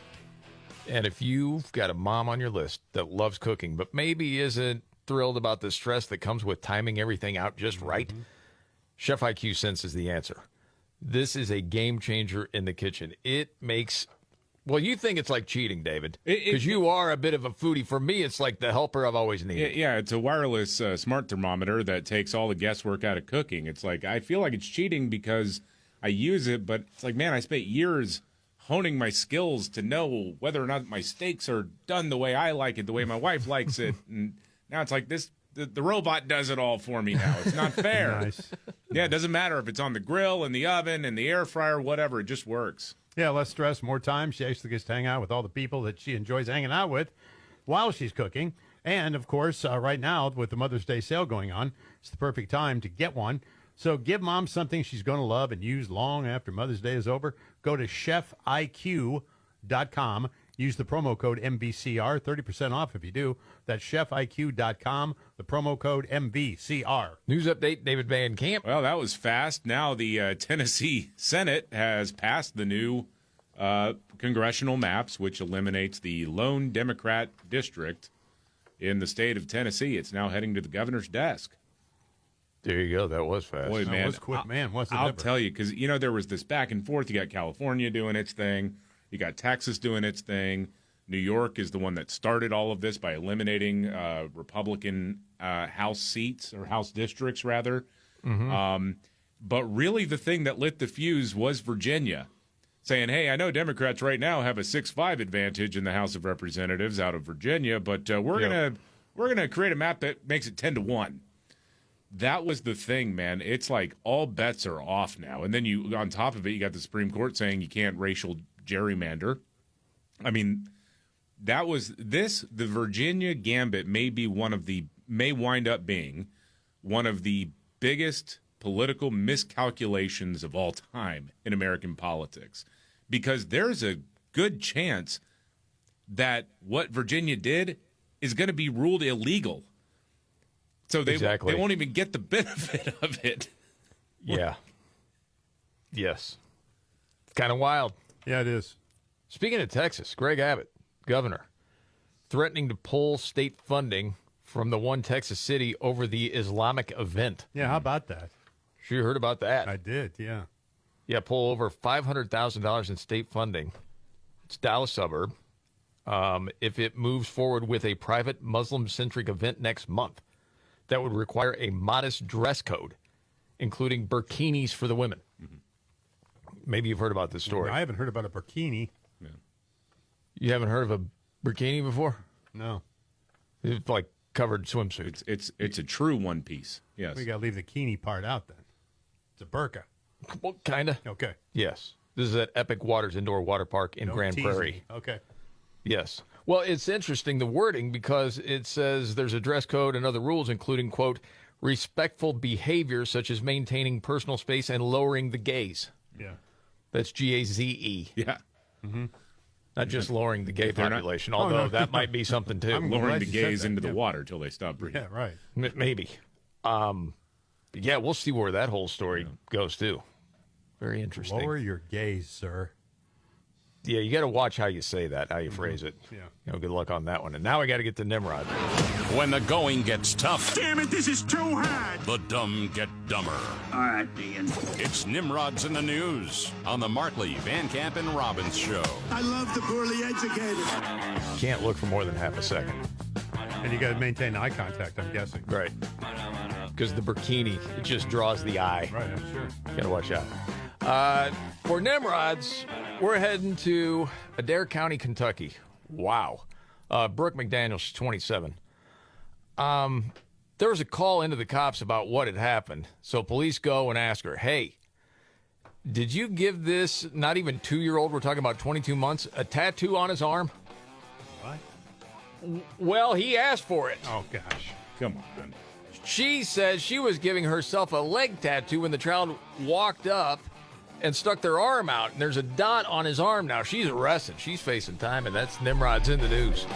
And if you've got a mom on your list that loves cooking but maybe isn't thrilled about the stress that comes with timing everything out just right, Chef IQ Sense is the answer. This is a game changer in the kitchen. It makes, well, you think it's like cheating, David, because you are a bit of a foodie. For me, it's like the helper I've always needed. Yeah, it's a wireless smart thermometer that takes all the guesswork out of cooking. It's like, I feel like it's cheating because I use it, but it's like, man, I spent years honing my skills to know whether or not my steaks are done the way I like it, the way my wife likes it. And now it's like this, the robot does it all for me now. It's not fair. Nice. Yeah, it doesn't matter if it's on the grill, in the oven, in the air fryer, whatever. It just works. Yeah, less stress, more time. She actually gets to hang out with all the people that she enjoys hanging out with while she's cooking. And, of course, right now, with the Mother's Day sale going on, it's the perfect time to get one. So give Mom something she's going to love and use long after Mother's Day is over. Go to chefiq.com. Use the promo code MVCR, 30% off if you do. That's chefiq.com, the promo code MVCR. News update, David Van Camp. Well, that was fast. Now the Tennessee Senate has passed the new congressional maps, which eliminates the lone Democrat district in the state of Tennessee. It's now heading to the governor's desk. There you go. That was fast. Boy, man, that was quick, man. What's I'll tell you, because, you know, there was this back and forth. You got California doing its thing. You got Texas doing its thing. New York is the one that started all of this by eliminating Republican House seats, or House districts, rather. Mm-hmm. But really the thing that lit the fuse was Virginia, saying, hey, I know Democrats right now have a 6-5 advantage in the House of Representatives out of Virginia, but we're gonna create a map that makes it 10-1. That was the thing, man. It's like all bets are off now. And then you, on top of it, you got the Supreme Court saying you can't racial gerrymander. I mean, the Virginia gambit may wind up being one of the biggest political miscalculations of all time in American politics, because there's a good chance that what Virginia did is going to be ruled illegal. So they won't even get the benefit of it. Yeah. Yes. It's kind of wild. Yeah, it is. Speaking of Texas, Greg Abbott, governor, threatening to pull state funding from the one Texas city over the Islamic event. Yeah, how about that? Sure you heard about that. I did, yeah. Yeah, pull over $500,000 in state funding. It's Dallas suburb. If it moves forward with a private Muslim-centric event next month, that would require a modest dress code, including burkinis for the women. Mm-hmm. Maybe you've heard about this story. I haven't heard about a burkini. Yeah. You haven't heard of a burkini before? No. It's like covered swimsuit. It's a true one piece. Yes. We got to leave the kini part out then. It's a burqa. Well, kind of. Okay. Yes. This is at Epic Waters Indoor Water Park in Grand Prairie. Me. Okay. Yes. Well, it's interesting, the wording, because it says there's a dress code and other rules, including, quote, respectful behavior such as maintaining personal space and lowering the gaze. Yeah. That's Gaze. Yeah. Mm-hmm. Not just lowering the gay population, although that might be something, too. Lowering the gaze into the water till they stop breathing. Yeah, right. Maybe. Yeah, we'll see where that whole story goes, too. Very interesting. Lower your gaze, sir. Yeah, you got to watch how you say that, how you phrase it. Yeah. Good luck on that one. And now I got to get to Nimrod. When the going gets tough, Damn it, this is too hard. the dumb get dumber. All right, Dean. It's Nimrod's in the News on the Markley, Van Camp, and Robbins Show. I love the poorly educated. Can't look for more than half a second. And you got to maintain eye contact, I'm guessing. Right. Because the burkini, it just draws the eye. Right, I'm sure. Got to watch out. For Nimrods, we're heading to Adair County, Kentucky. Wow. Brooke McDaniel's 27. There was a call into the cops about what had happened. So police go and ask her, hey, did you give this not even 2-year-old, we're talking about 22 months, a tattoo on his arm? What? Well, he asked for it. Oh, gosh. Come on. She says she was giving herself a leg tattoo when the child walked up and stuck their arm out, and there's a dot on his arm now. She's arrested. She's facing time, and that's Nimrod's in the News.